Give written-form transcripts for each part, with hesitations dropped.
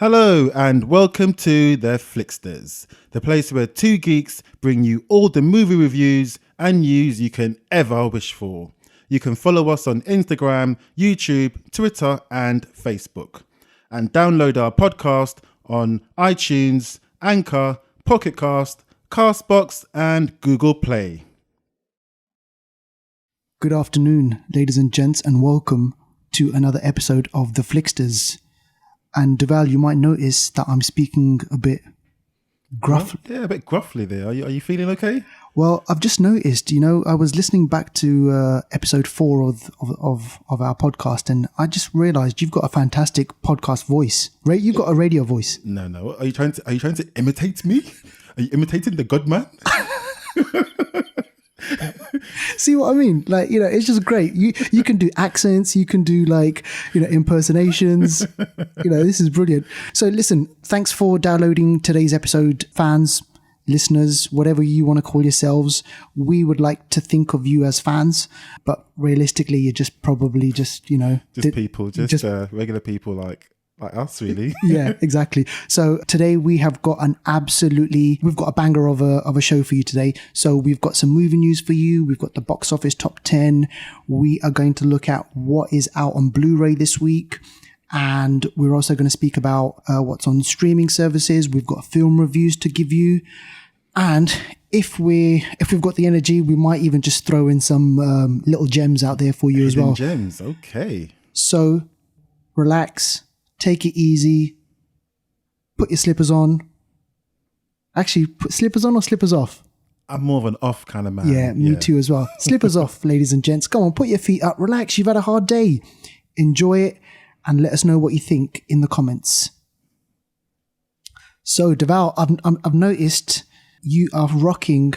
Hello and welcome to the Flixters, the place where two geeks bring you all the movie reviews and news you can ever wish for. You can follow us on Instagram, YouTube, Twitter and Facebook. And download our podcast on iTunes, Anchor, Pocket Cast, Castbox and Google Play. Good afternoon, ladies and gents, and welcome to another episode of the Flixters. And Deval, you might notice that I'm speaking a bit gruff. Yeah, a bit gruffly there. Are you feeling okay? Well, I've just noticed, I was listening back to episode 4 of our podcast, and I just realised you've got a fantastic podcast voice. Right? You've got a radio voice. No. Are you trying to imitate me? Are you imitating the God man? See what I mean? It's just great. You can do accents, you can do impersonations. This is brilliant. So listen, thanks for downloading today's episode, fans, listeners, whatever you want to call yourselves. We would like to think of you as fans, but realistically, you're just probably just people, regular people like us, really. Yeah, exactly. So today we've got a banger of a show for you today. So we've got some movie news for you. We've got the box office top 10. We are going to look at what is out on Blu-ray this week. And we're also going to speak about what's on streaming services. We've got film reviews to give you. And if we've got the energy, we might even just throw in some little gems out there for you as well. Gems, okay. So relax. Take it easy. Put your slippers on. Actually, put slippers on or slippers off? I'm more of an off kind of man. Yeah, me too as well. Slippers off, ladies and gents. Come on, put your feet up. Relax. You've had a hard day. Enjoy it and let us know what you think in the comments. So, Deval, I've noticed you are rocking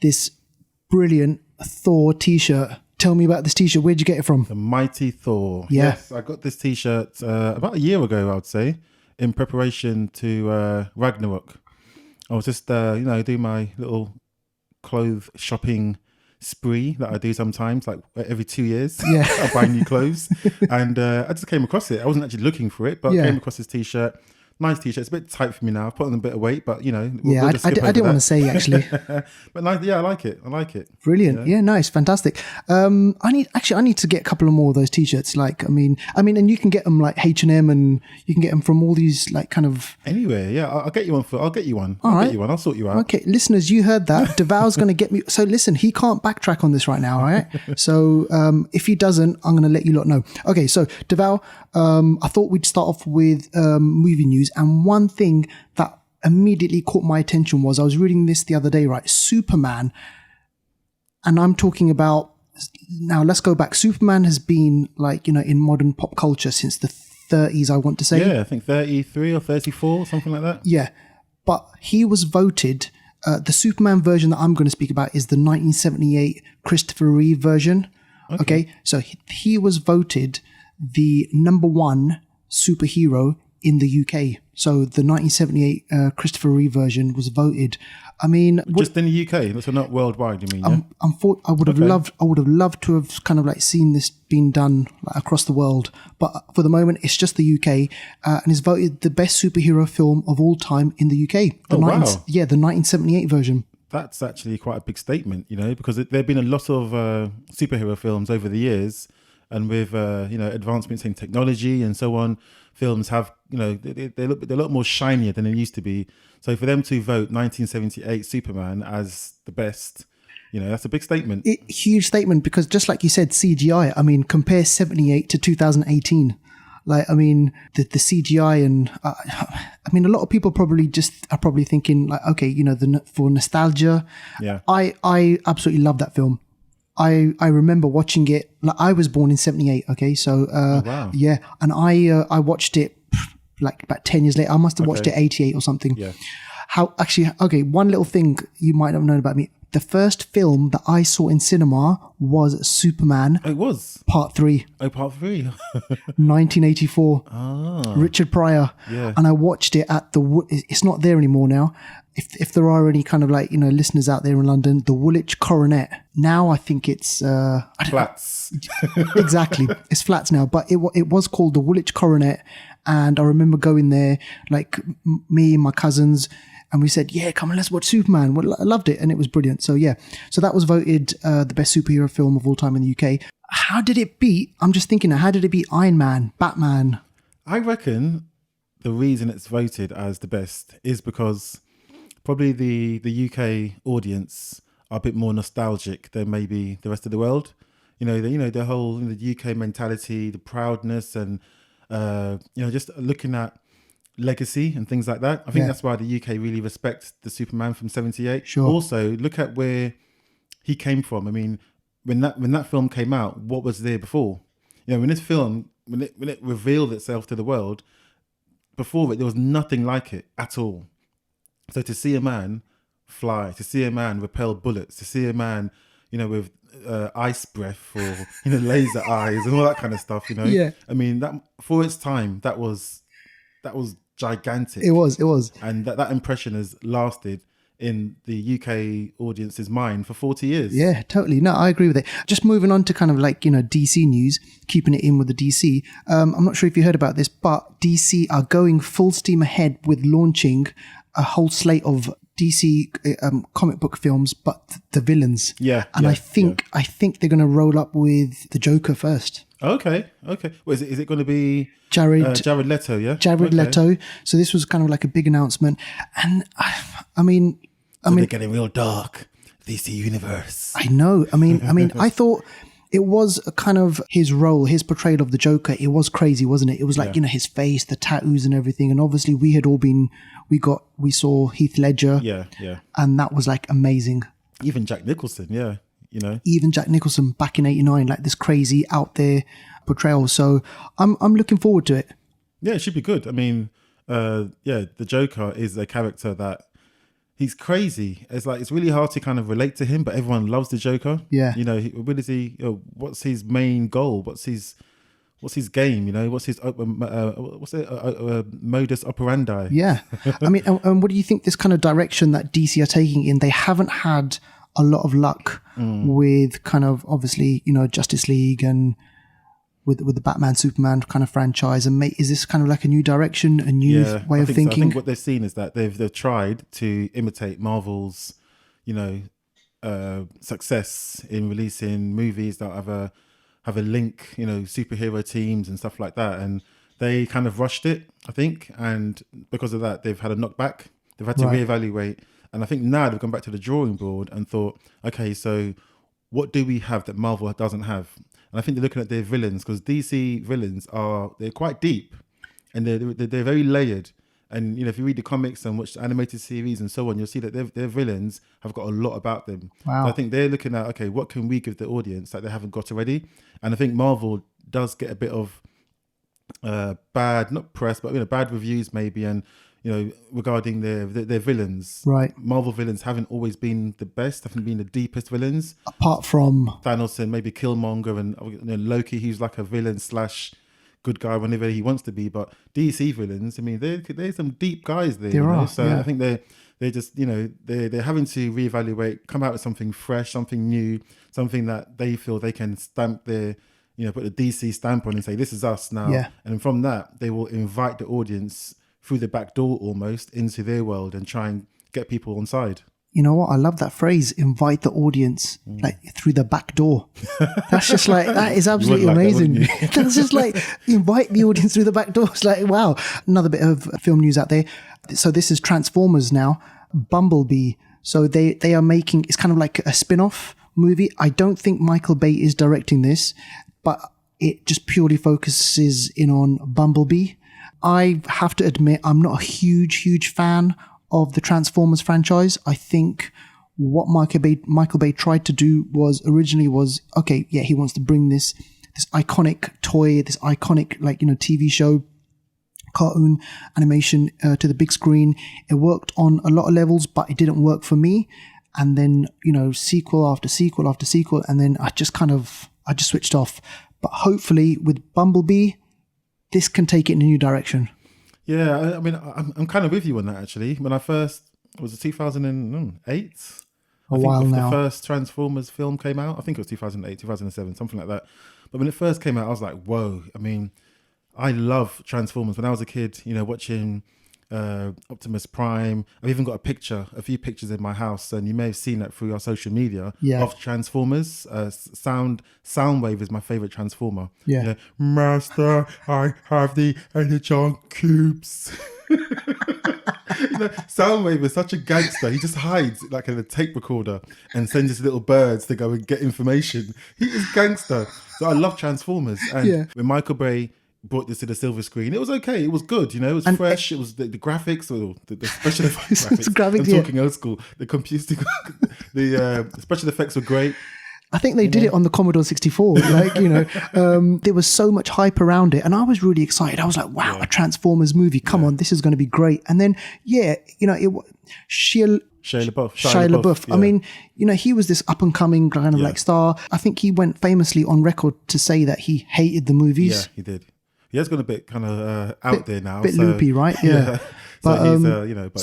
this brilliant Thor t-shirt. Tell me about this t-shirt. Where'd you get it from? The Mighty Thor. Yeah. Yes, I got this t-shirt about a year ago, I would say, in preparation to Ragnarok. I was just, doing my little clothes shopping spree that I do sometimes, like every 2 years. Yeah. I buy new clothes. And I just came across it. I wasn't actually looking for it, but I came across this t-shirt. Nice t-shirt. It's a bit tight for me now. I've put on a bit of weight, but I didn't want to say actually. But nice, I like it. Brilliant. Yeah, nice, fantastic. I need to get a couple of more of those t-shirts. And you can get them like H&M, and you can get them from all these anywhere. Yeah, I'll get you one. I'll get you one. I'll sort you out. Okay, listeners, you heard that. Deval's going to get me. So listen, he can't backtrack on this right now. All right. So if he doesn't, I'm going to let you lot know. Okay, so Deval, I thought we'd start off with movie news. And one thing that immediately caught my attention was I was reading this the other day, right? Superman. And I'm talking about, now let's go back. Superman has been in modern pop culture since the 30s, I want to say. Yeah, I think 33 or 34, something like that. Yeah. But he was voted, the Superman version that I'm going to speak about is the 1978 Christopher Reeve version. Okay. So he was voted the number 1 superhero in the UK. So the 1978 Christopher Reeve version was voted. I mean, just in the UK, so not worldwide. You mean? I would have loved to have kind of seen this being done across the world, but for the moment, it's just the UK, and is voted the best superhero film of all time in the UK. The 1978 version. That's actually quite a big statement, because there've been a lot of superhero films over the years, and with advancements in technology and so on, films have they're a lot more shinier than they used to be. So for them to vote 1978 Superman as the best, that's a big statement. Huge statement, because just like you said, CGI. I mean, compare 78 to 2018. The CGI, and a lot of people are probably thinking for nostalgia. Yeah, I absolutely love that film. I remember watching it. I was born in 78. Okay, so wow. Yeah, and I watched it about 10 years later. I must have watched it 88 or something. Yeah. One little thing you might not have known about me. The first film that I saw in cinema was Superman. It was Part 3. Oh, Part 3. 1984. Ah. Richard Pryor. Yeah. And I watched it at it's not there anymore now. if there are any kind of like, listeners out there in London, the Woolwich Coronet. Now I think it's Flats. Exactly. It's flats now, but it was called the Woolwich Coronet. And I remember going there, like me and my cousins, and we said, yeah, come on, let's watch Superman. Well, I loved it, and it was brilliant. So yeah, so that was voted the best superhero film of all time in the UK. How did it beat? I'm just thinking, how did it beat Iron Man, Batman? I reckon the reason it's voted as the best is because probably the UK audience are a bit more nostalgic than maybe the rest of the world. The whole the UK mentality, the proudness, and just looking at legacy and things like that. I think that's why the UK really respects the Superman from '78. Sure. Also, look at where he came from. I mean, when that film came out, what was there before? When this film, when it revealed itself to the world, before it, there was nothing like it at all. So to see a man fly, to see a man repel bullets, to see a man, with ice breath or laser eyes and all that kind of stuff, Yeah. I mean, that for its time, that was gigantic. It was. And that impression has lasted in the UK audience's mind for 40 years. Yeah, totally. No, I agree with it. Just moving on to kind of like, DC news, keeping it in with the DC. I'm not sure if you heard about this, but DC are going full steam ahead with launching a whole slate of DC comic book films, but the villains. Yeah. And I think they're going to roll up with the Joker first. Okay. Well, is it going to be Jared Leto? Yeah, Jared Leto. So this was kind of like a big announcement, and I mean, they're getting real dark. DC universe. I know. I mean, I thought it was a kind of his role, his portrayal of the Joker. It was crazy, wasn't it? It was like his face, the tattoos, and everything. And obviously, we saw Heath Ledger. Yeah. And that was like amazing. Even Jack Nicholson. Yeah. Even Jack Nicholson back in '89, like this crazy out there portrayal. So I'm looking forward to it. Yeah, it should be good. I mean, the Joker is a character that he's crazy. It's really hard to kind of relate to him, but everyone loves the Joker. Yeah. What is he? What's his main goal? What's his game? What's his modus operandi? Yeah. I mean, and what do you think this kind of direction that DC are taking in? They haven't had a lot of luck with kind of obviously, Justice League and with the Batman, Superman kind of franchise. And is this kind of like a new direction, a new way of thinking? So. I think what they've seen is that they've tried to imitate Marvel's, success in releasing movies that have a link, superhero teams and stuff like that. And they kind of rushed it, I think. And because of that, they've had a knockback. They've had to reevaluate. And I think now they've gone back to the drawing board and thought, okay, so what do we have that Marvel doesn't have? And I think they're looking at their villains, because DC villains they're quite deep and they're very layered. And, if you read the comics and watch the animated series and so on, you'll see that their villains have got a lot about them. Wow. So I think they're looking at, okay, what can we give the audience that they haven't got already? And I think Marvel does get a bit of bad, not press, but bad reviews maybe, and regarding their villains. Right. Marvel villains haven't always been the best, haven't been the deepest villains. Apart from Thanos and maybe Killmonger and Loki, who's like a villain / good guy whenever he wants to be. But DC villains, I mean, there's some deep guys there. There are. So I think they're just, they're having to reevaluate, come out with something fresh, something new, something that they feel they can stamp their, put a DC stamp on and say, this is us now. Yeah. And from that, they will invite the audience through the back door almost into their world and try and get people on side. You know what? I love that phrase, invite the audience like through the back door. That's just like, that is absolutely amazing. That's just like, invite the audience through the back door. It's like, wow. Another bit of film news out there. So this is Transformers now, Bumblebee. So they are making, it's kind of like a spin-off movie. I don't think Michael Bay is directing this, but it just purely focuses in on Bumblebee. I have to admit, I'm not a huge fan of the Transformers franchise. I think what Michael Bay tried to do originally was, okay, yeah, he wants to bring this iconic toy, this iconic, TV show, cartoon animation to the big screen. It worked on a lot of levels, but it didn't work for me. And then, sequel after sequel after sequel. And then I just switched off. But hopefully with Bumblebee, this can take it in a new direction. Yeah, I mean, I'm kind of with you on that, actually. When I first was it 2008? A while now. The first Transformers film came out. I think it was 2008, 2007, something like that. But when it first came out, I was like, whoa. I mean, I love Transformers. When I was a kid, watching Optimus Prime. I've even got a few pictures in my house, and you may have seen that through our social media of Transformers. Soundwave is my favorite Transformer. Yeah. Master, I have the Energon cubes. Soundwave is such a gangster. He just hides like in a tape recorder and sends his little birds to go and get information. He is gangster. So I love Transformers. And when Michael Bay brought this to the silver screen, it was okay. It was good. It was fresh. It was the graphics, or the special effects. I'm talking old school. The computer, the special effects were great. I think they did it on the Commodore 64. There was so much hype around it, and I was really excited. I was like, wow, a Transformers movie. Come on, this is going to be great. And then, Shia LaBeouf. I mean, he was this up and coming kind of like star. I think he went famously on record to say that he hated the movies. Yeah, he did. He has gone a bit kind of out there now. Bit loopy, right? Yeah. But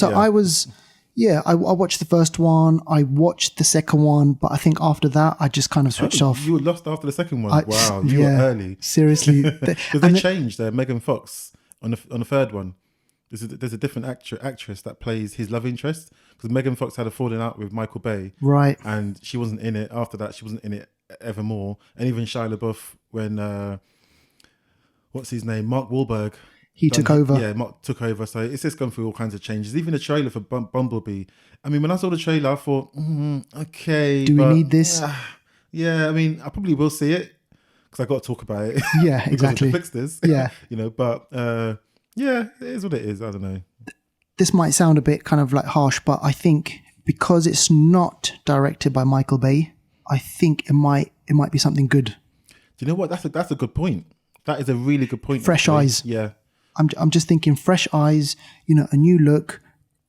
I was... Yeah, I watched the first one. I watched the second one, but I think after that, I just kind of switched off. You were lost after the second one. Wow, you were early. Seriously, because they changed Megan Fox on the third one. There's a different actress that plays his love interest, because Megan Fox had a falling out with Michael Bay, right? And she wasn't in it. After that, she wasn't in it evermore. And even Shia LaBeouf, when what's his name, Mark Wahlberg. He took over. Yeah, Mark took over. So it's just gone through all kinds of changes. Even the trailer for Bumblebee. I mean, when I saw the trailer, I thought, okay. Do we need this? Yeah, I mean, I probably will see it because I got to talk about it. Yeah, exactly. Because of the Flixters. Yeah. But it is what it is. I don't know. This might sound a bit kind of like harsh, but I think because it's not directed by Michael Bay, I think it might be something good. Do you know what? That's a good point. That is a really good point. Fresh eyes. Yeah. I'm just thinking fresh eyes, a new look,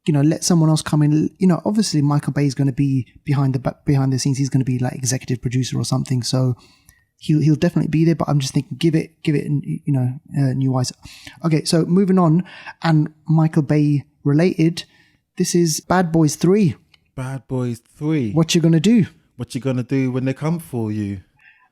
let someone else come in. Obviously Michael Bay is going to be behind the scenes. He's going to be like executive producer or something. So he'll definitely be there, but I'm just thinking, give it, new eyes. Okay. So moving on, and Michael Bay related, this is Bad Boys 3. Bad Boys 3. What you going to do? What you going to do when they come for you?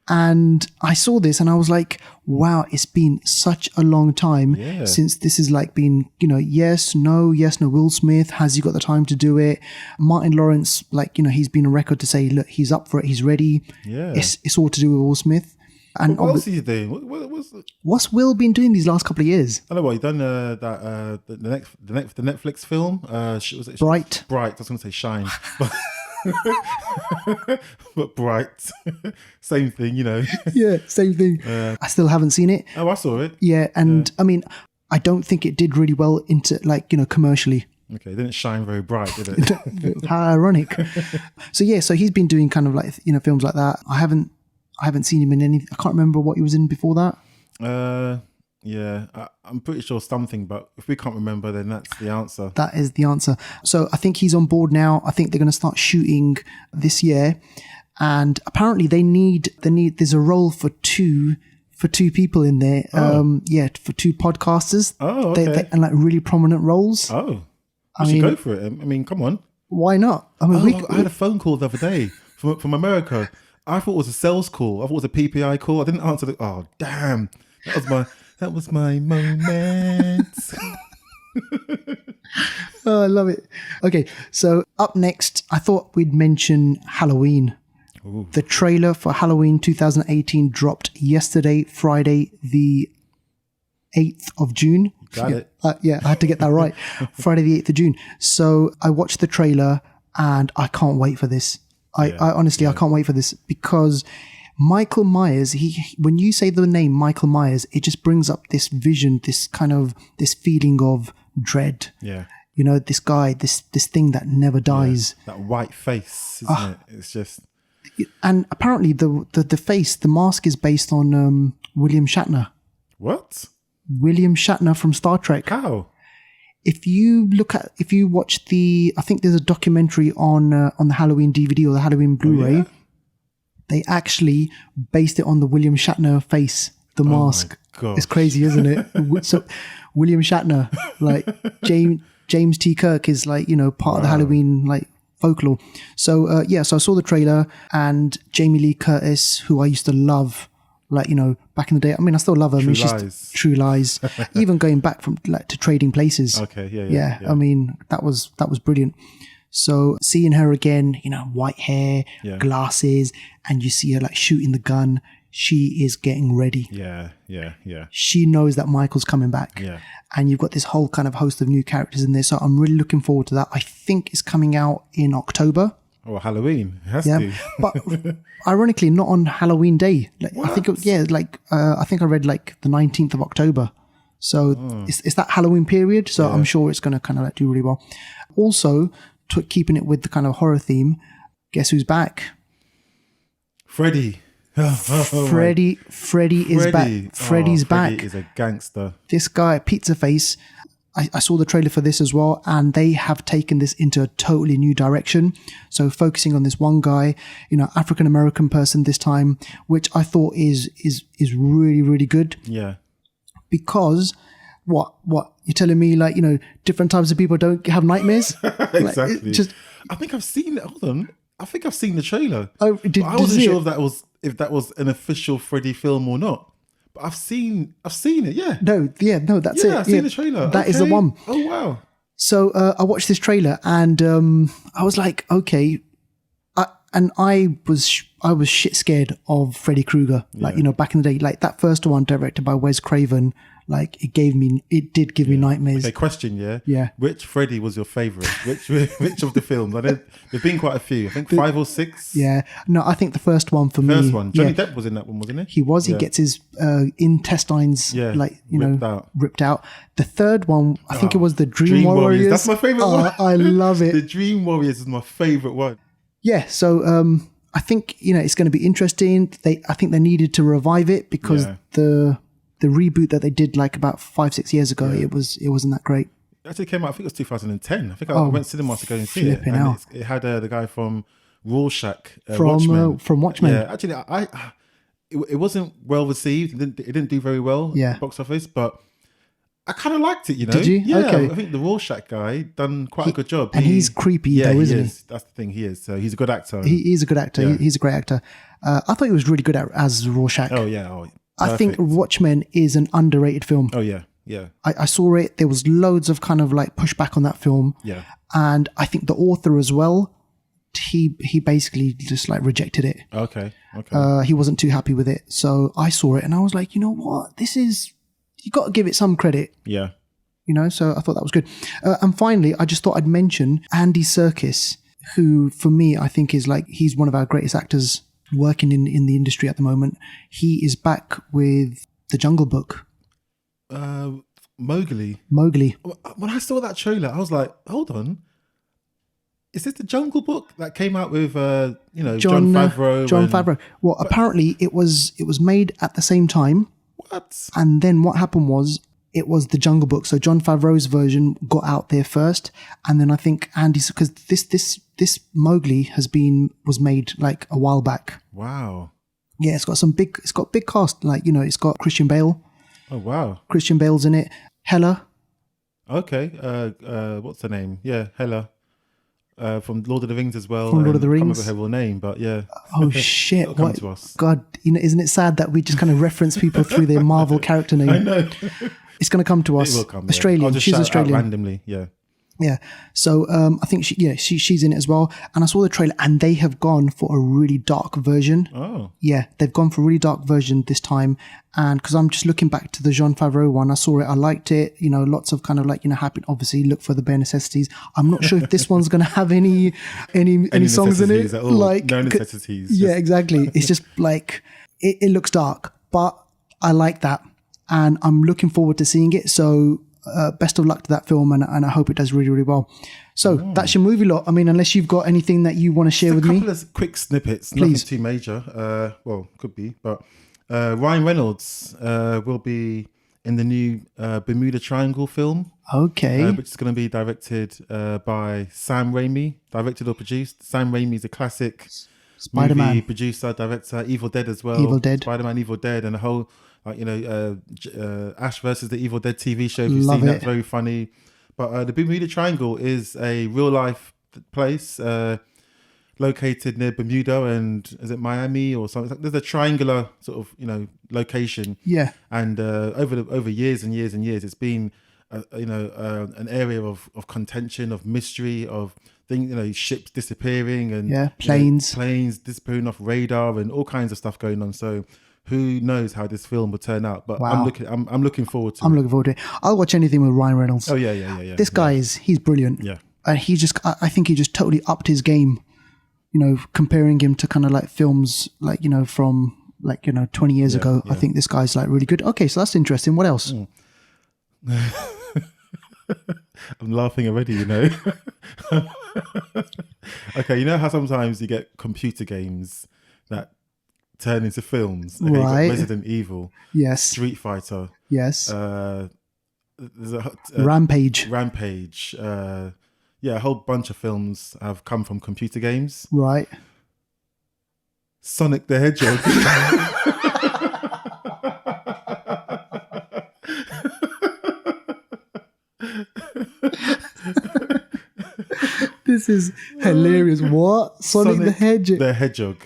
And I saw this and I was like, wow, it's been such a long time since this has like been, yes, no. Will Smith, has he got the time to do it? Martin Lawrence, he's been on record to say, look, he's up for it. He's ready. Yeah. It's all to do with Will Smith. And what else is he doing? What's Will been doing these last couple of years? I don't know what he done. The Netflix film. Was it Bright? Bright. I was going to say Shine, but Bright. Same thing, Yeah, same thing. I still haven't seen it. Oh, I saw it. Yeah, and I mean, I don't think it did really well into commercially. Okay, it didn't shine very bright, did it? How ironic. So he's been doing kind of like films like that. I haven't seen him in any. I can't remember what he was in before that. Yeah, I'm pretty sure something, but if we can't remember, then that's the answer. That is the answer. So I think he's on board now. I think they're going to start shooting this year, and apparently there's a role for two people in there. For two podcasters. Oh, okay. And like really prominent roles. Oh, I mean, go for it. I mean, come on. Why not? I mean, I had a phone call the other day from America. I thought it was a sales call. I thought it was a PPI call. I didn't answer oh, damn. That was my moment. Oh, I love it. Okay, so up next, I thought we'd mention Halloween. Ooh. The trailer for Halloween 2018 dropped yesterday, Friday, the 8th of June. Got it. I had to get that right. Friday, the 8th of June. So I watched the trailer and I can't wait for this. I honestly, I can't wait for this because Michael Myers, when you say the name Michael Myers, it just brings up this vision, this feeling of dread. Yeah. This guy, this thing that never dies. Yeah. That white face, isn't it? It's just... And apparently the face, the mask is based on William Shatner. What? William Shatner from Star Trek. How? If you watch I think there's a documentary on the Halloween DVD or the Halloween Blu-ray. Oh, yeah? They actually based it on the William Shatner face, the mask. My gosh. It's crazy, isn't it? So William Shatner, like James James T. Kirk is like, part of the Halloween like folklore. So so I saw the trailer, and Jamie Lee Curtis, who I used to love, like, back in the day. I mean, I still love her. True Lies. Even going back from like to Trading Places. Okay, yeah. I mean, that was brilliant. So seeing her again, white hair, glasses, and you see her like shooting the gun. She is getting ready. Yeah. She knows that Michael's coming back. Yeah. And you've got this whole kind of host of new characters in there. So I'm really looking forward to that. I think it's coming out in October. Or Halloween. It has to. But ironically, not on Halloween Day. Like, I think, I think I read like the 19th of October. So it's that Halloween period. So I'm sure it's going to kind of like do really well. Also, keeping it with the kind of horror theme, guess who's back? Freddy. Freddy is back. Freddy's back. Freddy is a gangster. This guy, Pizza Face, I saw the trailer for this as well, and they have taken this into a totally new direction. So focusing on this one guy, African American person this time, which I thought is really, really good. Yeah. Because what you're telling me, like, different types of people don't have nightmares? Exactly. Like, I think I've seen it. Hold on. I think I've seen the trailer. Oh, I wasn't sure if that was an official Freddy film or not. But I've seen it. Yeah. No, that's it. Yeah, I've seen the trailer. That is the one. Oh wow. So I watched this trailer, and I was like, okay. I was shit scared of Freddy Krueger. Like, back in the day, like that first one directed by Wes Craven. Like it did give me nightmares. Okay, question, yeah? Yeah. Which Freddy was your favourite? Which of the films? There've been quite a few. I think 5 or 6. Yeah. No, I think the first one for me. First one. Johnny Depp was in that one, wasn't he? He was. He gets his intestines ripped out. The third one, I think it was the Dream Warriors. That's my favourite one. I love it. The Dream Warriors is my favourite one. Yeah. So I think it's going to be interesting. I think they needed to revive it because the reboot that they did like about 5-6 years ago, it wasn't that great. It actually came out, I think it was 2010. I think I went to cinema to go and see it. And it had the guy from Rorschach, from Watchmen. Yeah, actually, it wasn't well received. It didn't do very well at the box office, but I kind of liked it, Did you? Yeah, okay. I think the Rorschach guy done quite a good job. And he's creepy though, isn't he? That's the thing, he is. So he's a good actor. He's a good actor. Yeah. He's a great actor. I thought he was really good as Rorschach. Oh, yeah. Perfect. I think Watchmen is an underrated film. Oh, yeah. I saw it. There was loads of kind of like pushback on that film. Yeah. And I think the author as well, he basically just like rejected it. Okay. He wasn't too happy with it. So I saw it and I was like, you know what? You got to give it some credit. Yeah. So I thought that was good. And finally, I just thought I'd mention Andy Serkis, who for me, I think is like, he's one of our greatest actors working in the industry at the moment. He is back with The Jungle Book. Mowgli. When I saw that trailer, I was like, hold on. Is this The Jungle Book that came out with Jon Favreau? Jon Favreau. Well, apparently it was made at the same time. What? And then what happened was it was The Jungle Book. So Jon Favreau's version got out there first, and then I think Andy's, because this Mowgli was made like a while back. Wow. Yeah, it's got big cast. Like, it's got Christian Bale. Oh wow. Christian Bale's in it. Hela. Okay. What's her name? Yeah, Hela. From Lord of the Rings as well. From Lord of the Rings. I can't remember her real name, but yeah. Oh shit! It'll come to us. God, isn't it sad that we just kind of reference people through their Marvel character name? I know. It's going to come to us. It will come. Australian. I'll just She's shout Australian. Out randomly. Yeah. Yeah. So I think she's in it as well. And I saw the trailer, and they have gone for a really dark version. Oh. Yeah, they've gone for a really dark version this time. And because I'm just looking back to the Jon Favreau one, I saw it, I liked it. Lots of kind of like happy. Obviously, look for the bare necessities. I'm not sure if this one's going to have any songs in it. Like no necessities. Yeah, exactly. It's just like it looks dark, but I like that, and I'm looking forward to seeing it. So. Best of luck to that film, and I hope it does really, really well. So that's your movie lot. I mean, unless you've got anything that you want to share with me. A couple of quick snippets, please. Nothing too major. Well, could be, but Ryan Reynolds will be in the new Bermuda Triangle film. Okay. Which is going to be directed by Sam Raimi, directed or produced. Sam Raimi is a classic Spider-Man movie producer, director, Evil Dead as well. Evil Dead. Spider-Man, Evil Dead, and the whole... Ash versus the Evil Dead TV show. If you've Love seen it. That's very funny. But the Bermuda Triangle is a real life place located near Bermuda and is it Miami or something? There's a triangular sort of location. Yeah. And over years and years and years, it's been an area of contention, of mystery, of things, ships disappearing and planes disappearing off radar and all kinds of stuff going on. So who knows how this film will turn out? But wow. I'm looking forward to it. I'm looking forward to it. I'll watch anything with Ryan Reynolds. Oh yeah. This guy he's brilliant. Yeah. And I think he just totally upped his game. Comparing him to kind of like films like from 20 years ago. I think this guy's like really good. Okay, so that's interesting. What else? I'm laughing already, Okay, you know how sometimes you get computer games that turn into films? Okay, right. Resident Evil. Yes. Street Fighter. Yes. There's a Rampage. A whole bunch of films have come from computer games. Right. Sonic the Hedgehog. This is hilarious. What? Sonic the Hedgehog? The Hedgehog.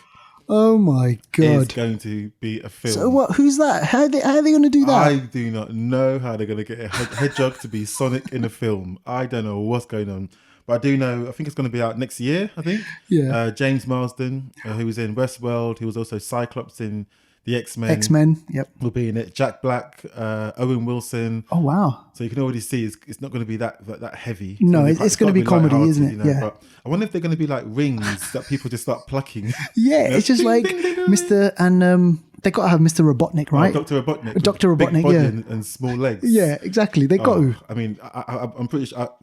Oh my God. Is going to be a film. So what? Who's that? How are they going to do that? I do not know how they're going to get a hedgehog to be Sonic in a film. I don't know what's going on. But I do know, I think it's going to be out next year, I think. Yeah. James Marsden, who was in Westworld, who was also Cyclops in the X-Men. X-Men, yep. Will be in it. Jack Black, Owen Wilson. Oh, wow. So you can already see it's not going to be that heavy. No, it's going to be comedy, isn't it? Yeah. But I wonder if they're going to be like rings that people just start plucking. Yeah, it's just like Mr. and they got to have Mr. Robotnik, right? Oh, Dr. Robotnik. Dr. Robotnik, big body and small legs. Yeah, exactly. They got to. I mean, I'm pretty sure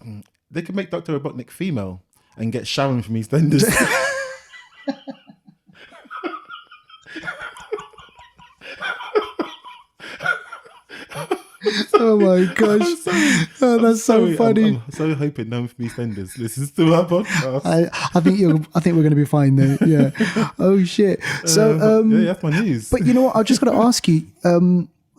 they could make Dr. Robotnik female and get Sharon from EastEnders. Oh my gosh. That's so funny. I'm so hoping no one from EastEnders listens to our podcast. I think we're going to be fine though. Yeah. Oh shit. So that's my news. But you know what? I just got to ask you.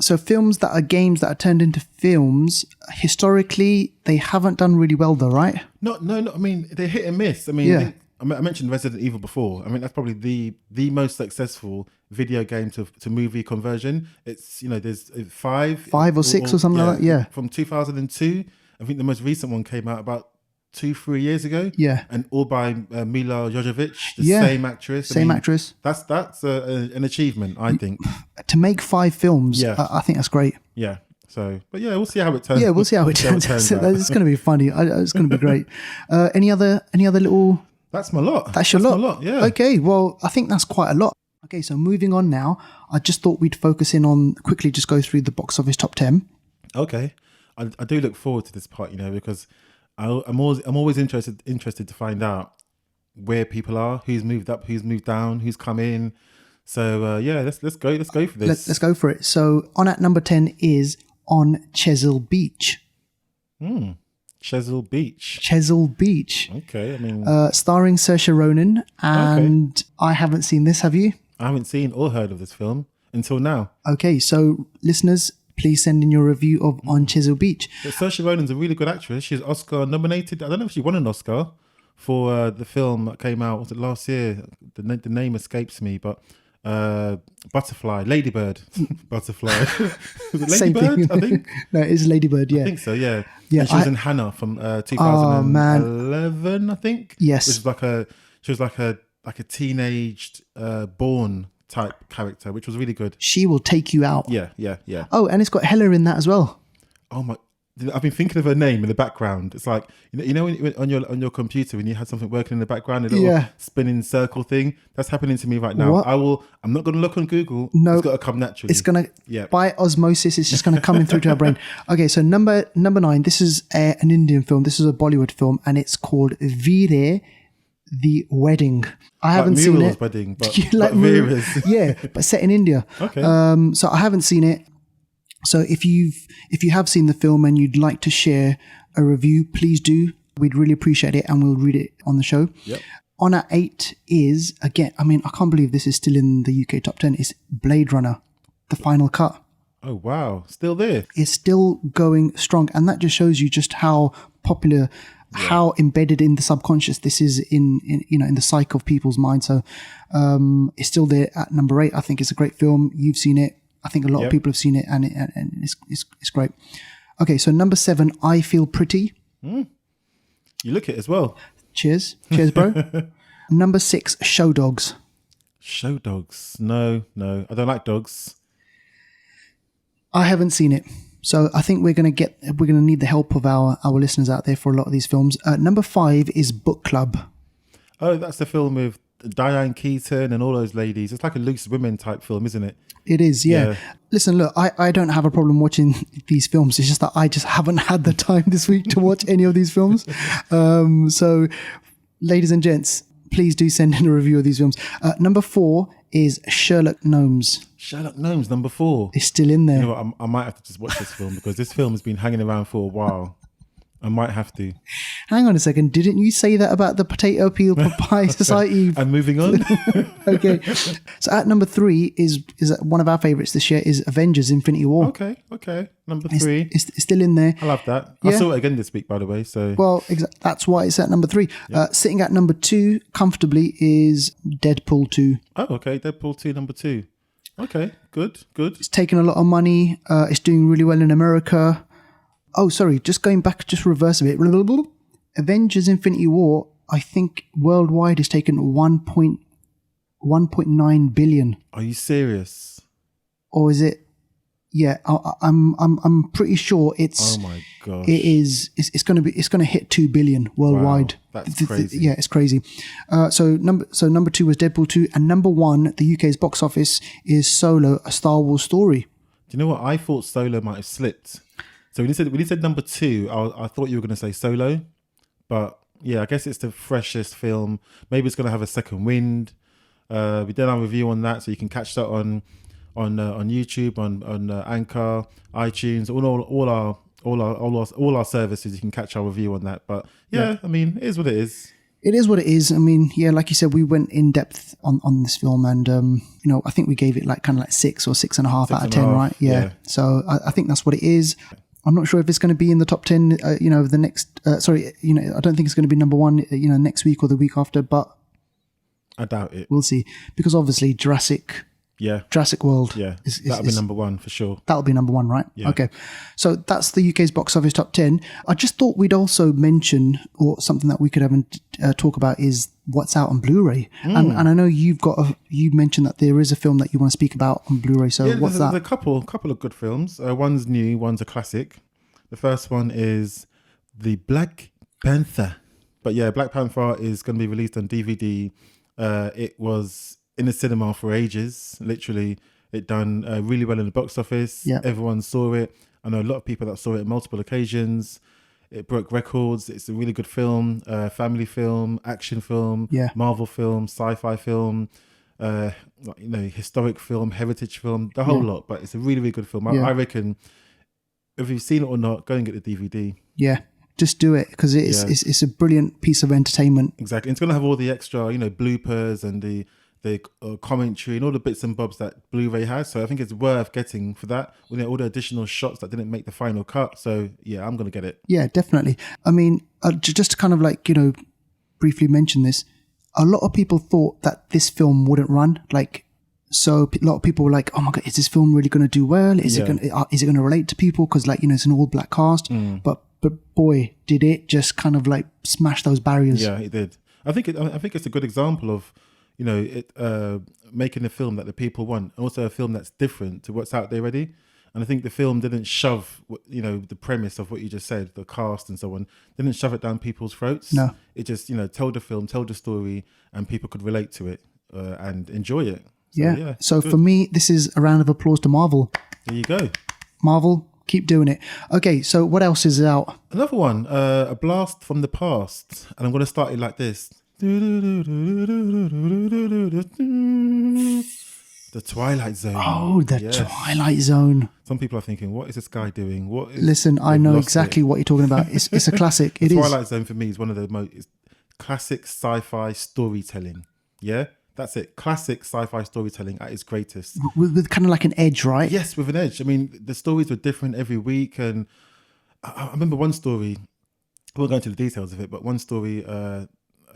So films that are games that are turned into films, historically, they haven't done really well though, right? No. I mean, they're hit and miss. I mean, I mentioned Resident Evil before. I mean, that's probably the most successful video game to movie conversion. It's, there's five or six or something like that. Yeah. From 2002. I think the most recent one came out about 2-3 years ago. Yeah. And all by Mila Jovovich, the same actress. Actress. That's an achievement, I think. To make 5 films, I think that's great. Yeah. So, but yeah, we'll see how it turns. Yeah, we'll see how it turns out. It's going to be funny. It's going to be great. Any other little... That's my lot. That's your lot? My lot, yeah. Okay, well, I think that's quite a lot. Okay, so moving on now, I just thought we'd focus in on, quickly just go through the box office top 10. Okay. I do look forward to this part, because I'm always interested to find out where people are, who's moved up, who's moved down, who's come in. So, let's go for this. Let's go for it. So, on at number 10 is On Chesil Beach. Chesil Beach. Okay, I mean... starring Saoirse Ronan, and I haven't seen this, have you? I haven't seen or heard of this film until now. Okay, so listeners, please send in your review of On Chesil Beach. But Saoirse Ronan's a really good actress. She's Oscar nominated. I don't know if she won an Oscar for the film that came out, was it last year? The name escapes me, but... Ladybird. Butterfly. Was it Ladybird? I think. No, it is Ladybird. Yeah, I think so. Yeah. And she was in Hannah from 2011, I think. Yes, which was she was like a teenaged Bourne type character, which was really good. She will take you out. Yeah. Oh, and it's got Hella in that as well. Oh my. I've been thinking of her name in the background. It's like when on your computer when you have something working in the background, a little spinning circle thing. That's happening to me right now. What? I'm not going to look on Google. No, it's got to come naturally. It's going to by osmosis. It's just going to come in through to our brain. Okay, so number 9. This is an Indian film. This is a Bollywood film, and it's called Veere the Wedding. I haven't seen it. Wedding, but Veera's. Yeah, but set in India. Okay. So I haven't seen it. So if you have seen the film and you'd like to share a review, please do. We'd really appreciate it, and we'll read it on the show. Yep. On at 8 is, again, I mean, I can't believe this is still in the UK top 10. It's Blade Runner, The Final Cut. Oh, wow. Still there. It's still going strong. And that just shows you just how popular, how embedded in the subconscious this is in the psyche of people's minds. So it's still there at number 8. I think it's a great film. You've seen it. I think a lot of people have seen it, and it's great. Okay, so number 7, I Feel Pretty. You look it as well. Cheers, bro. Number 6, Show Dogs. Show Dogs. No, I don't like dogs. I haven't seen it, so I think we're gonna need the help of our listeners out there for a lot of these films. Number 5 is Book Club. Oh, that's the film with Diane Keaton and all those ladies. It's like a Loose Women type film, isn't it? It is, yeah. Listen, look, I don't have a problem watching these films. It's just that I just haven't had the time this week to watch any of these films. So, ladies and gents, please do send in a review of these films. Number 4 is Sherlock Gnomes. Sherlock Gnomes, number 4. It's still in there. You know what? I might have to just watch this film because this film has been hanging around for a while. I might have to. Hang on a second. Didn't you say that about the Potato Peel Pie Society? I'm moving on. Okay. So at number 3 is one of our favourites this year is Avengers Infinity War. Okay. Number 3. It's still in there. I love that. Yeah. I saw it again this week, by the way. So well, that's why it's at number 3. Sitting at number 2 comfortably is Deadpool 2. Oh, okay. Deadpool 2, number 2. Okay, good. It's taken a lot of money. It's doing really well in America. Oh, sorry, just reverse a bit. Avengers Infinity War, I think worldwide has taken 1.9 billion. Are you serious? Or is it? Yeah, I'm pretty sure it's. Oh my gosh! It is. It's going to hit 2 billion worldwide. Wow, that's crazy. Yeah, it's crazy. So number 2 was Deadpool 2, and number 1, the UK's box office, is Solo: A Star Wars Story. Do you know what? I thought Solo might have slipped. So when you said number 2, I thought you were going to say Solo, but yeah, I guess it's the freshest film. Maybe it's going to have a second wind. We did our review on that, so you can catch that on YouTube, on Anchor, iTunes, all our services. You can catch our review on that. But yeah, I mean, it is what it is. It is what it is. I mean, yeah, like you said, we went in depth on this film, and I think we gave it like 6 or 6.5 out of 10, right? Yeah. So I think that's what it is. I'm not sure if it's going to be in the top 10, the next, I don't think it's going to be number 1, next week or the week after, but I doubt it. We'll see. Because obviously Jurassic World. Yeah. That'll be number 1 for sure. That'll be number 1, right? Yeah. Okay. So that's the UK's box office top 10. I just thought we'd also mention, or something that we could have talk about, is what's out on Blu-ray. And I know you mentioned that there is a film that you want to speak about on Blu-ray. So what's that? There's a couple of good films. One's new, one's a classic. The first one is The Black Panther. But yeah, Black Panther is going to be released on DVD. It was in the cinema for ages. Literally, it done really well in the box office. Yeah. Everyone saw it. I know a lot of people that saw it on multiple occasions. It broke records. It's a really good film, family film, action film, Marvel film, sci-fi film, historic film, heritage film, the whole lot. But it's a really, really good film. I reckon if you've seen it or not, go and get the DVD. Yeah. Just do it, because it's a brilliant piece of entertainment. Exactly. It's going to have all the extra, bloopers and the commentary and all the bits and bobs that Blu-ray has. So I think it's worth getting for that. All the additional shots that didn't make the final cut. So yeah, I'm going to get it. Yeah, definitely. I mean, just to kind of briefly mention this, a lot of people thought that this film wouldn't run. So a lot of people were like, "Oh my god, is this film really going to do well? Is it going to relate to people? Because it's an all black cast." But boy, did it just kind of smash those barriers. Yeah, it did. I think it's a good example of making a film that the people want, and also a film that's different to what's out there already. And I think the film didn't shove the premise of what you just said, the cast and so on, didn't shove it down people's throats. No, it just told the story, and people could relate to it and enjoy it. So for me, this is a round of applause to Marvel. There you go. Marvel, keep doing it. Okay, so what else is out? Another one, A Blast from the Past. And I'm going to start it like this. The Twilight Zone. Oh, the Twilight Zone. Some people are thinking, what is this guy doing? Listen, I know exactly what you're talking about. It's a classic. The Twilight Zone for me is one of the most classic sci-fi storytelling. Yeah? That's it. Classic sci-fi storytelling at its greatest. With kind of like an edge, right? Yes, with an edge. I mean, the stories were different every week, and I remember one story. I won't go into the details of it, but one story, a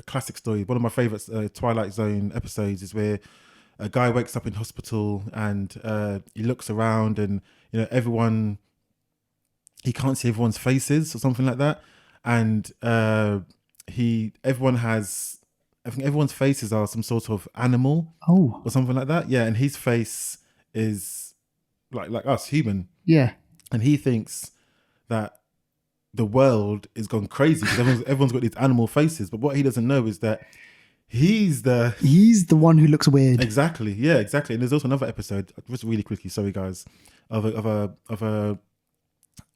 classic story. One of my favorites, Twilight Zone episodes, is where a guy wakes up in hospital and he looks around, and everyone. He can't see everyone's faces or something like that, and I think everyone's faces are some sort of animal or something like that. Yeah, and his face is like us, human. Yeah. And he thinks that the world is gone crazy because everyone's got these animal faces. But what he doesn't know is that he's the one who looks weird. Exactly. Yeah, exactly. And there's also another episode, just really quickly, sorry guys, of a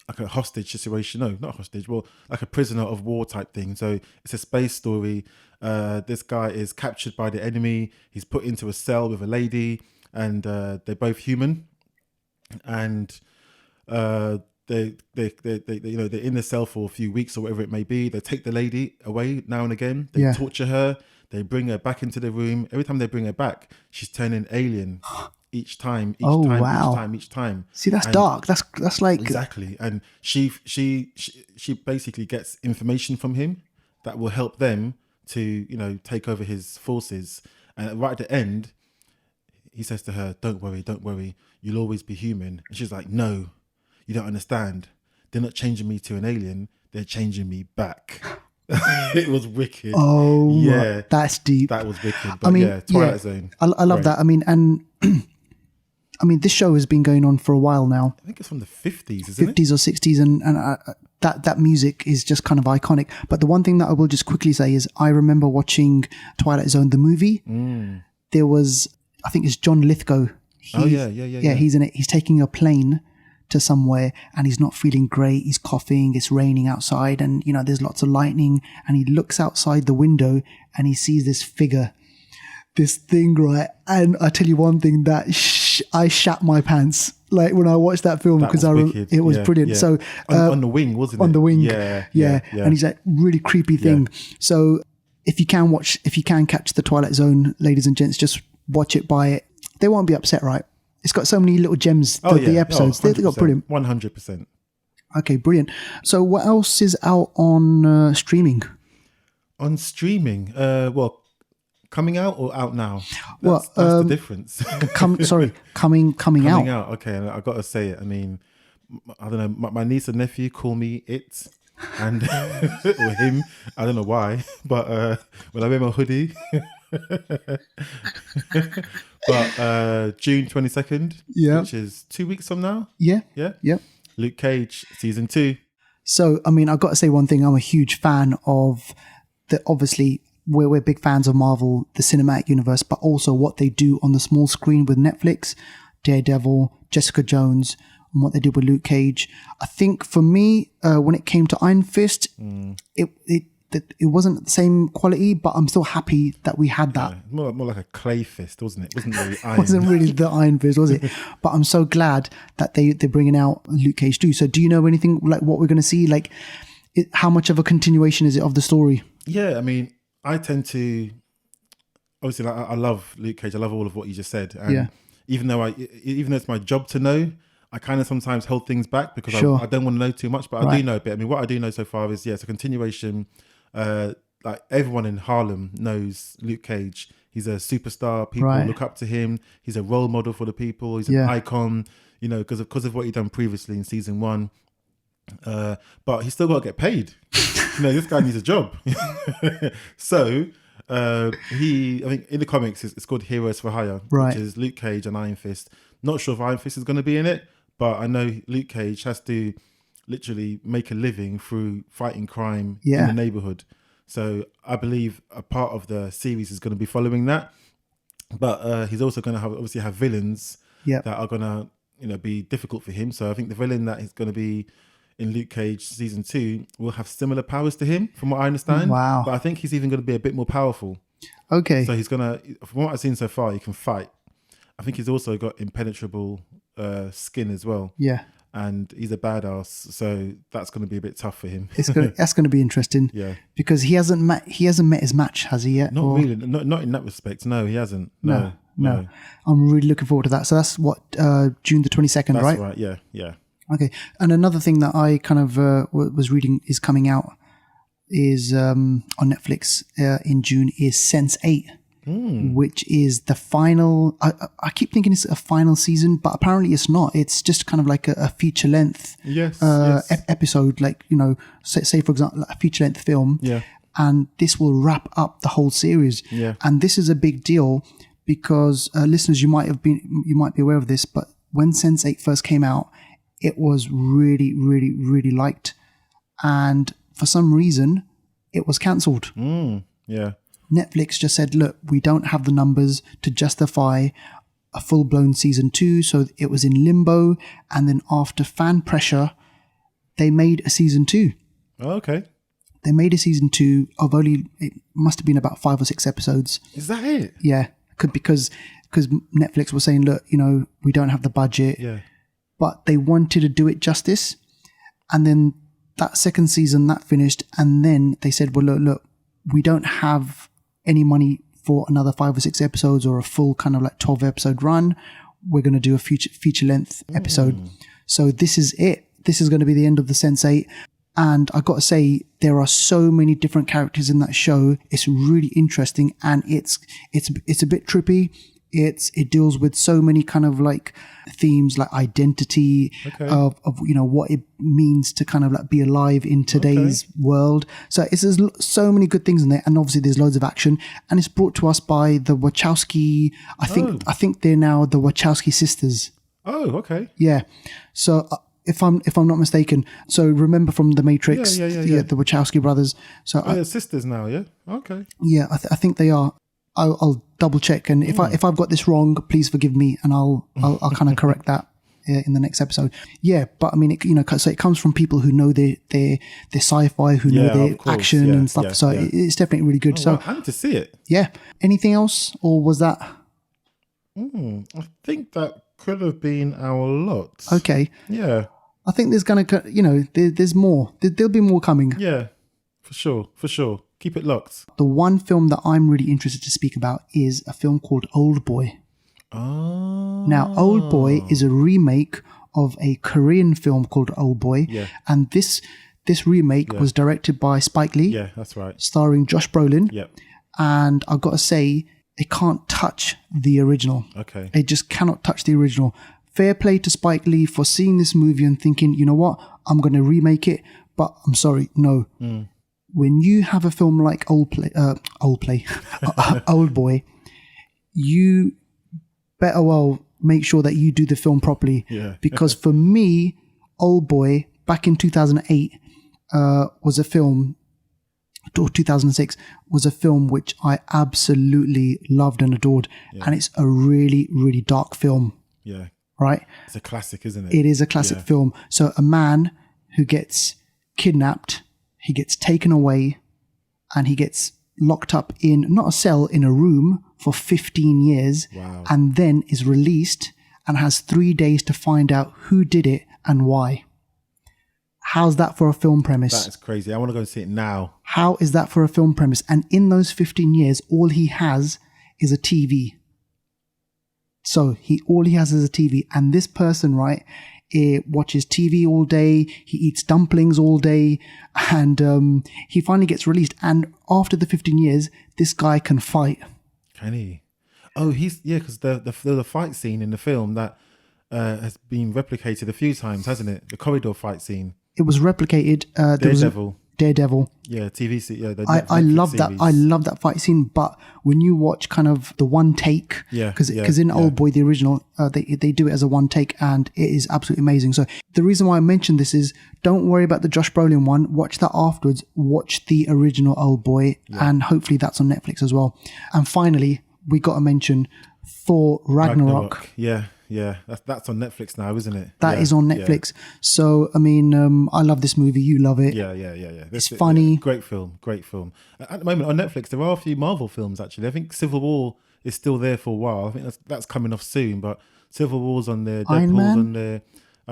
like a hostage situation. No, not hostage. Well, like a prisoner of war type thing. So it's a space story. This guy is captured by the enemy. He's put into a cell with a lady, and they're both human. And they're in the cell for a few weeks or whatever it may be. They take the lady away now and again. They torture her. They bring her back into the room. Every time they bring her back, she's turning alien. Each time. See, that's dark. That's like exactly. And she basically gets information from him that will help them to take over his forces. And right at the end, he says to her, "Don't worry, you'll always be human." And she's like, "No, you don't understand. They're not changing me to an alien. They're changing me back." It was wicked. Oh, yeah, that's deep. That was wicked. But Twilight Zone. I love that. I mean, this show has been going on for a while now. I think it's from the 50s, isn't it? 50s or 60s, and that music is just kind of iconic. But the one thing that I will just quickly say is I remember watching Twilight Zone, the movie. There was, I think it's John Lithgow. Yeah. He's in it. He's taking a plane to somewhere and he's not feeling great. He's coughing. It's raining outside and, there's lots of lightning. And he looks outside the window and he sees this figure, this thing, right? And I tell you one thing, that I shat my pants like when I watched that film because it was brilliant. Yeah. So on the wing, wasn't it? On the wing, yeah. And he's like really creepy thing. Yeah. So if you can catch the Twilight Zone, ladies and gents, just watch it, buy it. They won't be upset, right? It's got so many little gems. The episodes, they got brilliant. 100%. Okay, brilliant. So what else is out on streaming? On streaming, coming out or out now? That's the difference. Coming out. Okay, I got to say it. I mean, I don't know. My niece and nephew call me it, and or him. I don't know why, but when I wear my hoodie. But June 22nd, which is 2 weeks from now. Yeah. Luke Cage season 2. So, I mean, I've got to say one thing. I'm a huge fan of obviously, we're big fans of Marvel, the cinematic universe, but also what they do on the small screen with Netflix, Daredevil, Jessica Jones, and what they did with Luke Cage. I think for me, when it came to Iron Fist, it wasn't the same quality, but I'm still happy that we had that. Yeah, more like a clay fist, wasn't it? Wasn't really iron. Wasn't really the Iron Fist, was it? But I'm so glad that they're bringing out Luke Cage 2. So do you know anything like what we're going to see? Like, how much of a continuation is it of the story? Yeah, I mean, I tend to obviously I love Luke Cage. I love all of what you just said. And even though it's my job to know, I kind of sometimes hold things back because I don't want to know too much, but I do know a bit. I mean, what I do know so far is it's a continuation. Like everyone in Harlem knows Luke Cage. He's a superstar. People look up to him. He's a role model for the people. He's an icon, because of what he done previously in season 1. But he's still got to get paid. This guy needs a job. So I think in the comics it's called Heroes for Hire, which is Luke Cage and Iron Fist. Not sure if Iron Fist is going to be in it, but I know Luke Cage has to literally make a living through fighting crime in the neighborhood. So I believe a part of the series is going to be following that. But he's also going to have villains that are going to be difficult for him. So I think the villain that is going to be in Luke Cage season 2 will have similar powers to him, from what I understand. Wow. But I think he's even going to be a bit more powerful. Okay. So he's going to, from what I've seen so far, he can fight. I think he's also got impenetrable skin as well. Yeah. and he's a badass. So that's going to be a bit tough for him. That's going to be interesting. Yeah, because he hasn't met his match, has he yet? Not really. Not in that respect. No, he hasn't. No. I'm really looking forward to that. So that's what June the 22nd, That's right? right. Yeah. Okay. And another thing that I kind of was reading is coming out is on Netflix in June is Sense8. Which is the final. I keep thinking it's a final season, but apparently it's not. It's just kind of like a feature length episode, like, you know, say for example, a feature length film. Yeah. And this will wrap up the whole series. Yeah. And this is a big deal because listeners, you might be aware of this, but when Sense8 first came out, it was really, really, really liked, and for some reason, it was cancelled. Yeah. Netflix just said, look, we don't have the numbers to justify a full-blown season 2, so it was in limbo, and then after fan pressure, they made a season 2. Oh, okay. They made a season 2 of it must have been about 5 or 6 episodes. Is that it? Yeah, because Netflix was saying, look, you know, we don't have the budget, but they wanted to do it justice, and then that second season, that finished, and then they said, well, look, we don't have any money for another 5 or 6 episodes or a full kind of like 12 episode run. We're going to do a feature length episode. So this is it. This is going to be the end of the Sense8. And I got to say, there are so many different characters in that show. It's really interesting, and it's a bit trippy. It deals with so many kind of like themes, like identity of you know what it means to kind of like be alive in today's world. So there's so many good things in there, and obviously there's loads of action. And it's brought to us by the Wachowski. I think they're now the Wachowski sisters. Oh, okay. Yeah. So if I'm not mistaken, so remember from The Matrix, the Wachowski brothers. So they're sisters now, yeah. Okay. Yeah, I think they are. I'll double check, and if I've got this wrong, please forgive me, and I'll kind of correct that in the next episode. Yeah, but I mean, so it comes from people who know their sci-fi, who know their action and stuff. So it's definitely really good. So I need to see it. Yeah. Anything else, or was that? I think that could have been our lot. Okay. Yeah. I think there's gonna, there's more. There'll be more coming. Yeah, for sure. Keep it locked. The one film that I'm really interested to speak about is a film called Old Boy. Oh. Now, Old Boy is a remake of a Korean film called Old Boy. Yeah. And this remake was directed by Spike Lee. Yeah, that's right. Starring Josh Brolin. Yep. And I've got to say, it can't touch the original. Okay. It just cannot touch the original. Fair play to Spike Lee for seeing this movie and thinking, you know what, I'm going to remake it. But I'm sorry, no. When you have a film like Old Boy, you better well make sure that you do the film properly. Yeah. Because for me, Old Boy, back in 2008, was a film, or 2006, was a film which I absolutely loved and adored. Yeah. And it's a really, really dark film. Yeah. Right? It's a classic, isn't it? It is a classic film. So a man who gets kidnapped, he gets taken away, and he gets locked up in, not a cell, in a room for 15 years. Wow. And then is released and has 3 days to find out who did it and why. How's that for a film premise? That is crazy. I want to go and see it now. How is that for a film premise? And in those 15 years, all he has is a TV. So all he has is a TV. And this person, right, watches TV all day. He eats dumplings all day. And he finally gets released. And after the 15 years, this guy can fight. Can he? Oh, because the fight scene in the film that has been replicated a few times, hasn't it? The corridor fight scene. It was replicated. Daredevil. Yeah, TV series. Yeah, I love that. I love that fight scene. But when you watch kind of the one take, because in Old Boy, the original, they do it as a one take, and it is absolutely amazing. So the reason why I mentioned this is, don't worry about the Josh Brolin one. Watch that afterwards. Watch the original Old Boy, and hopefully that's on Netflix as well. And finally, we got to mention Thor Ragnarok. Yeah, that's on Netflix now, isn't it? That is on Netflix. Yeah. So, I mean, I love this movie. You love it. Yeah. It's funny. Great film. At the moment on Netflix, there are a few Marvel films, actually. I think Civil War is still there for a while. I think that's coming off soon, but Civil War's on there. Deadpool's on there.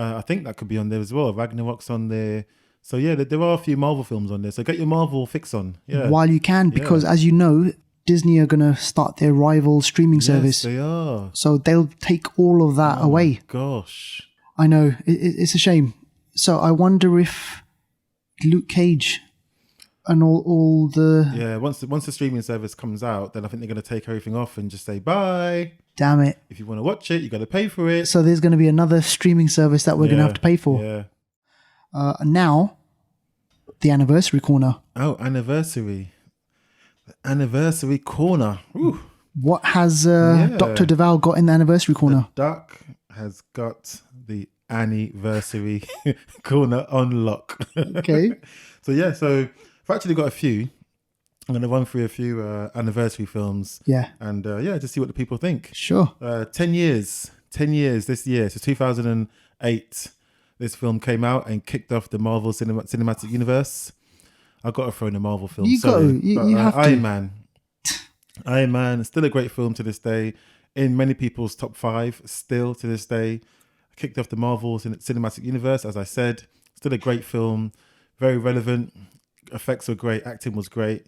I think that could be on there as well. Ragnarok's on there. So yeah, there are a few Marvel films on there. So get your Marvel fix on. Yeah. While you can, because as you know, Disney are going to start their rival streaming service. Yes, they are. So they'll take all of that away. Gosh. I know. It's a shame. So I wonder if Luke Cage and all the... Yeah, once the streaming service comes out, then I think they're going to take everything off and just say, bye. Damn it. If you want to watch it, you got to pay for it. So there's going to be another streaming service that we're going to have to pay for. Yeah. Now, the anniversary corner. Oh, anniversary. The anniversary corner. Ooh. What has Dr. Duval got in the anniversary corner? The Duck has got the anniversary corner on lock. Okay. So I've actually got a few. I'm going to run through a few anniversary films. Yeah. And just see what the people think. Sure. 10 years this year. So 2008, this film came out and kicked off the Marvel Cinematic Universe. I've got to throw in a Marvel film. You have to. Iron Man, still a great film to this day. In many people's top 5, still to this day. Kicked off the Marvel Cinematic Universe, as I said. Still a great film. Very relevant. Effects were great. Acting was great.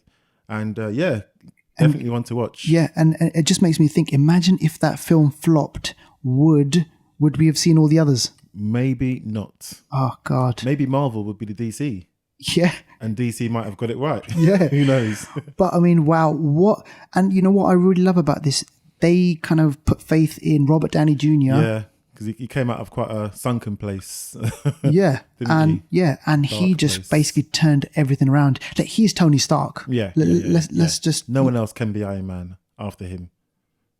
And definitely one to watch. Yeah, and it just makes me think, imagine if that film flopped, would we have seen all the others? Maybe not. Oh, God. Maybe Marvel would be the DC. Yeah. And DC might have got it right. Yeah. Who knows? But I mean, wow. And you know what I really love about this? They kind of put faith in Robert Downey Jr. Yeah. Because he came out of quite a sunken place. Yeah. And he just place. basically turned everything around. Like, he's Tony Stark. Yeah. Let's just... No one else can be Iron Man after him.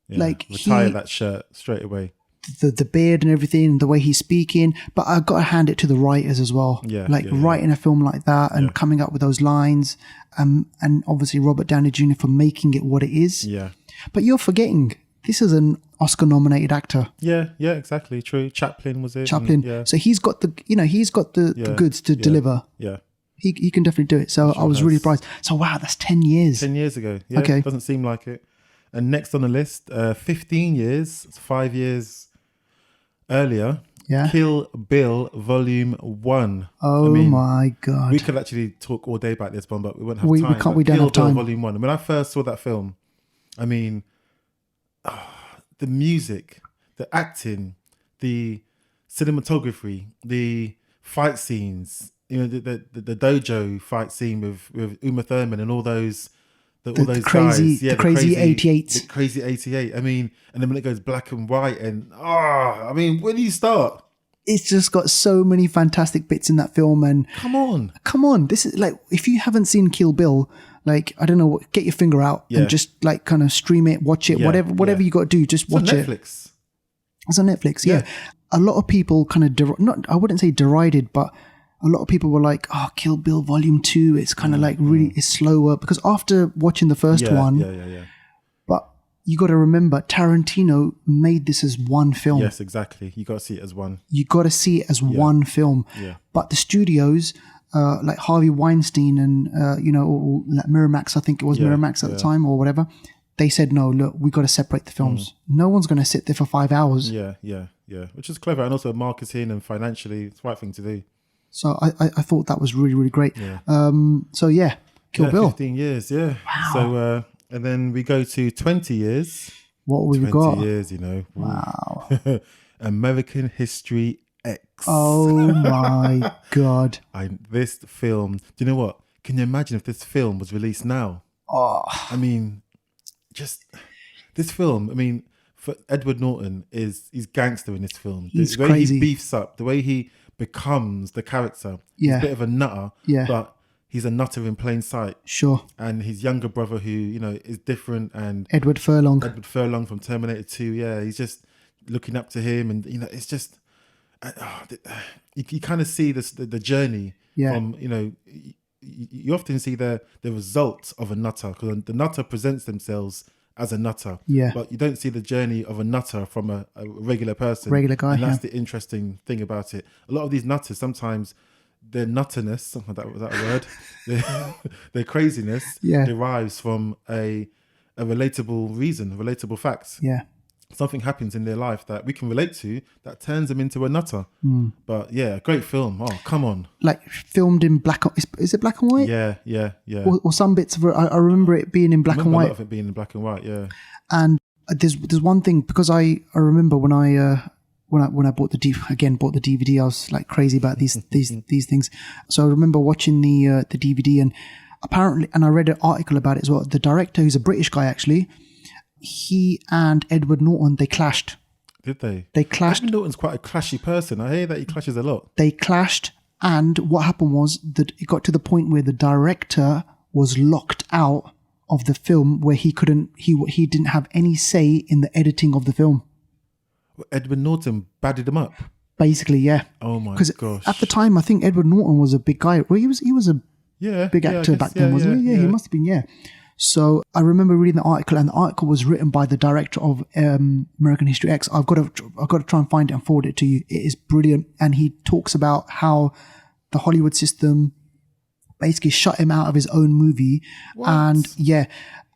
Yeah. Like, retire that shirt straight away. The beard and everything, the way he's speaking. But I've got to hand it to the writers as well. Yeah. Writing a film like that and coming up with those lines. And obviously Robert Downey Jr. for making it what it is. Yeah. But you're forgetting, this is an Oscar-nominated actor. Yeah, exactly. True. Chaplin was it? So he's got the goods to deliver. Yeah. He can definitely do it. So I was really surprised. So wow, that's 10 years. 10 years ago. Yeah. Okay. Doesn't seem like it. And next on the list, 15 years, 5 years earlier. Yeah. Kill Bill Volume 1. Oh my God. We could actually talk all day about this one, but we won't have time. We don't have time. Kill Bill Volume 1. When I first saw that film, I mean, the music, the acting, the cinematography, the fight scenes, the dojo fight scene with Uma Thurman and all those crazy, guys. Yeah, the crazy 88. The crazy 88. I mean, and then when it goes black and white and, where do you start? It's just got so many fantastic bits in that film. And Come on. This is like, if you haven't seen Kill Bill, like, I don't know, get your finger out and just like kind of stream it, watch it, whatever you got to do, just watch it. Netflix. It's on Netflix. Yeah. A lot of people kind of, I wouldn't say derided, but a lot of people were like, Kill Bill Volume 2, it's kind of like really, it's slower. Because after watching the first one, but you got to remember, Tarantino made this as one film. Yes, exactly. You got to see it as one. One film. Yeah. But the studios, like Harvey Weinstein and, or like Miramax, I think it was Miramax at the time or whatever, they said, no, look, we got to separate the films. No one's going to sit there for 5 hours. Yeah. Which is clever. And also marketing and financially, it's the right thing to do. So I thought that was really, really great. Yeah. Kill Bill. 15 years, yeah. Wow. So, and then we go to 20 years. What we've got. 20 years, Wow. American History X. Oh my God. This film, do you know what? Can you imagine if this film was released now? Oh. I mean, just this film, for Edward Norton he's gangster in this film. He's the way crazy. He beefs up, the way he becomes the character. Yeah. He's a bit of a nutter, but he's a nutter in plain sight. Sure. And his younger brother who, is different, and Edward Furlong from Terminator 2. Yeah, he's just looking up to him, and it's just you kind of see the journey from, you often see the result of a nutter, because the nutter presents themselves as a nutter, but you don't see the journey of a nutter from a regular person, regular guy, and that's the interesting thing about it. A lot of these nutters, sometimes their nutterness, was that a word? their craziness derives from a relatable reason, relatable facts. Yeah. something happens in their life that we can relate to that turns them into a nutter. But yeah, great film. Oh, come on. Like filmed in black. Is it black and white? Yeah. Or some bits of it. I remember it being in black and A white. lot of it being in black and white. Yeah. And there's one thing, because I remember when I bought the DVD, I was like crazy about these things. So I remember watching the DVD, and apparently, and I read an article about it as well. The director, who's a British guy actually, he and Edward Norton, they clashed. Did they? They clashed. Edward Norton's quite a clashy person. I hear that he clashes a lot. They clashed, and what happened was that it got to the point where the director was locked out of the film, where he didn't have any say in the editing of the film. Edward Norton badded him up. Basically, yeah. Oh my gosh! Because at the time, I think Edward Norton was a big guy. Well, he was a big actor back then, wasn't he? Yeah, he must have been. Yeah. So I remember reading the article, and the article was written by the director of American History X. I've got to try and find it and forward it to you. It is brilliant, and he talks about how the Hollywood system basically shut him out of his own movie. What?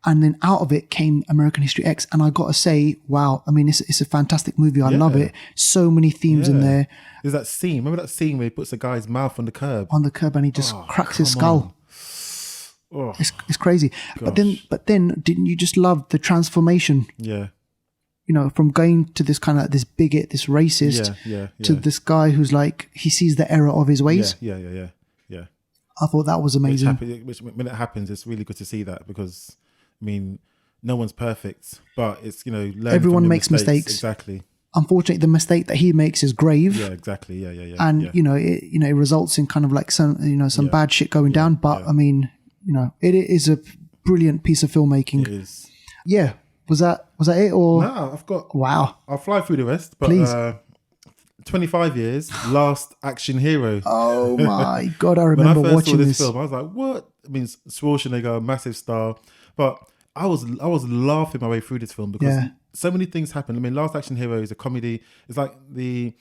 And then out of it came American History X. And I got to say, wow, I mean, it's a fantastic movie. I love it. So many themes in there. There's that scene. Remember that scene where he puts a guy's mouth on the curb? And he just cracks his skull. Oh, it's crazy. But then didn't you just love the transformation? Yeah. You know, from going to this kind of this bigot, this racist, to this guy who's like, he sees the error of his ways. Yeah. I thought that was amazing. Which when it happens, it's really good to see that, because I mean, no one's perfect, but it's, everyone makes mistakes. Exactly. Unfortunately, the mistake that he makes is grave. Yeah, exactly. Yeah. And it results in kind of like some bad shit going down. But I mean, it is a brilliant piece of filmmaking. It is. Yeah. Was that it, or? No, I've got. Wow. I'll fly through the rest, but please. 25 years, Last Action Hero. Oh my God, I remember when I first watching saw this film. I was like, what? I mean, Schwarzenegger, massive star. But I was laughing my way through this film, because so many things happen. I mean, Last Action Hero is a comedy. It's like there's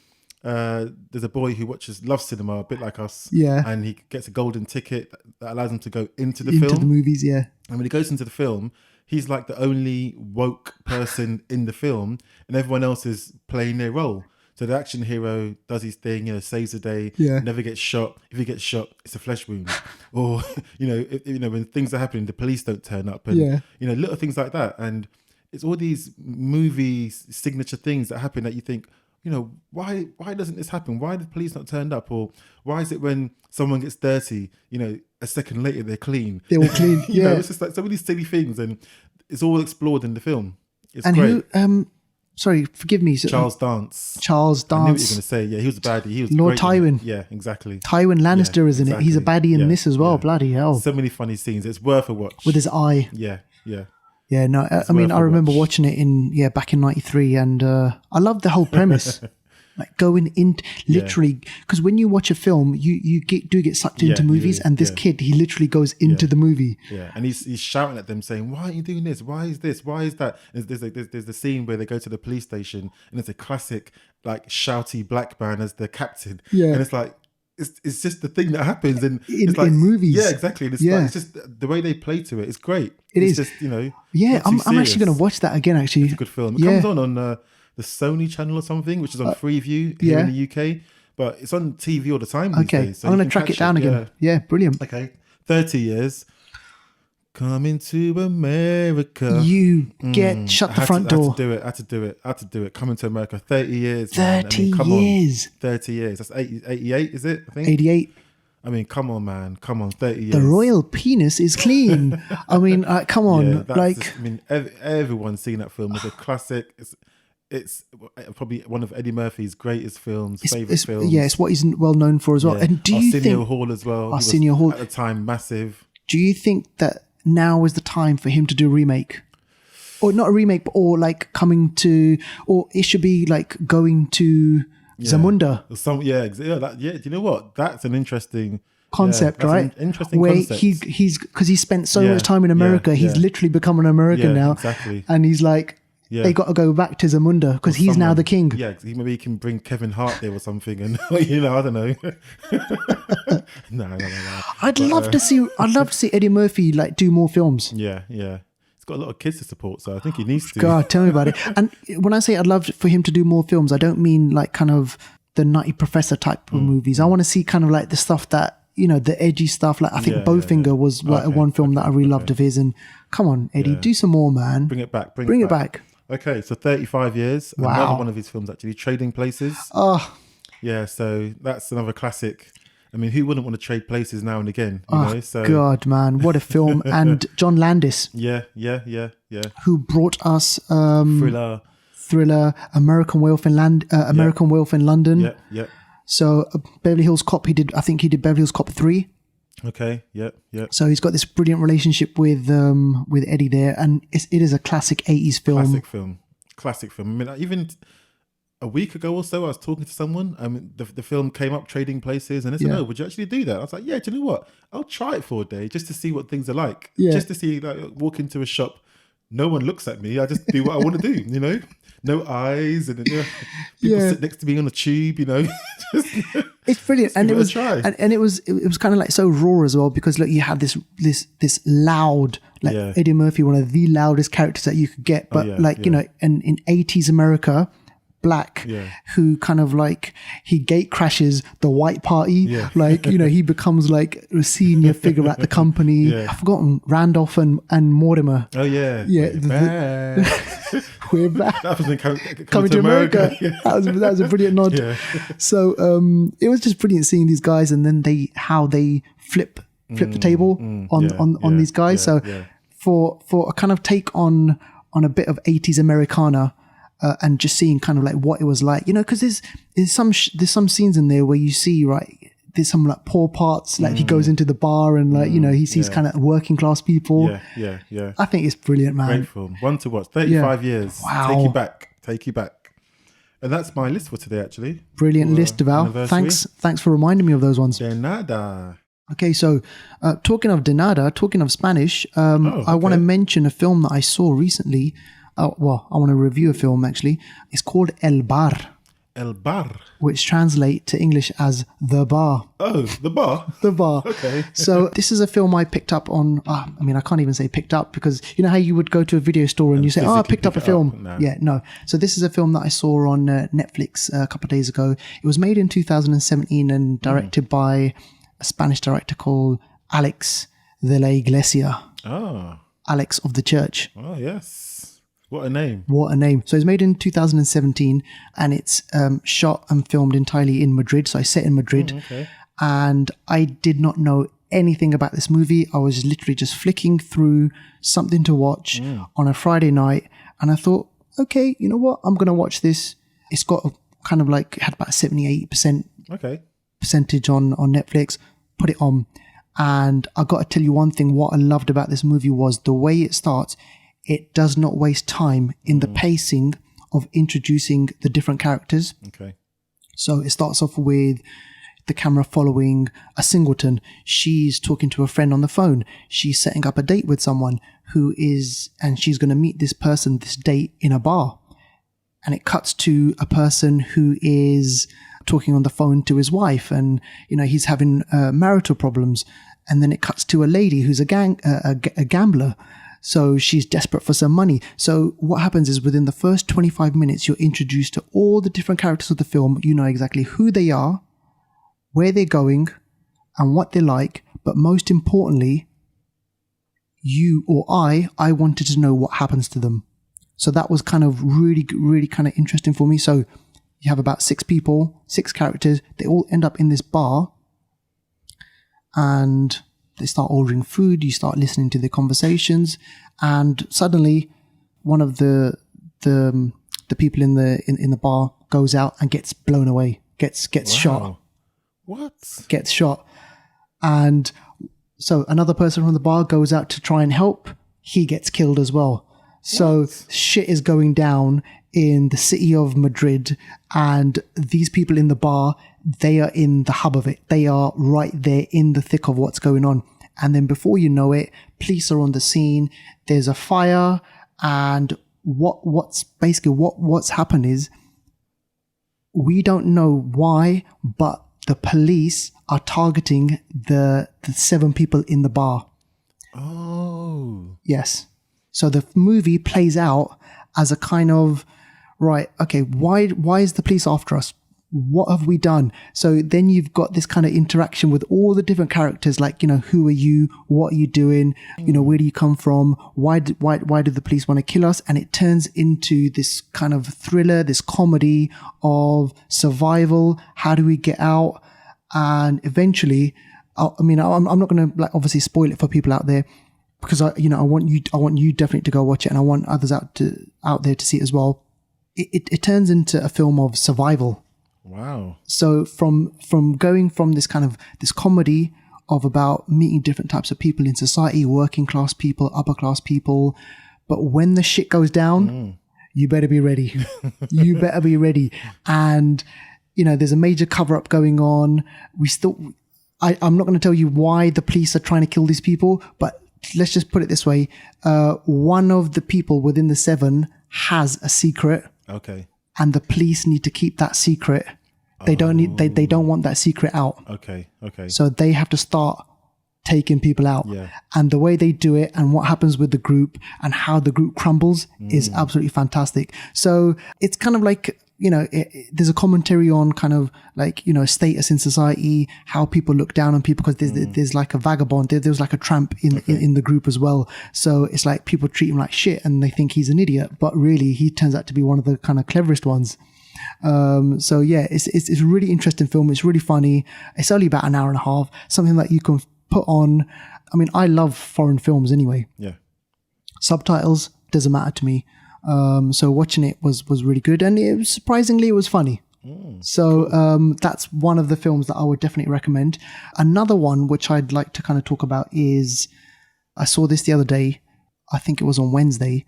a boy who loves cinema, a bit like us. Yeah. And he gets a golden ticket that allows him to go into the film. Into the movies, yeah. And when he goes into the film, he's like the only woke person in the film, and everyone else is playing their role. So the action hero does his thing, saves the day, never gets shot. If he gets shot, it's a flesh wound. Or, when things are happening, the police don't turn up. And, little things like that. And it's all these movie signature things that happen that you think, why doesn't this happen? Why did the police not turn up? Or why is it when someone gets dirty, a second later they're clean? They're all clean, It's just like so many silly things, and it's all explored in the film. It's and great. Who, sorry, forgive me. Charles Dance. I knew what you were going to say. Yeah, he was a baddie. He was Lord great. Tywin. Yeah, exactly. Tywin Lannister is in it. He's a baddie in this as well. Bloody hell. So many funny scenes. It's worth a watch. With his eye. Yeah. Yeah, no, I mean, I remember watching it back in 93, and I loved the whole premise. Like going in, literally, because when you watch a film, you do get sucked into movies, and this kid, he literally goes into the movie. Yeah, and he's shouting at them saying, "Why are you doing this? Why is this? Why is that?" And there's the scene where they go to the police station, and it's a classic like shouty black man as the captain. Yeah, and it's like it's just the thing that happens in movies. Yeah, exactly. And it's just the way they play to it. It's great. It's just Yeah, I'm actually going to watch that again. Actually, it's a good film. It comes on the Sony channel or something, which is on Freeview here in the UK, but it's on TV all the time these days. So I'm going to track it down again. Yeah, brilliant. Okay, 30 years. Coming to America. You shut the front door. I had to do it. Coming to America. 30 years. 30 years. 30 years. That's 88, is it? I think 88. I mean, come on, man. Come on, 30 years. The royal penis is clean. I mean, come on. Everyone's seen that film. It's a classic. It's probably one of Eddie Murphy's greatest films, favourite films. Yeah, it's what he's well known for as well. Yeah. And do you think Arsenio Hall as well? Arsenio Hall. At the time, massive. Do you think that now is the time for him to do a remake? Or not a remake, or like coming to, or it should be like going to Zamunda. Do you know what? That's an interesting concept, right? Interesting where concept. He's because he spent so much time in America, he's literally become an American now. Exactly. And he's like, they got to go back to Zamunda because he's now the king. Yeah, maybe he can bring Kevin Hart there or something, and I don't know. No. I'd love to see Eddie Murphy like do more films. Yeah. he's got a lot of kids to support, so I think he needs to. God, tell me about it. And when I say I'd love for him to do more films, I don't mean like kind of the Nutty Professor type of movies. I want to see kind of like the stuff that, you know, the edgy stuff. Like I think Bowfinger was like one film that I really loved of his. And come on, Eddie, do some more, man. Bring it back. Bring it back. Okay, so 35 years. Wow. Another one of his films, actually, Trading Places. Oh, yeah. So that's another classic. I mean, who wouldn't want to trade places now and again? You know? So God, man, what a film! And John Landis, yeah. who brought us Thriller, American Wealth in London. Yeah. So Beverly Hills Cop, he did Beverly Hills Cop 3. Okay, yeah. So he's got this brilliant relationship with Eddie there, and it is a classic 80s film. Classic film. I mean, even a week ago or so, I was talking to someone. The film came up, Trading Places, and they said, "Oh, would you actually do that?" I was like, "Yeah, do you know what? I'll try it for a day just to see what things are like. Just to see, like, walk into a shop, no one looks at me. I just do what I want to do. You know, no eyes, and people sit next to me on the tube. You know, it's brilliant, and it was and it was kind of like so raw as well, because look, you have this loud, like Eddie Murphy, one of the loudest characters that you could get, but you know, and in 80s America, black, who kind of like he gate crashes the white party, like, you know, he becomes like a senior figure at the company. I've forgotten Randolph and Mortimer. We're back. That was coming to America. That was a brilliant nod. So it was just brilliant seeing these guys, and then how they flip the table on these guys. So for a kind of take on a bit of 80s Americana. And just seeing kind of like what it was like, you know, because there's some scenes in there where you see, right, there's some like poor parts, like he goes into the bar and like, you know, he sees kind of working class people. Yeah. I think it's brilliant, man. Great film. One to watch. 35 years. Wow. Take you back. And that's my list for today, actually. Brilliant list, Val. Thanks for reminding me of those ones. De nada. Okay, so talking of de nada, talking of Spanish, I want to mention a film that I saw recently. I want to review a film, actually. It's called El Bar. El Bar. Which translate to English as The Bar. Oh, The Bar? The Bar. Okay. So this is a film I picked up on, I mean, I can't even say picked up, because you know how you would go to a video store and you say, I picked up a film. No. Yeah, no. So this is a film that I saw on Netflix a couple of days ago. It was made in 2017 and directed by a Spanish director called Alex de la Iglesia. Oh. Alex of the Church. Oh, yes. What a name. So it's made in 2017, and it's shot and filmed entirely in Madrid. So I set in Madrid. Okay. And I did not know anything about this movie. I was literally just flicking through something to watch on a Friday night. And I thought, okay, you know what? I'm going to watch this. It's got a kind of like, it had about 70-80% percentage on Netflix. Put it on. And I got to tell you one thing. What I loved about this movie was the way it starts. It does not waste time in the pacing of introducing the different characters. Okay. So it starts off with the camera following a singleton. She's talking to a friend on the phone. She's setting up a date with someone and she's going to meet this person, this date, in a bar. And it cuts to a person who is talking on the phone to his wife, and, you know, he's having marital problems. And then it cuts to a lady who's a gambler. So she's desperate for some money. So what happens is within the first 25 minutes, you're introduced to all the different characters of the film. You know exactly who they are, where they're going, and what they're like. But most importantly, I wanted to know what happens to them. So that was kind of really, really kind of interesting for me. So you have about 6 people, 6 characters. They all end up in this bar, and they start ordering food. You start listening to their conversations, and suddenly, one of the people in the bar goes out and gets blown away, gets shot. What? Gets shot, and so another person from the bar goes out to try and help. He gets killed as well. So shit is going down in the city of Madrid, and these people in the bar, they are in the hub of it. They are right there in the thick of what's going on. And then before you know it, police are on the scene. There's a fire, and what's happened is, we don't know why, but the police are targeting the 7 people in the bar. Oh. Yes. So the movie plays out as a kind of, right, okay, why is the police after us? What have we done? So then you've got this kind of interaction with all the different characters, like, who are you? What are you doing? Where do you come from? Why do the police want to kill us? And it turns into this kind of thriller, this comedy of survival. How do we get out? And eventually, I'm not going to obviously spoil it for people out there, because I want you definitely to go watch it, and I want others out there to see it as well. It turns into a film of survival. Wow. So from going from this kind of this comedy of about meeting different types of people in society, working class people, upper class people, but when the shit goes down, you better be ready. You better be ready. And there's a major cover up going on. I'm not going to tell you why the police are trying to kill these people, but let's just put it this way. One of the people within the 7 has a secret. Okay. And the police need to keep that secret. They don't want that secret out. Okay. So they have to start taking people out. Yeah. And the way they do it and what happens with the group and how the group crumbles is absolutely fantastic. So it's kind of like, there's a commentary on kind of like, status in society, how people look down on people, because there's like a vagabond, there's like a tramp in the group as well. So it's like people treat him like shit and they think he's an idiot, but really he turns out to be one of the kind of cleverest ones. So yeah, it's a really interesting film. It's really funny. It's only about an hour and a half, something that you can put on. I mean, I love foreign films anyway. Yeah. Subtitles doesn't matter to me. So watching it was really good, and surprisingly it was funny. So cool. That's one of the films that I would definitely recommend. Another one which I'd like to kind of talk about is, I saw this the other day, I think it was on Wednesday,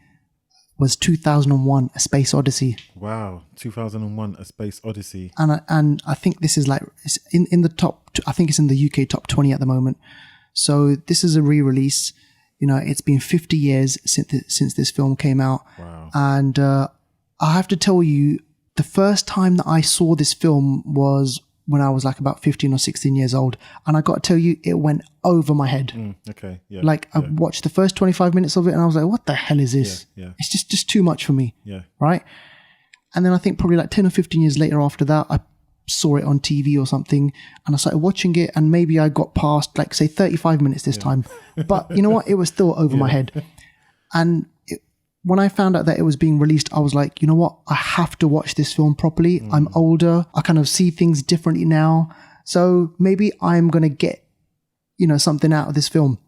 was 2001 A Space Odyssey. Wow, 2001 A Space Odyssey. And I think this is like, it's in the top, I think it's in the UK top 20 at the moment. So this is a re-release. It's been 50 years since this film came out. Wow. And I have to tell you, the first time that I saw this film was when I was like about 15 or 16 years old. And I got to tell you, it went over my head. Okay. Yeah. Like I watched the first 25 minutes of it and I was like, what the hell is this? Yeah. It's just too much for me. Yeah. Right. And then I think probably like 10 or 15 years later after that, I saw it on TV or something and I started watching it, and maybe I got past like say 35 minutes this time, but you know what? It was still over my head. And when I found out that it was being released, I was like, you know what? I have to watch this film properly. I'm older. I kind of see things differently now. So maybe I'm going to get, something out of this film.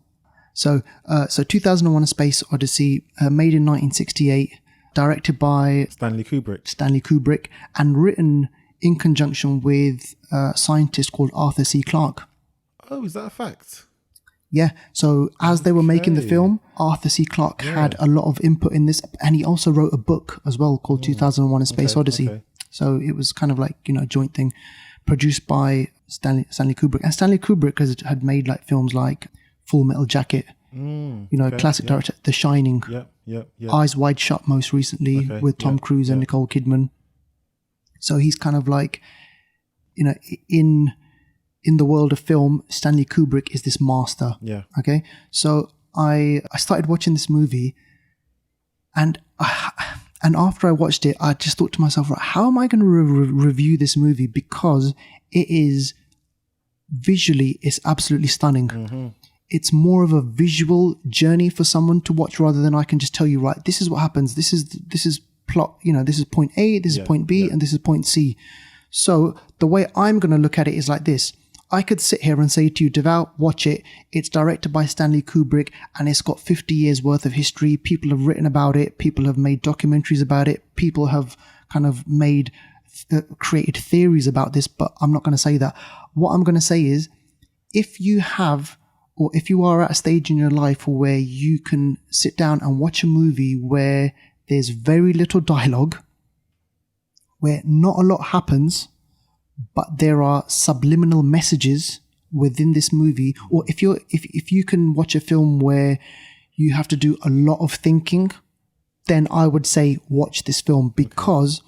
So 2001 A Space Odyssey, made in 1968, directed by Stanley Kubrick, and written in conjunction with a scientist called Arthur C. Clarke. Oh, is that a fact? Yeah. So as they were making the film, Arthur C. Clarke had a lot of input in this, and he also wrote a book as well called 2001 A Space Odyssey. Okay. So it was kind of like, a joint thing, produced by Stanley Kubrick. And Stanley Kubrick had made like films like Full Metal Jacket, classic director, The Shining, Eyes Wide Shut most recently with Tom Cruise and Nicole Kidman. So he's kind of like, in the world of film, Stanley Kubrick is this master. Yeah. Okay. So I started watching this movie, and after I watched it, I just thought to myself, right, how am I going to review this movie? Because it is visually, it's absolutely stunning. Mm-hmm. It's more of a visual journey for someone to watch rather than I can just tell you, right, this is what happens. This is plot, this is point A, this is point B, and this is point C. So the way I'm going to look at it is like this. I could sit here and say to you, Devout, watch it. It's directed by Stanley Kubrick and it's got 50 years worth of history. People have written about it. People have made documentaries about it. People have kind of created theories about this, but I'm not going to say that. What I'm going to say is, if you are at a stage in your life where you can sit down and watch a movie where there's very little dialogue, where not a lot happens, but there are subliminal messages within this movie, or if you can watch a film where you have to do a lot of thinking, then I would say watch this film, because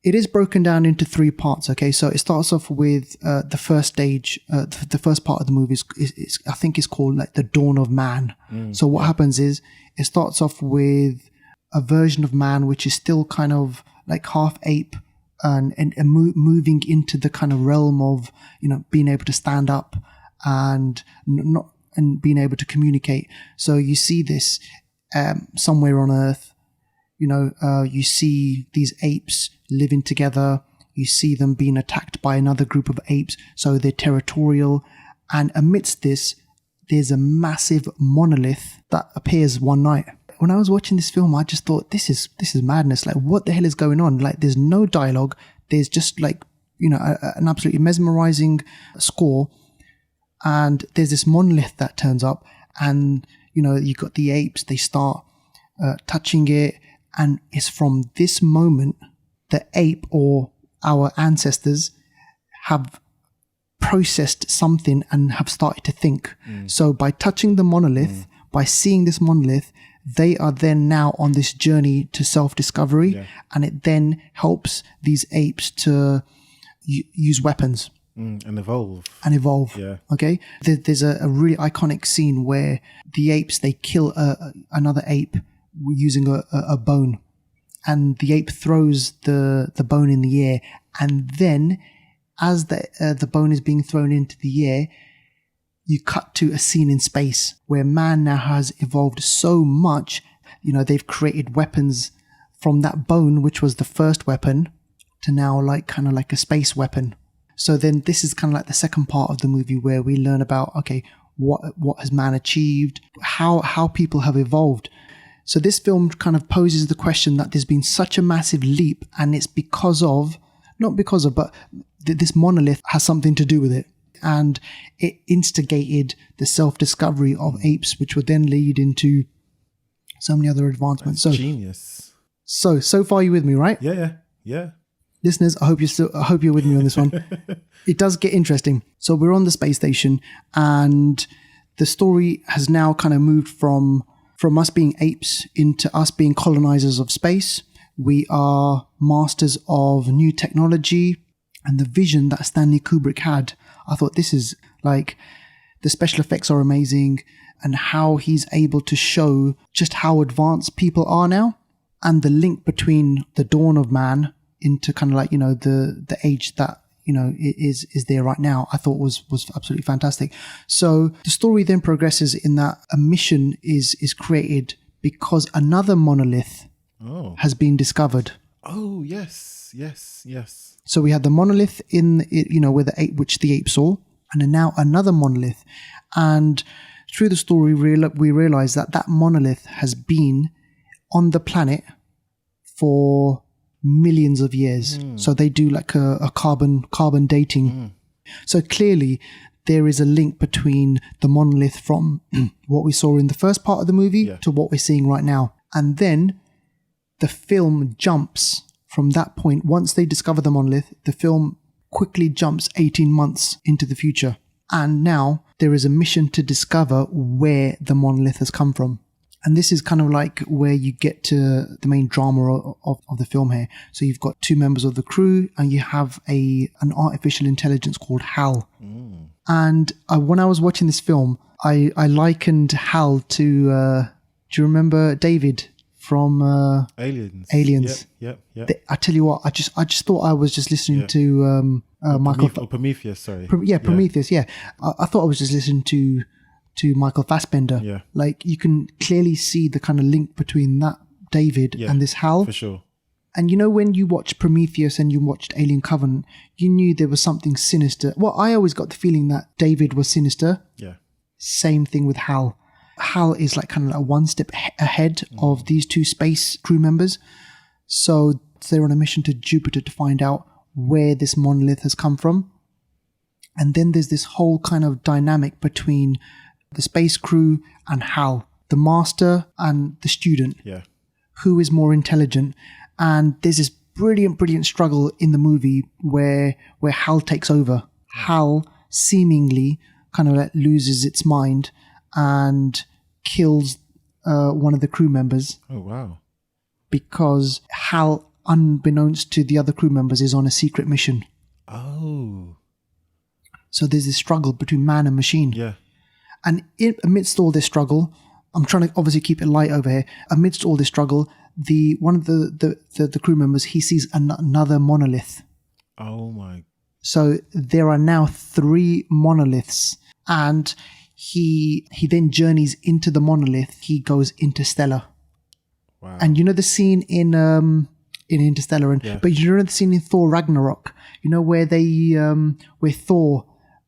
It is broken down into 3 parts. Okay, so it starts off with the first stage. The first part of the movie is I think it's called like the Dawn of Man. So what happens is it starts off with a version of man which is still kind of like half ape and moving into the kind of realm of, you know, being able to stand up and not and being able to communicate. So you see this somewhere on Earth. You know, you see these apes living together. You see them being attacked by another group of apes. So they're territorial. And amidst this, there's a massive monolith that appears one night. When I was watching this film, I just thought, this is madness. Like, what the hell is going on? Like, there's no dialogue. There's just like, you know, an absolutely mesmerizing score. And there's this monolith that turns up. And, you know, you got the apes. They start touching it. And it's from this moment the ape or our ancestors have processed something and have started to think. So by touching the monolith, by seeing this monolith, they are then now on this journey to self-discovery, and it then helps these apes to use weapons. And evolve. Yeah. Okay. There's a really iconic scene where the apes, they kill another ape using a bone, and the ape throws the bone in the air, and then as the bone is being thrown into the air, you cut to a scene in space where man now has evolved so much. You know, they've created weapons from that bone, which was the first weapon, to now like kind of like a space weapon. So then this is kind of like the second part of the movie where we learn about, okay, what has man achieved, how people have evolved. So this film kind of poses the question that there's been such a massive leap, and it's but this monolith has something to do with it. And it instigated the self-discovery of apes, which would then lead into so many other advancements. That's genius. So far you with me, right? Yeah. Listeners, I hope you're with me on this one. It does get interesting. So we're on the space station, and the story has now kind of moved from us being apes into us being colonizers of space. We are masters of new technology, and the vision that Stanley Kubrick had. I thought, this is like, the special effects are amazing, and how he's able to show just how advanced people are now, and the link between the dawn of man into kind of like, you know, the age that, you know, is there right now, I thought was absolutely fantastic. So the story then progresses in that a mission is created because another monolith has been discovered. Oh, yes. So we had the monolith in, you know, where which the ape saw, and then now another monolith. And through the story, we realize that monolith has been on the planet for millions of years. So they do like a carbon dating. So clearly there is a link between the monolith from what we saw in the first part of the movie to what we're seeing right now. And then the film jumps from that point. Once they discover the monolith, the film quickly jumps 18 months into the future. And now there is a mission to discover where the monolith has come from. And this is kind of like where you get to the main drama of the film here. So you've got 2 members of the crew, and you have an artificial intelligence called HAL. And when I was watching this film, I likened HAL to, do you remember David from Aliens? Yep. I tell you what, I just thought I was just listening to Michael... Prometheus, sorry. Prometheus, yeah. I thought I was just listening to Michael Fassbender. Yeah. Like, you can clearly see the kind of link between that David and this HAL. For sure. And you know, when you watched Prometheus and you watched Alien Covenant, you knew there was something sinister. Well, I always got the feeling that David was sinister. Yeah. Same thing with HAL. HAL is like kind of like one step ahead of these 2 space crew members. So they're on a mission to Jupiter to find out where this monolith has come from. And then there's this whole kind of dynamic between the space crew and HAL, the master and the student. Yeah. Who is more intelligent? And there's this brilliant struggle in the movie where HAL takes over. HAL seemingly kind of like loses its mind and kills one of the crew members. Oh, wow. Because HAL unbeknownst to the other crew members, is on a secret mission. Oh. So there's this struggle between man and machine. Yeah. And amidst all this struggle, I'm trying to obviously keep it light over here. Amidst all this struggle, one of the crew members, he sees another monolith. Oh my. So there are now 3 monoliths, and he then journeys into the monolith. He goes interstellar. Wow. And you know the scene in Interstellar, but you know the scene in Thor Ragnarok. You know where where Thor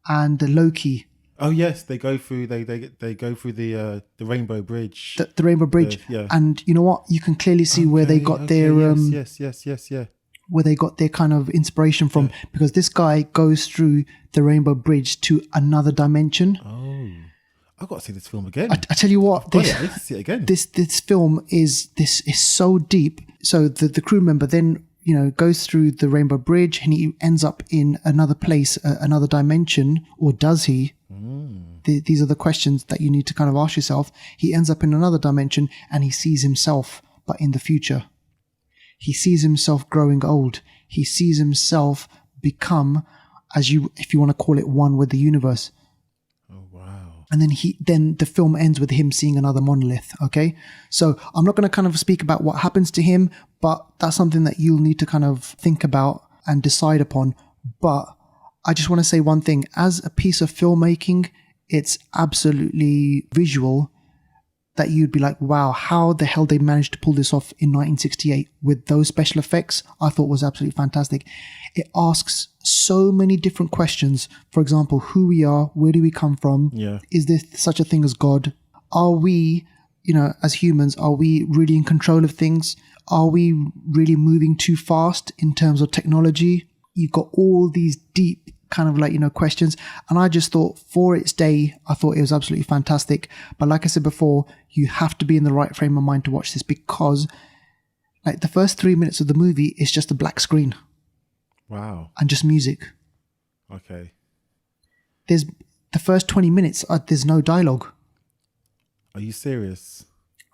and Loki. Oh yes, they go through. They go through the Rainbow Bridge. The Rainbow Bridge. And you know what? You can clearly see where they got their yes. Where they got their kind of inspiration from, because this guy goes through the Rainbow Bridge to another dimension. Oh, I've got to see this film again. I tell you what, I need to see it again. This film is so deep. So the crew member then goes through the Rainbow Bridge and he ends up in another place, another dimension, or does he? These are the questions that you need to kind of ask yourself. He ends up in another dimension and he sees himself, but in the future. He sees himself growing old. He sees himself become, if you want to call it, one with the universe. Oh wow! And then the film ends with him seeing another monolith. Okay, so I'm not going to kind of speak about what happens to him, but that's something that you'll need to kind of think about and decide upon. But I just want to say one thing: as a piece of filmmaking, it's absolutely visual. That you'd be like, wow, how the hell they managed to pull this off in 1968 with those special effects, I thought was absolutely fantastic. It asks so many different questions. For example, who we are, where do we come from? Yeah. Is there such a thing as God? Are we, as humans, are we really in control of things? Are we really moving too fast in terms of technology? You've got all these deep kind of questions, and I just thought for its day, I thought it was absolutely fantastic. But like I said before, you have to be in the right frame of mind to watch this, because the first 3 minutes of the movie is just a black screen. Wow. And just music. Okay. There's the first 20 minutes, there's no dialogue. Are you serious?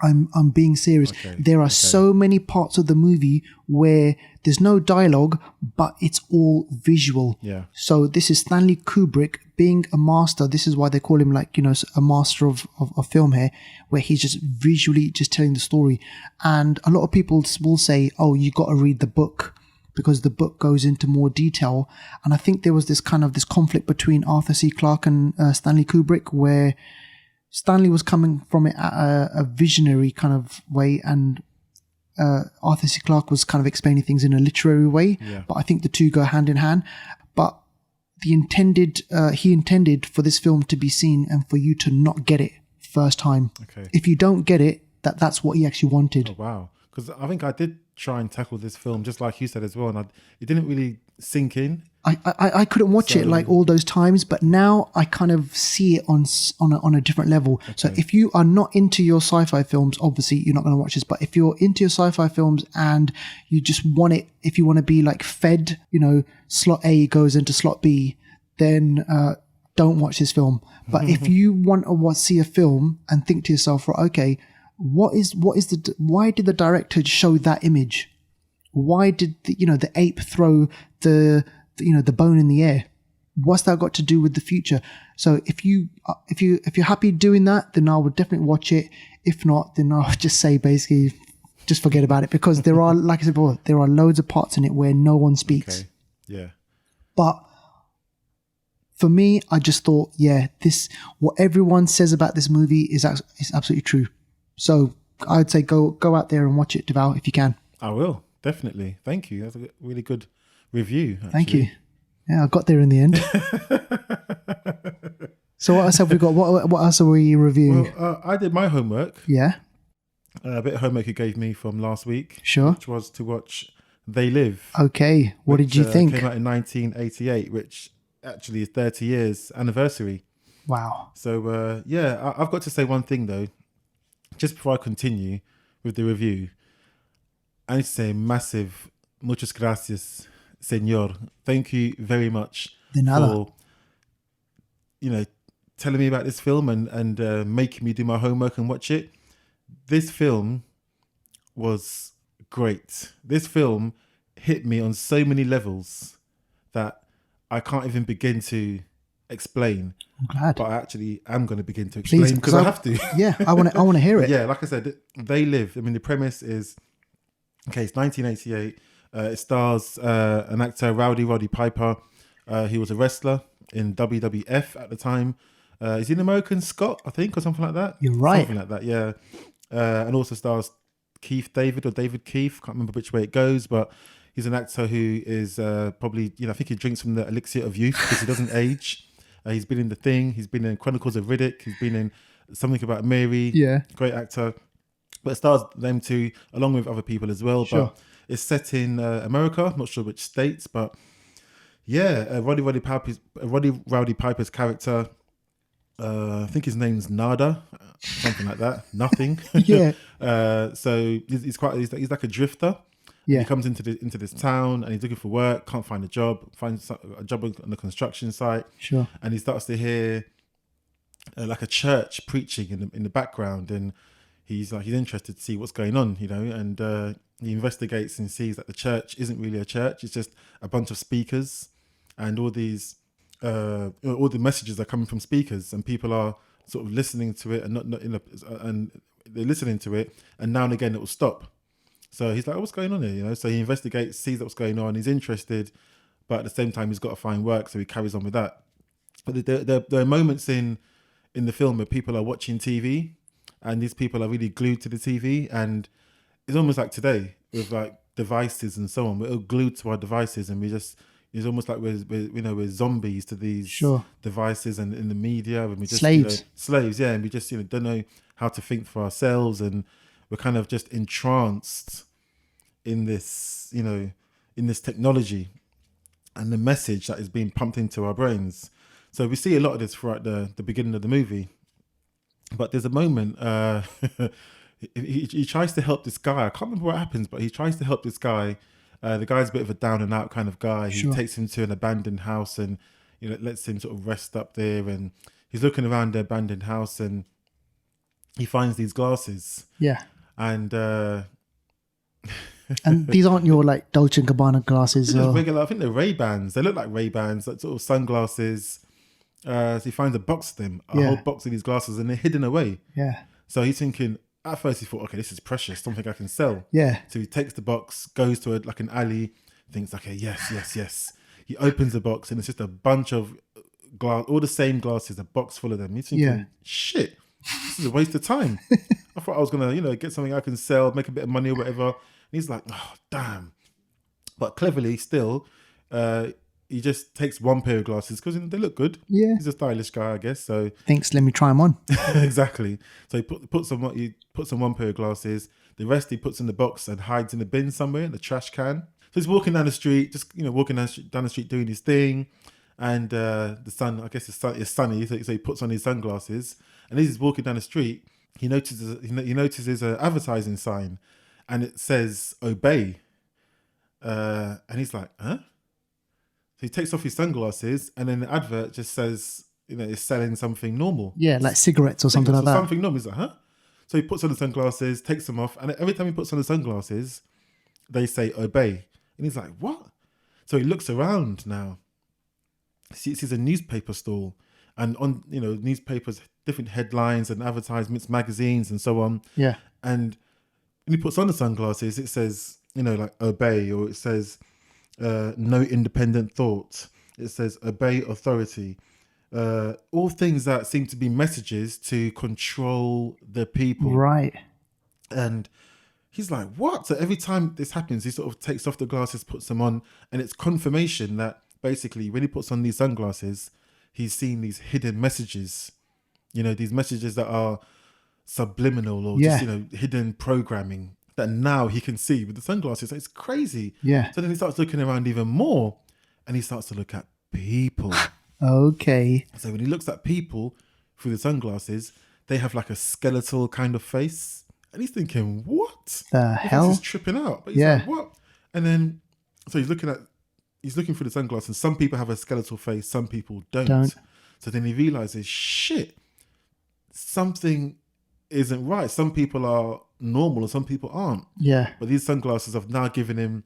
I'm being serious. Okay. There are so many parts of the movie where there's no dialogue, but it's all visual. Yeah. So this is Stanley Kubrick being a master. This is why they call him a master of film here, where he's just visually just telling the story. And a lot of people will say, oh, you got to read the book, because the book goes into more detail. And I think there was this conflict between Arthur C. Clarke and Stanley Kubrick, where Stanley was coming from it at a visionary kind of way, and Arthur C. Clarke was kind of explaining things in a literary way. Yeah. But I think the two go hand in hand. But he intended for this film to be seen and for you to not get it first time. Okay. If you don't get it, that's what he actually wanted. Oh wow! Because I think I did try and tackle this film just like you said as well, and it didn't really sink in. I couldn't watch it all those times, but now I kind of see it on a different level. Okay. So if you are not into your sci-fi films, obviously you're not going to watch this. But if you're into your sci-fi films and you just want it, if you want to be fed, slot A goes into slot B, then don't watch this film. But if you want to see a film and think to yourself, right, okay, why did the director show that image? Why did the ape throw the bone in the air? What's that got to do with the future? So if you're happy doing that, then I would definitely watch it. If not, then I'll just say basically just forget about it, because there are, like I said before, there are loads of parts in it where no one speaks. Okay. Yeah. But for me, I just thought, what everyone says about this movie is absolutely true. So I'd say go out there and watch it, Deval, if you can. I will, definitely. Thank you. That's a really good review, actually. Thank you. Yeah, I got there in the end. So what else have we got? What else are we reviewing? Well, I did my homework. Yeah. A bit of homework you gave me from last week. Sure. Which was to watch They Live. Okay. What did you think? Came out in 1988, which actually is 30 years anniversary. Wow. So, I've got to say one thing, though. Just before I continue with the review, I need to say massive muchas gracias, señor. Thank you very much De nada. for, telling me about this film and making me do my homework and watch it. This film was great. This film hit me on so many levels that I can't even begin to explain. I'm glad. But I actually am going to begin to explain because I have to. Yeah, I want to hear it. Yeah, like I said, They Live. I mean, the premise is, okay, it's 1988. It stars an actor, Roddy Piper. He was a wrestler in WWF at the time. Is he an American Scot, I think, or something like that? You're right. Something like that, yeah. And also stars Keith David or David Keith. Can't remember which way it goes, but he's an actor who is probably, I think he drinks from the elixir of youth because he doesn't age. He's been in The Thing. He's been in Chronicles of Riddick. He's been in Something About Mary. Yeah. Great actor. But it stars them two along with other people as well. Sure. But it's set in America. Not sure which states, but yeah, Roddy Rowdy Piper's character, I think his name's Nada, something like that. Nothing. Yeah. So he's like a drifter. Yeah. He comes into this town and he's looking for work, can't find a job, finds a job on the construction site. Sure. And he starts to hear like a church preaching in the background, and he's interested to see what's going on, and he investigates and sees that the church isn't really a church; it's just a bunch of speakers, and all the messages are coming from speakers, and people are sort of listening to it, and and they're listening to it, and now and again it will stop. So he's like, oh, what's going on here? So he investigates, sees what's going on. He's interested, but at the same time, he's got to find work. So he carries on with that. But there are moments in the film where people are watching TV and these people are really glued to the TV. And it's almost like today with like devices and so on. We're all glued to our devices, and it's almost like we're zombies to these devices and in the media. And we just slaves, yeah. And we just don't know how to think for ourselves, and we're kind of just entranced in this, in this technology and the message that is being pumped into our brains. So we see a lot of this throughout the beginning of the movie. But there's a moment, he tries to help this guy. I can't remember what happens, but he tries to help this guy. The guy's a bit of a down and out kind of guy. He takes him to an abandoned house and, lets him sort of rest up there. And he's looking around the abandoned house and he finds these glasses. Yeah. And and these aren't your like Dolce & Gabbana glasses? Or... regular, I think they're Ray-Bans. They look like Ray-Bans, like sort of sunglasses. So he finds a box of them, a whole box of these glasses, and they're hidden away. Yeah. So he's thinking, at first he thought, okay, this is precious, something I can sell. Yeah. So he takes the box, goes to like an alley, thinks, okay, yes. He opens the box and it's just a bunch of glass, all the same glasses, a box full of them. He's thinking, shit, this is a waste of time. I thought I was going to, get something I can sell, make a bit of money or whatever. And he's like, oh, damn. But cleverly still, he just takes one pair of glasses because they look good. Yeah. He's a stylish guy, I guess. So thinks, let me try them on. Exactly. So he puts on one pair of glasses. The rest he puts in the box and hides in the bin somewhere, in the trash can. So he's walking down the street, walking down the street doing his thing. And the sun, I guess it's sunny. So he puts on his sunglasses. And as he's walking down the street, he notices an advertising sign, and it says "Obey," and he's like, "Huh?" So he takes off his sunglasses, and then the advert just says, it's selling something normal. Yeah, like cigarettes or something like that. Something normal. He's like, huh? So he puts on the sunglasses, takes them off, and every time he puts on the sunglasses, they say "Obey," and he's like, "What?" So he looks around now. He sees a newspaper stall, and on newspapers, different headlines and advertisements, magazines, and so on. Yeah. And when he puts on the sunglasses, it says, like "Obey," or it says "No independent thought." It says "Obey authority." All things that seem to be messages to control the people. Right. And he's like, what? So every time this happens, he sort of takes off the glasses, puts them on, and it's confirmation that basically when he puts on these sunglasses, he's seeing these hidden messages, these messages that are subliminal or just, hidden programming that now he can see with the sunglasses. It's crazy. Yeah. So then he starts looking around even more, and he starts to look at people. Okay. So when he looks at people through the sunglasses, they have like a skeletal kind of face. And he's thinking, what? The hell? He's tripping out. But he's like, what? And then, so he's looking through the sunglasses. Some people have a skeletal face, some people don't. So then he realizes, shit, something isn't right. Some people are normal and some people aren't. Yeah. But these sunglasses have now given him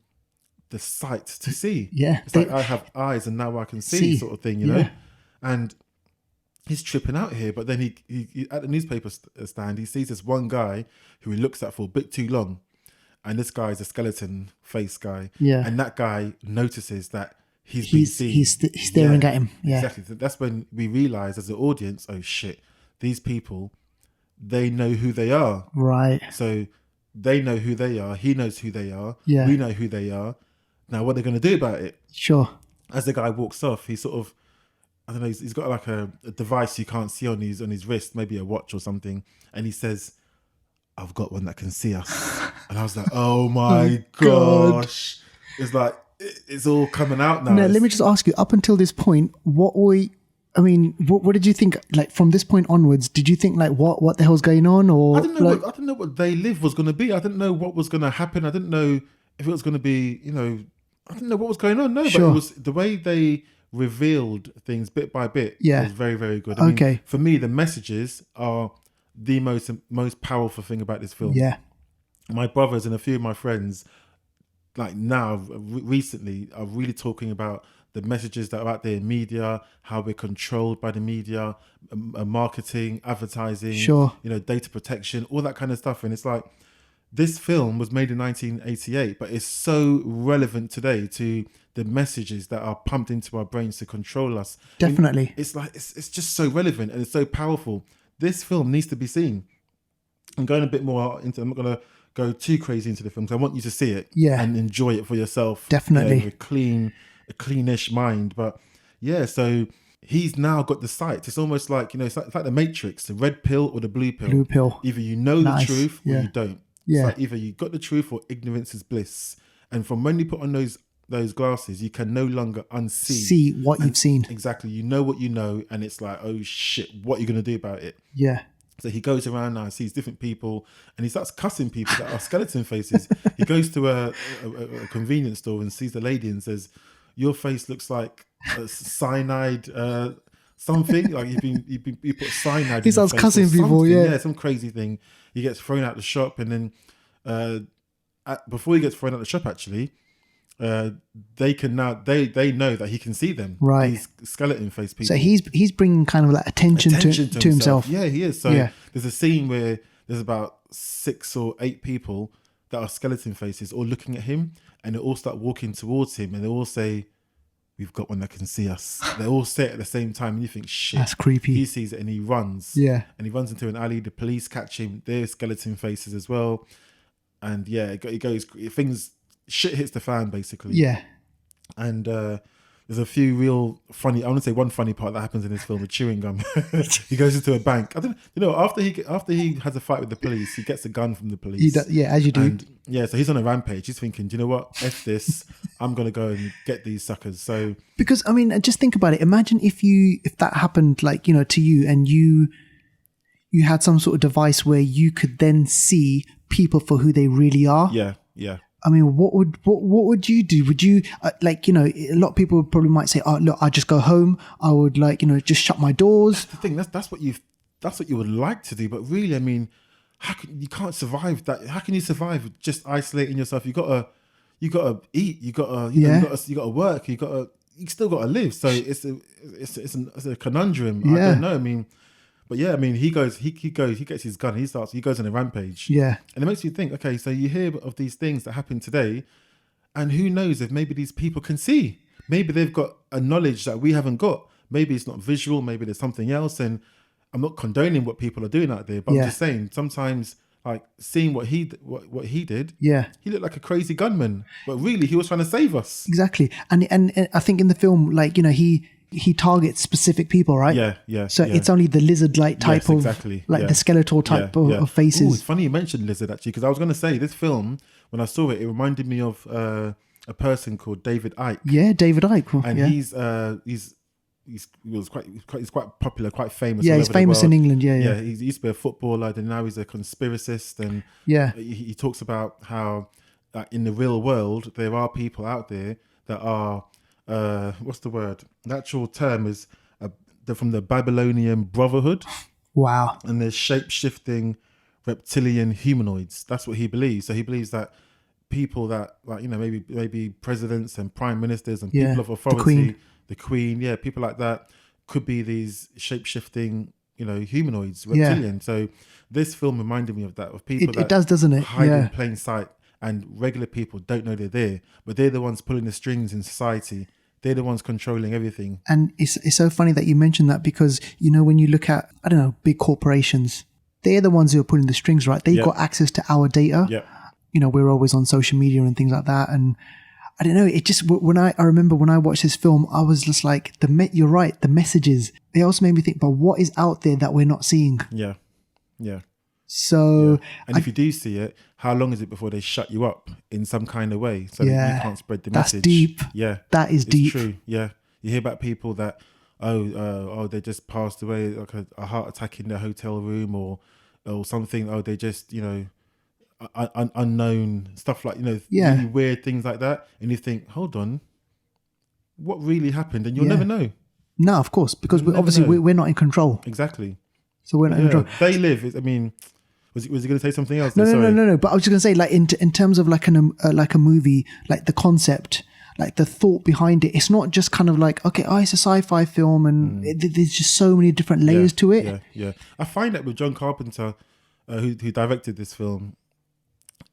the sight to see. Yeah. It's like I have eyes and now I can see sort of thing, you know? And he's tripping out here. But then he at the newspaper stand, he sees this one guy who he looks at for a bit too long. And this guy is a skeleton face guy. Yeah. And that guy notices that he's been seen. He's staring at him. Yeah. Exactly. So that's when we realize as an audience, oh shit, these people, they know who they are. Right. So they know who they are. He knows who they are. Yeah. We know who they are. Now, what are they going to do about it? Sure. As the guy walks off, he sort of, I don't know, he's got like a device you can't see on his wrist, maybe a watch or something. And he says, I've got one that can see us. And I was like, oh my gosh. It's like, it's all coming out now. Now, let me just ask you, up until this point, what did you think, like, from this point onwards? Did you think, like, what the hell's going on? Or I didn't know what They Live was going to be. I didn't know what was going to happen. I didn't know if it was going to be, I didn't know what was going on. No, Sure. But it was the way they revealed things bit by bit. Yeah. Was very, very good. I mean, for me, the messages are the most powerful thing about this film. Yeah. My brothers and a few of my friends, like now, recently, are really talking about the messages that are out there in media, how we're controlled by the media, marketing, advertising, Sure. data protection, all that kind of stuff. And it's like, this film was made in 1988, but it's so relevant today to the messages that are pumped into our brains to control us. Definitely. And it's like, it's just so relevant and it's so powerful. This film needs to be seen. I'm going a bit more into, I'm not going to go too crazy into the film because I want you to see it and enjoy it for yourself. Definitely. With a cleanish mind. But yeah, so he's now got the sight. It's almost like, it's like the Matrix, the red pill or the blue pill. Blue pill. Either you know the truth or you don't. Yeah. It's like either you got the truth or ignorance is bliss. And from when you put on those glasses, you can no longer see what you've seen. Exactly. You know what you know. And it's like, oh shit, what are you going to do about it? Yeah. So he goes around now, sees different people, and he starts cussing people that are skeleton faces. He goes to a convenience store and sees the lady and says, your face looks like a cyanide something. Like you put cyanide. He starts cussing people, yeah, some crazy thing. He gets thrown out the shop, and then before he gets thrown out the shop, actually, they know that he can see them. Right, these skeleton face people. So he's bringing kind of like attention to himself. Yeah, he is. So there's a scene where there's about 6 or 8 people that are skeleton faces all looking at him, and they all start walking towards him, and they all say, we've got one that can see us. They all say it at the same time, and you think, shit. That's creepy. He sees it and he runs. Yeah. And he runs into an alley. The police catch him. They're skeleton faces as well. And yeah, it goes, shit hits the fan, basically. Yeah. And there's a few real funny, I want to say one funny part that happens in this film, with chewing gum. He goes into a bank. After he has a fight with the police, he gets a gun from the police. As you do. And yeah, so he's on a rampage. He's thinking, do you know what? F this. I'm going to go and get these suckers. So because, I mean, just think about it. Imagine if that happened, like, to you, and you had some sort of device where you could then see people for who they really are. Yeah, yeah. I mean, what would you do? Would you a lot of people probably might say, "Oh, look, I just go home. I would just shut my doors." That's the thing. That's what you would like to do. But really, I mean, you can't survive that. How can you survive just isolating yourself? You gotta eat. You gotta work. You still gotta live. So it's a conundrum. Yeah. I don't know. I mean. But yeah, I mean, he gets his gun, he goes on a rampage. Yeah. And it makes you think, okay, so you hear of these things that happen today, and who knows if maybe these people can see. Maybe they've got a knowledge that we haven't got. Maybe it's not visual, maybe there's something else. And I'm not condoning what people are doing out there, but I'm just saying sometimes, like, seeing what he did, he looked like a crazy gunman. But really, he was trying to save us. Exactly. And I think in the film, he targets specific people, right? Yeah. So it's only the lizard-like type of, the skeletal type of faces. Ooh, it's funny you mentioned lizard, actually, because I was going to say this film, when I saw it reminded me of a person called David Icke. Yeah, David Icke. And he's quite popular, quite famous. Yeah, he's famous in England. Yeah. He used to be a footballer, and now he's a conspiracist. And he talks about how in the real world there are people out there that are. What's the word? The actual term is they're from the Babylonian Brotherhood. Wow. And they're shape-shifting reptilian humanoids. That's what he believes. So he believes that people that, like, you know, maybe presidents and prime ministers and people of authority, the queen, people like that could be these shape-shifting, you know, humanoids, reptilian. So this film reminded me of that, of people that it does, doesn't it? hide in plain sight, and regular people don't know they're there, but they're the ones pulling the strings in society. They're the ones controlling everything. And it's so funny that you mentioned that, because, you know, when you look at, I don't know, big corporations, they're the ones who are pulling the strings, right? They've got access to our data. Yeah. You know, we're always on social media and things like that. And I don't know, it just, when I remember when I watched this film, I was just like, you're right, the messages, it also made me think, but what is out there that we're not seeing? Yeah. So, and if you do see it, how long is it before they shut you up in some kind of way so that you can't spread the message? That's deep. Yeah, that is deep. True. Yeah, you hear about people that they just passed away, like a heart attack in their hotel room or something. Oh, they just, you know, unknown stuff, like, you know, really weird things like that. And you think, hold on, what really happened? And you'll never know. No, of course, because we're not in control. Exactly. So we're not in control. They live. I mean. Was he going to say something else? No. But I was just going to say, like, in terms of like a movie, like the concept, like the thought behind it, it's not just kind of like, okay, it's a sci-fi film, and there's just so many different layers to it. Yeah. I find that with John Carpenter, who directed this film,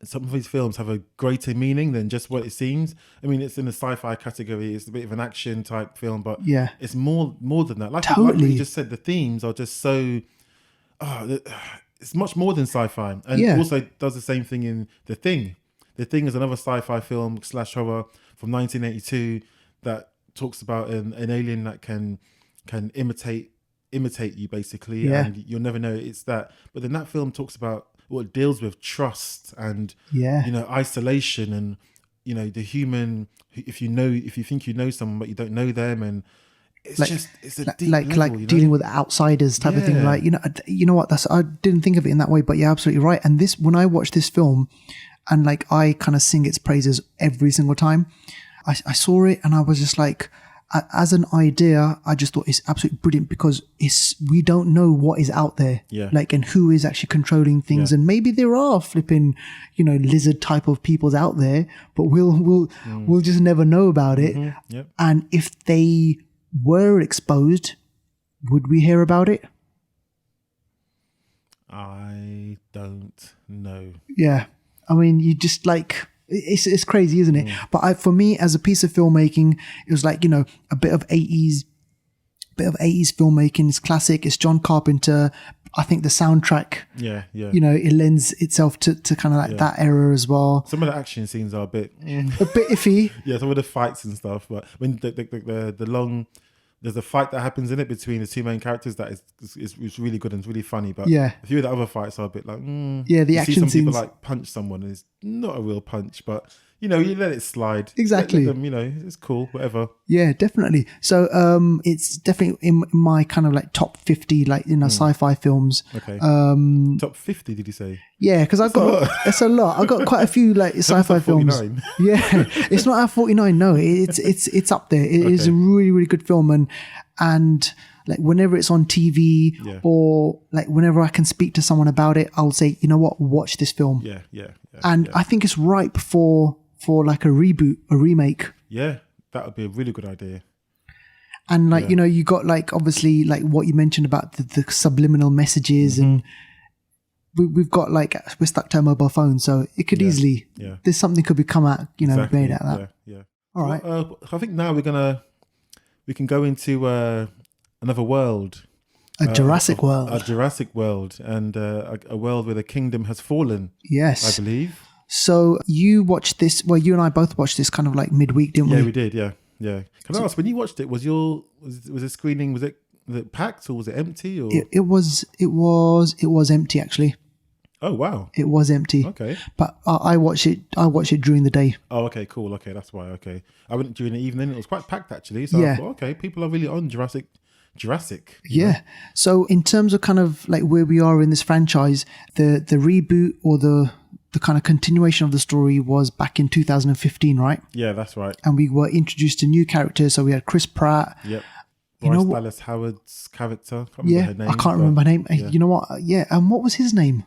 some of his films have a greater meaning than just what it seems. I mean, it's in the sci-fi category. It's a bit of an action type film, but it's more than that. Like you just said, the themes are just so. It's much more than sci-fi, and also does the same thing in The Thing. The Thing is another sci-fi film / horror from 1982 that talks about an alien that can imitate you, basically, and you'll never know it's that. But then that film talks about what it deals with trust and you know, isolation, and, you know, the human, if you think you know someone but you don't know them, and it's a deep level, like you know? Dealing with outsiders type of thing. Like, you know what? I didn't think of it in that way, but you're absolutely right. And this, when I watch this film, and like I kind of sing its praises every single time, I saw it and I was just like, as an idea, I just thought it's absolutely brilliant, because we don't know what is out there, like, and who is actually controlling things, and maybe there are flipping, you know, lizard type of peoples out there, but we'll just never know about it. And if they were exposed, would we hear about it? I don't know. Yeah, I mean, you just like, it's crazy, isn't it? But for me, as a piece of filmmaking, it was like, you know, a bit of 80s filmmaking. It's classic. It's John Carpenter. I think the soundtrack, you know, it lends itself to kind of like that era as well. Some of the action scenes are a bit iffy. Some of the fights and stuff, but when the long, there's a fight that happens in it between the two main characters that is really good and it's really funny. But a few of the other fights are a bit like, the action some scenes. People like punch someone and it's not a real punch, but, you know, you let it slide. Exactly. Let them, you know, it's cool, whatever. Yeah, definitely. So it's definitely in my kind of like top 50, like, you know, sci-fi films. Okay. Top 50, did you say? Yeah, because I've got, it's a lot. I've got quite a few like sci-fi films. Yeah, it's not at 49. No, it's up there. It is a really, really good film. And like whenever it's on TV or like whenever I can speak to someone about it, I'll say, you know what, watch this film. And I think it's ripe for like a reboot, a remake. Yeah, that would be a really good idea. And like, you know, you got like, obviously like what you mentioned about the subliminal messages, and we've got like, we're stuck to a mobile phone, so it could easily, there's something could become out, you know, made out of that. All right. I think now we can go into another world. A Jurassic World. A Jurassic World, and a world where the kingdom has fallen. Yes. I believe. So you watched this, well, you and I both watched this kind of like midweek, didn't we? Yeah, we did, yeah. Can I ask, when you watched it, was the screening, was it packed or was it empty? Or? It was empty, actually. Oh, wow. It was empty. Okay. But I watched it during the day. Oh, okay, cool. Okay, that's why. Okay. I went during the evening. It was quite packed, actually. So I thought, okay, people are really on Jurassic. Yeah. Know? So in terms of kind of like where we are in this franchise, the reboot or the kind of continuation of the story was back in 2015, right? Yeah, that's right. And we were introduced to new characters. So we had Chris Pratt. Yep. Bryce Dallas Howard's character. I can't remember her name. Yeah. You know what? Yeah. And what was his name?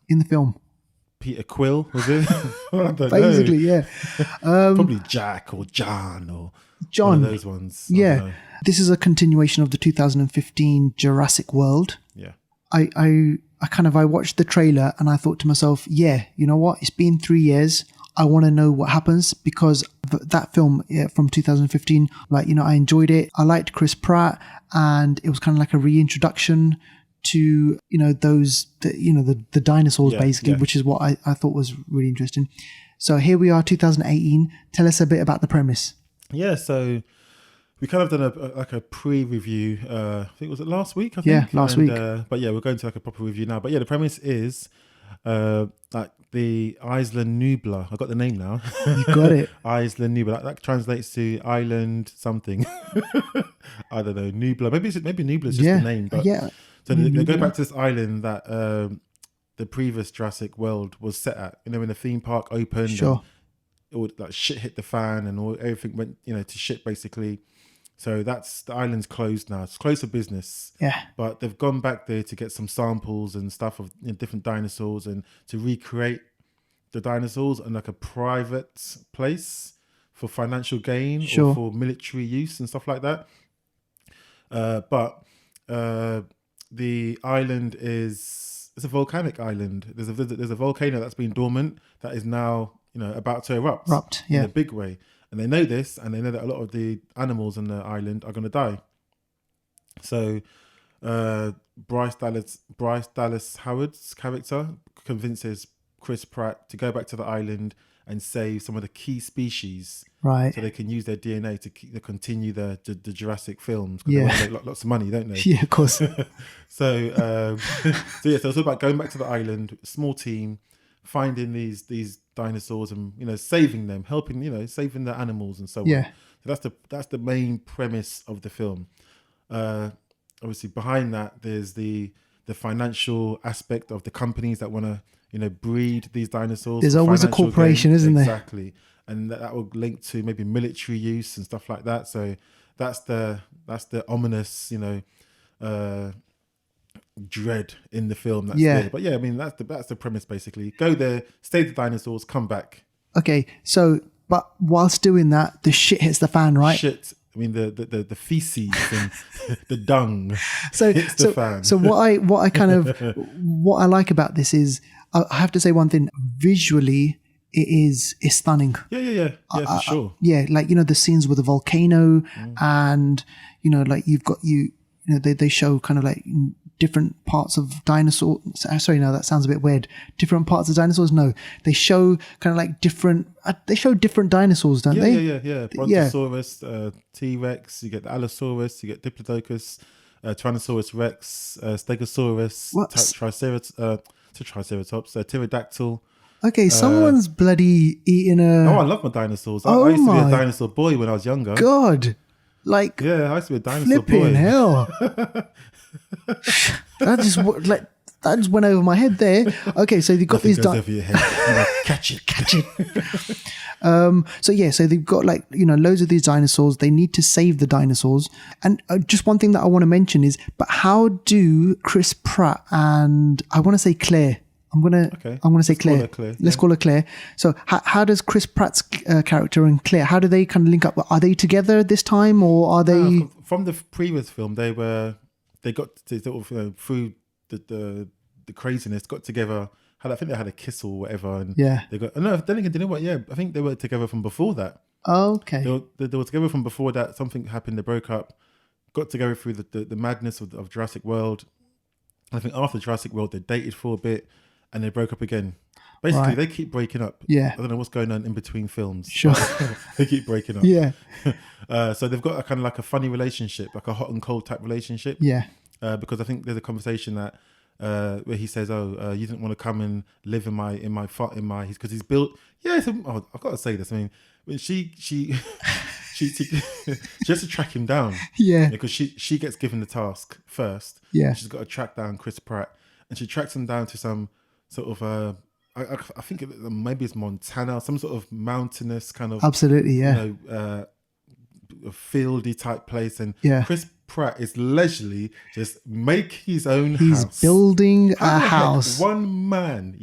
in the film? Peter Quill, was it? I don't Basically, know. yeah. Probably Jack or John or John. one of those ones. I don't know. This is a continuation of the 2015 Jurassic World. Yeah. I watched the trailer and I thought to myself, yeah, you know what? It's been 3 years. I want to know what happens because that film from 2015, I enjoyed it. I liked Chris Pratt and it was kind of like a reintroduction to, the dinosaurs basically, which is what I thought was really interesting. So here we are, 2018. Tell us a bit about the premise. Yeah, so we kind of done a pre-review. I think was it last week? I think. Yeah, last week. But yeah, we're going to a proper review now. But yeah, the premise is the Island Nublar. I got the name now. You got it. Island Nublar. That translates to island something. I don't know. Nublar. Maybe Nublar is just the name. But yeah. So they go back to this island that the previous Jurassic World was set at. When the theme park opened. Sure. All shit hit the fan and everything went to shit basically. So the island's closed now. It's closed for business. Yeah. But they've gone back there to get some samples and stuff of different dinosaurs and to recreate the dinosaurs in like a private place for financial gain or for military use and stuff like that. But the island it's a volcanic island. There's a volcano that's been dormant that is now about to erupt in a big way. And they know this, and they know that a lot of the animals on the island are going to die. So Bryce Dallas Howard's character convinces Chris Pratt to go back to the island and save some of the key species, right? So they can use their DNA to continue the Jurassic films. They want to make lots of money, don't they? Yeah, of course. So it's all about going back to the island, small team, finding these dinosaurs and saving them, helping saving the animals and so on. So that's the main premise of the film. Obviously behind that there's the financial aspect of the companies that want to breed these dinosaurs. There's always a corporation, isn't there? Exactly. And that will link to maybe military use and stuff like that. So that's the ominous dread in the film that's there. But yeah, I mean that's the premise basically. Go there, save the dinosaurs, come back. Okay, so but whilst doing that, the shit hits the fan, right? Shit. I mean the feces and the dung hits the fan. So what I like about this is I have to say one thing. Visually, it's stunning. Yeah, for sure. The scenes with the volcano and you've got they show kind of like different parts of dinosaurs. Sorry, no, that sounds a bit weird. Different parts of dinosaurs? No, they show kind of like different. They show different dinosaurs, don't they? Yeah. Brontosaurus, T-Rex. You get the Allosaurus. You get Diplodocus, Tyrannosaurus Rex, Stegosaurus, Triceratops, Pterodactyl. Okay, someone's bloody eating a. Oh, I love my dinosaurs. I used to be a dinosaur boy when I was younger. God. I used to be a dinosaur boy. Flipping hell. that just went over my head there. Okay, so they've got these over your head. Catch it. So they've got loads of these dinosaurs. They need to save the dinosaurs. And just one thing that I want to mention is, but how do Chris Pratt and I want to say Claire. I'm gonna say Claire. Let's call her Claire. So how does Chris Pratt's character and Claire, how do they kind of link up? Are they together this time, or are they from the previous film? They got to sort of through the craziness, got together. I think they had a kiss or whatever, and they got. No, then again, you know what? Yeah, I think they were together from before that. Oh, okay. They were together from before that. Something happened. They broke up. Got together through the madness of Jurassic World. I think after Jurassic World, they dated for a bit. And they broke up again. Basically, they keep breaking up. Yeah. I don't know what's going on in between films. Sure. They keep breaking up. Yeah. So they've got a kind of like a funny relationship, like a hot and cold type relationship. Yeah. Because I think there's a conversation that where he says, "Oh, you didn't want to come and live in my because he's built." Yeah. So, I've got to say this. I mean, when she has to track him down. Yeah. Because she gets given the task first. Yeah. She's got to track down Chris Pratt, and she tracks him down to some sort of I think maybe it's Montana, some sort of mountainous kind of absolutely, yeah, a fieldy type place, and Pratt is leisurely just making his own He's house. building How a the heck house. one man,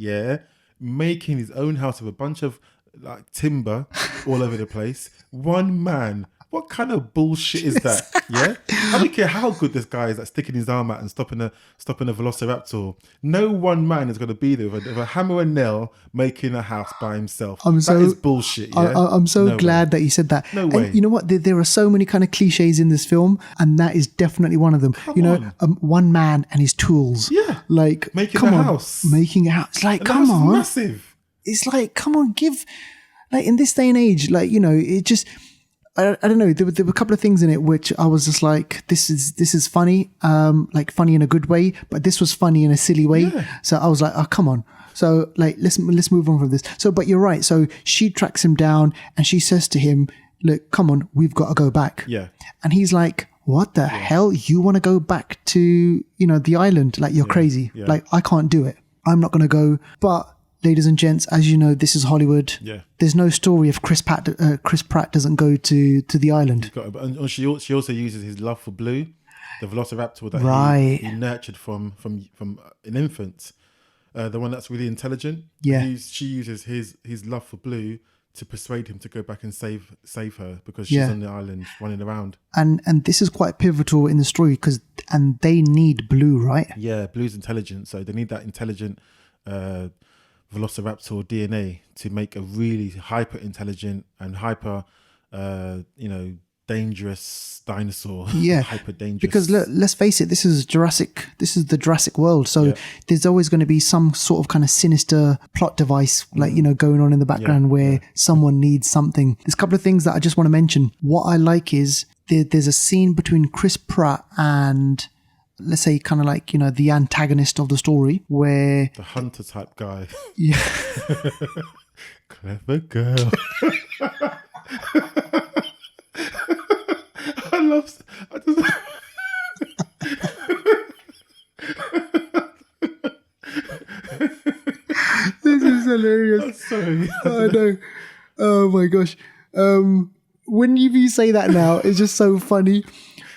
making his own house with a bunch of like timber all over the place. One man. What kind of bullshit is that? Yeah, I don't care how good this guy is at sticking his arm out and stopping a velociraptor. No one man is going to be there with a hammer and nail making a house by himself. That is bullshit. Yeah? I'm so glad that you said that. No way. And you know what? There are so many kind of cliches in this film, and that is definitely one of them. Come on. One man and his tools. Yeah, like making a house. Making a house. It's like, And come the house is on, massive. It's like, come on, give. Like in this day and age, like it just. I don't know. There were a couple of things in it which I was just like, this is funny, like funny in a good way, but this was funny in a silly way. Yeah. So I was like, oh, come on. So like, let's move on from this. So, but you're right. So she tracks him down and she says to him, look, come on, we've got to go back. Yeah. And he's like, what the hell? You want to go back to, the island? Like, you're crazy. Yeah. Like, I can't do it. I'm not going to go. But ladies and gents, as you know, this is Hollywood. Yeah. There's no story if Chris Pratt doesn't go to the island. And she also uses his love for Blue, the velociraptor that he nurtured from an infant, the one that's really intelligent. Yeah. She uses his love for Blue to persuade him to go back and save her because she's on the island running around. And this is quite pivotal in the story and they need Blue, right? Yeah, Blue's intelligent, so they need that intelligent velociraptor DNA to make a really hyper intelligent and hyper dangerous dinosaur. Yeah, hyper dangerous. Because let's face it, this is the Jurassic World, so there's always going to be some sort of kind of sinister plot device going on in the background where someone needs something. There's a couple of things that I just want to mention. What I like is there's a scene between Chris Pratt and, let's say, kind of like, the antagonist of the story, where the hunter type guy. Yeah. Clever girl. I just This is hilarious. I'm sorry. I know. Oh my gosh. When you say that now, it's just so funny.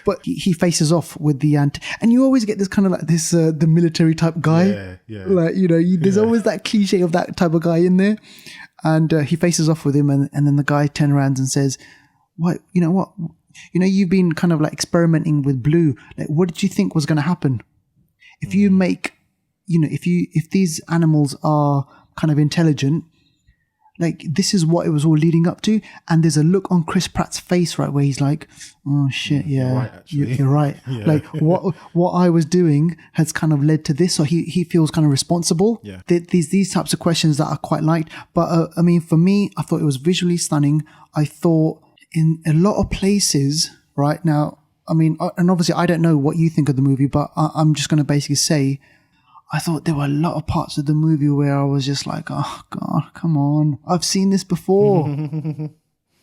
But he faces off with the and you always get this kind of like this the military type guy. Yeah. Like there's always that cliche of that type of guy in there, and he faces off with him, and then the guy turns around and says, "What? You know what? You've been kind of like experimenting with Blue. Like, what did you think was going to happen if you make, if these animals are kind of intelligent?" Like, this is what it was all leading up to. And there's a look on Chris Pratt's face, right, where he's like, oh, shit, yeah, right, actually. you're right. Yeah. Like, what I was doing has kind of led to this. So he feels kind of responsible. Yeah. These types of questions that I quite liked. But, for me, I thought it was visually stunning. I thought in a lot of places, right, now, and obviously I don't know what you think of the movie, but I'm just going to basically say, I thought there were a lot of parts of the movie where I was just like, oh God, come on. I've seen this before.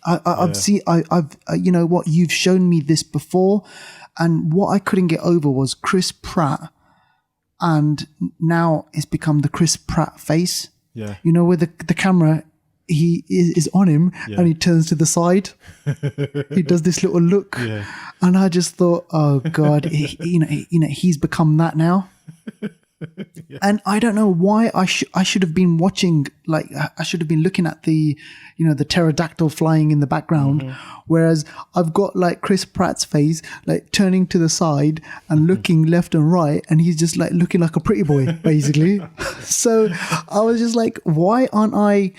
I've seen, you know what, you've shown me this before. And what I couldn't get over was Chris Pratt. And now it's become the Chris Pratt face. Yeah. Where the camera, he is on him and he turns to the side. He does this little look. Yeah. And I just thought, oh God, he's become that now. Yeah. And I don't know why I should have been watching, like I should have been looking at the, the pterodactyl flying in the background, whereas I've got like Chris Pratt's face, like turning to the side and looking left and right, and he's just like looking like a pretty boy, basically. So I was just like, why aren't I,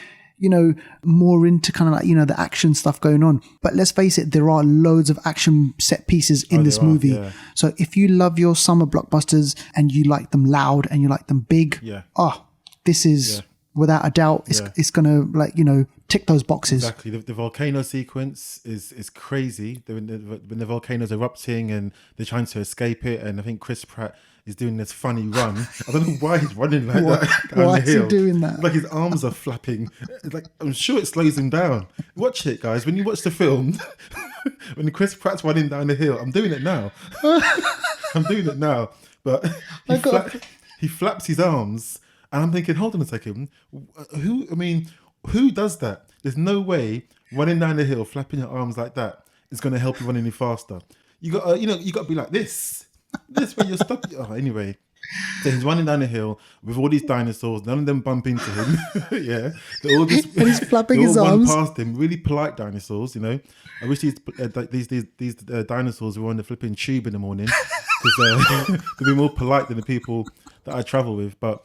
more into kind of like, the action stuff going on? But let's face it, there are loads of action set pieces in this movie. Yeah. So if you love your summer blockbusters and you like them loud and you like them big, this is without a doubt, it's going to like, tick those boxes. Exactly. The volcano sequence is crazy. When the volcano's erupting and they're trying to escape it. And I think Chris Pratt is doing this funny run. I don't know why he's running like that. Why is he doing that? Like his arms are flapping. It's like, I'm sure it slows him down. Watch it, guys. When you watch the film, when Chris Pratt's running down the hill, I'm doing it now. But he flaps his arms, and I'm thinking, hold on a second. Who does that? There's no way running down the hill, flapping your arms like that is going to help you run any faster. you got you got to be like this. This way you're stuck. Oh, anyway. So he's running down the hill with all these dinosaurs. None of them bump into him. Yeah, they're all just And he's flapping they his all arms. run past him. Really polite dinosaurs, you know. I wish these dinosaurs were on the flipping tube in the morning because they'd be more polite than the people that I travel with. But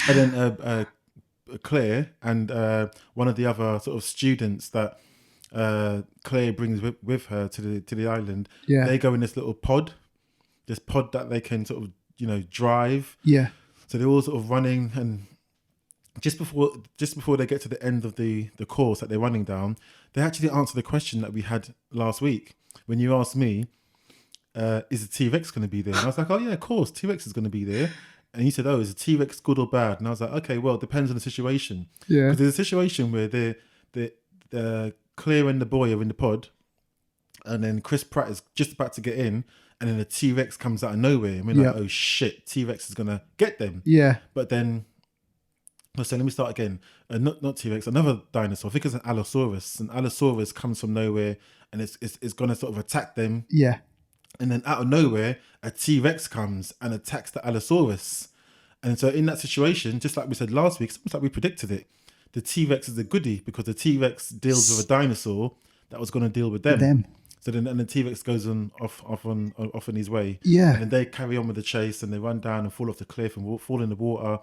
and then Claire and one of the other sort of students that Claire brings with her to the island. Yeah. They go in this little pod, this pod that they can sort of drive. Yeah. So they're all sort of running, and just before they get to the end of the course that they're running down, they actually answer the question that we had last week when you asked me, is the T-Rex going to be there? And I was like, oh yeah, of course, T-Rex is going to be there. And you said, oh, is the T-Rex good or bad? And I was like, okay, well, it depends on the situation. Yeah. Because there's a situation where the Claire and the boy are in the pod, and then Chris Pratt is just about to get in, and then the T-Rex comes out of nowhere. And we're like, oh shit, T-Rex is going to get them. Yeah. But then, so let me start again. Not T-Rex, another dinosaur. I think it's an Allosaurus. An Allosaurus comes from nowhere, and it's going to sort of attack them. Yeah. And then out of nowhere, a T-Rex comes and attacks the Allosaurus. And so in that situation, just like we said last week, it's almost like we predicted it. The T-Rex is a goodie because the T-Rex deals with a dinosaur that was going to deal with them. So then, and the T-Rex goes off on his way. Yeah. And then they carry on with the chase, and they run down and fall off the cliff and fall in the water.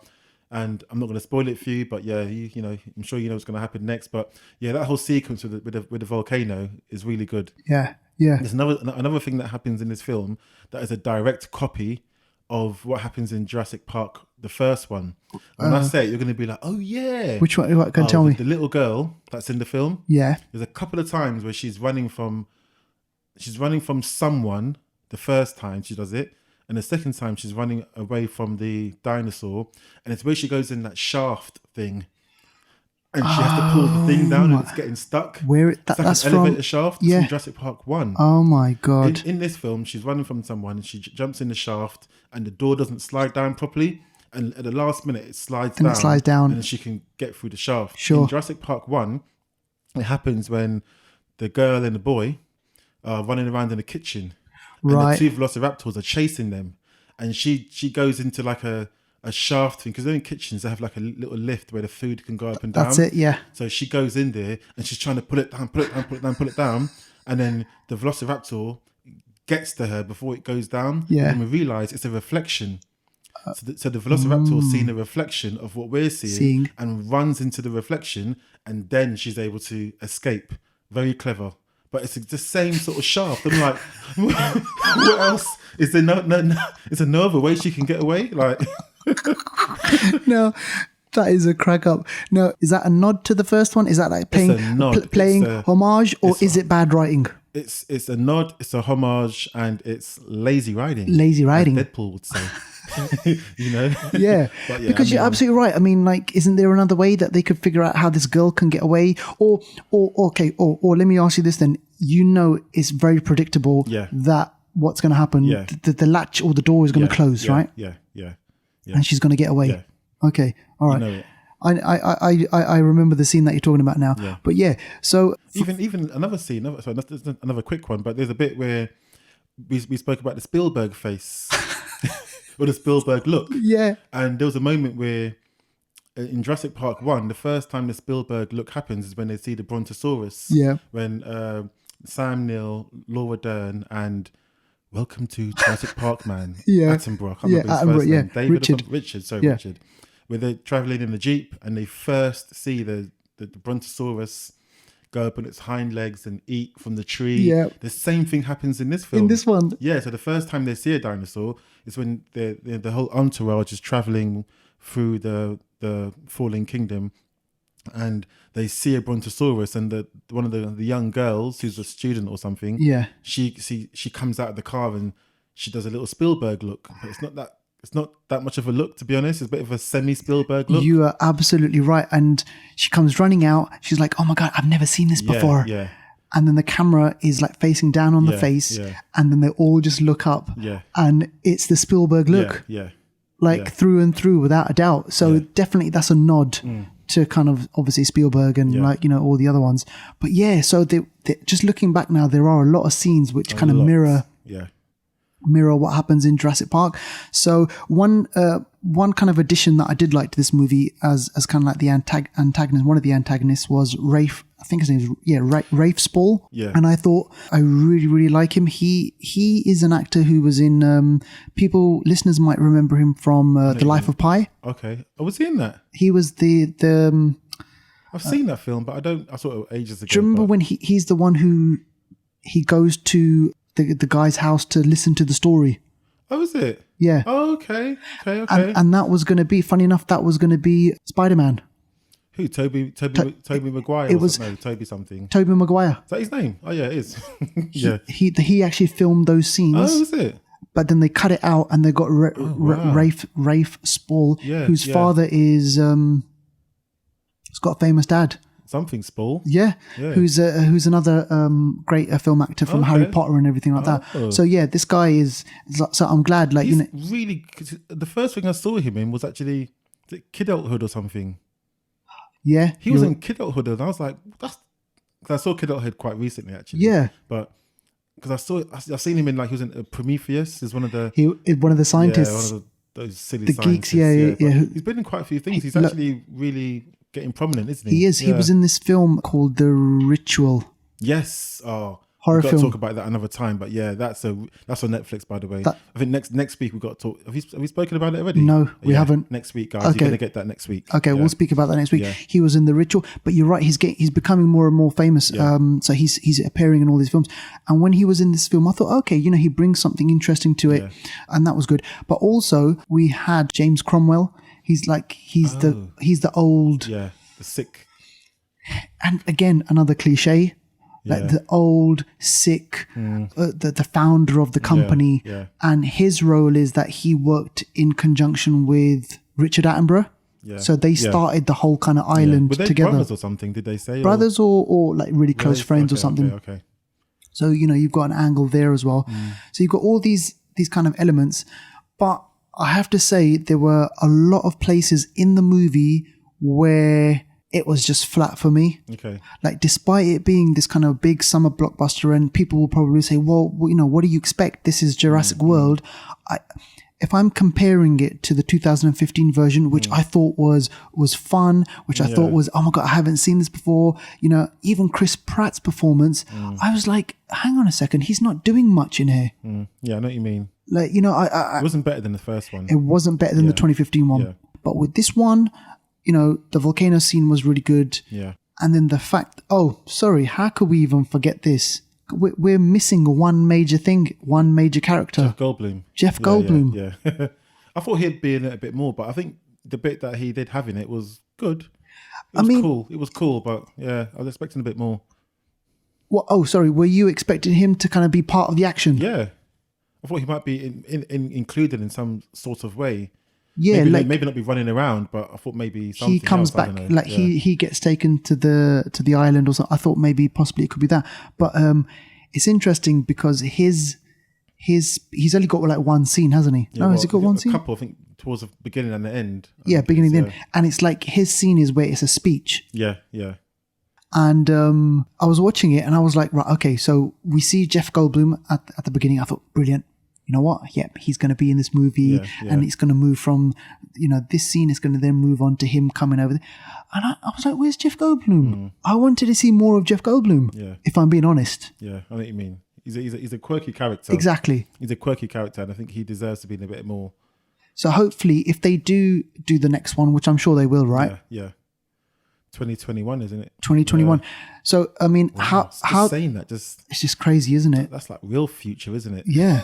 And I'm not going to spoil it for you, but yeah, you know, I'm sure you know what's going to happen next. But yeah, that whole sequence with the volcano is really good. Yeah. Yeah. There's another thing that happens in this film that is a direct copy of what happens in Jurassic Park, the first one. When I say it, you're going to be like, oh yeah. Which one? What, can you tell me? The little girl that's in the film. Yeah. There's a couple of times where she's running from someone the first time she does it, and the second time she's running away from the dinosaur, and it's where she goes in that shaft thing, and she has to pull the thing down and it's getting stuck. That's an elevator shaft. Yeah. From Jurassic Park 1. Oh my God. In this film, she's running from someone and she jumps in the shaft, and the door doesn't slide down properly, and at the last minute it slides down, and she can get through the shaft. Sure. In Jurassic Park 1, it happens when the girl and the boy are running around in the kitchen, and the two velociraptors are chasing them, and she goes into like a shaft thing, because in kitchens they have like a little lift where the food can go up and down. That's it, yeah. So she goes in there and she's trying to pull it down, and then the velociraptor gets to her before it goes down. Yeah. And we realise it's a reflection. So the velociraptor seeing a reflection of what we're seeing and runs into the reflection, and then she's able to escape. Very clever. But it's the same sort of shaft. I'm like, what else? Is there no? Is there no other way she can get away? Like, No, that is a crack up. No, is that a nod to the first one? Is that like playing homage, or is it bad writing? It's a nod, it's a homage, and it's lazy writing. Lazy writing, as Deadpool would say. You know? Yeah. Because you're absolutely right. I mean, like, isn't there another way that they could figure out how this girl can get away? Or let me ask you this then. You know, it's very predictable that what's going to happen. Yeah. The latch or the door is going to close, right? Yeah. And she's going to get away. Yeah. Okay. All right. You know it. I remember the scene that you're talking about now. Yeah. But yeah, so even another scene. Another quick one. But there's a bit where we spoke about the Spielberg face or the Spielberg look. Yeah. And there was a moment where in Jurassic Park 1, the first time the Spielberg look happens is when they see the Brontosaurus. Yeah. When Sam Neill, Laura Dern, and welcome to Jurassic Park man. Yeah. Attenborough. I can't remember his first name. David Richard. Where they're traveling in the Jeep and they first see the Brontosaurus go up on its hind legs and eat from the tree. Yeah. The same thing happens in this film. In this one. Yeah. So the first time they see a dinosaur is when the whole entourage is traveling through the Fallen Kingdom, and they see a Brontosaurus, and one of the young girls who's a student or something. Yeah. She comes out of the car and she does a little Spielberg look. But it's not that much of a look, to be honest. It's a bit of a semi-Spielberg look. You are absolutely right. And she comes running out. She's like, oh my God, I've never seen this before. Yeah. And then the camera is like facing down on the face. Yeah. And then they all just look up. Yeah. And it's the Spielberg look. Yeah. Through and through, without a doubt. So definitely that's a nod to kind of obviously Spielberg and all the other ones. But yeah, so they just looking back now, there are a lot of scenes which kind of mirror Yeah. mirror what happens in Jurassic Park. So one kind of addition that I did like to this movie as kind of like the antagonist, one of the antagonists was Rafe. I think his name is Rafe Spall. Yeah. And I thought I really, really like him. He is an actor who was in listeners might remember him from The Life of Pi. Okay. Oh, was he in that? He was the I've seen that film, but I saw it ages ago. do you remember when he's the one who he goes to the guy's house to listen to the story? Oh, is it? Yeah. Oh, okay. And that was going to be, funny enough, that was going to be Spider-Man. Who? Toby Maguire? It was Toby something. Tobey Maguire. Is that his name? Oh, yeah, it is. Yeah. He actually filmed those scenes. Oh, is it? But then they cut it out and they got wow. Rafe Spall, Yeah, whose yeah. father is, he's got a famous dad. Something Spall. Yeah. Yeah. Who's another great film actor from Harry Potter and everything like Oh. that. So yeah, this guy is, so I'm glad, like, He's you know. really, 'cause the first thing I saw him in was actually Kid Adulthood or something. Yeah. He was in Kid Adulthood, and I was like, that's, because I saw Kid Adulthood quite recently, actually. Yeah. But because I've seen him in, like, he was in Prometheus, is one of the one of the scientists. one of those silly The scientists. geeks, yeah. But he's been in quite a few things. He's actually really getting prominent, isn't he? He is. He was in this film called The Ritual. Yes. Oh, Horror we've got film. to talk about that another time. But yeah, that's on Netflix, by the way. I think next week we've got to talk. Have we spoken about it already? No, we haven't. Next week, guys. Okay. You're going to get that next week. Okay, Yeah. we'll speak about that next week. Yeah. He was in The Ritual, but you're right. He's becoming more and more famous. Yeah. So he's appearing in all these films. And when he was in this film, I thought, okay, you know, he brings something interesting to it, and that was good. But also we had James Cromwell. He's the old, Yeah, the sick. and again another cliche. Like Yeah. the old, sick, the founder of the company. yeah. And his role is that he worked in conjunction with Richard Attenborough. Yeah. So they Yeah. started the whole kind of island Were they together. brothers or something? Did they say Brothers or like really close friends or Okay, something. Okay. So, you know, you've got an angle there as well. So you've got all these kind of elements. But I have to say there were a lot of places in the movie where it was just flat for me. Okay. Like, despite it being this kind of big summer blockbuster, and people will probably say, well, you know, what do you expect? This is Jurassic World. If I'm comparing it to the 2015 version, which I thought was fun, which I thought was, oh my God, I haven't seen this before. You know, even Chris Pratt's performance, I was like, hang on a second, he's not doing much in here. Yeah, I know what you mean. Like, you know, It wasn't better than the first one. it wasn't better than the 2015 one. Yeah. But with this one, you know, the volcano scene was really good. Yeah. And then the fact, how could we even forget this? We're missing one major thing, one major character. Jeff Goldblum. Jeff Goldblum. Yeah. I thought he'd be in it a bit more, but I think the bit that he did have in it was good. It was cool. It was cool, but yeah, I was expecting a bit more. Were you expecting him to kind of be part of the action? Yeah. I thought he might be included in some sort of way. Yeah, maybe not be running around, but I thought maybe something he comes else, I back, don't know. like he gets taken to the island or something. I thought maybe possibly it could be that, but it's interesting because he's only got like one scene, hasn't he? Yeah, Has he got one scene? A couple, I think, towards the beginning and the end. Yeah, beginning and the end, and it's like his scene is where it's a speech. Yeah. And I was watching it and I was like, right, okay, so we see Jeff Goldblum at the beginning. I thought, brilliant. You know what? Yep, he's going to be in this movie, and it's going to move from, you know, this scene is going to then move on to him coming over there. And I was like, where's Jeff Goldblum? I wanted to see more of Jeff Goldblum, if I'm being honest. Yeah, I know what you mean. He's a quirky character. Exactly. He's a quirky character, and I think he deserves to be in a bit more. So hopefully, if they do the next one, which I'm sure they will, right? Yeah. 2021, isn't it? 2021. Yeah. So I mean, how saying that just it's just crazy, isn't it? That's like real future, isn't it? Yeah.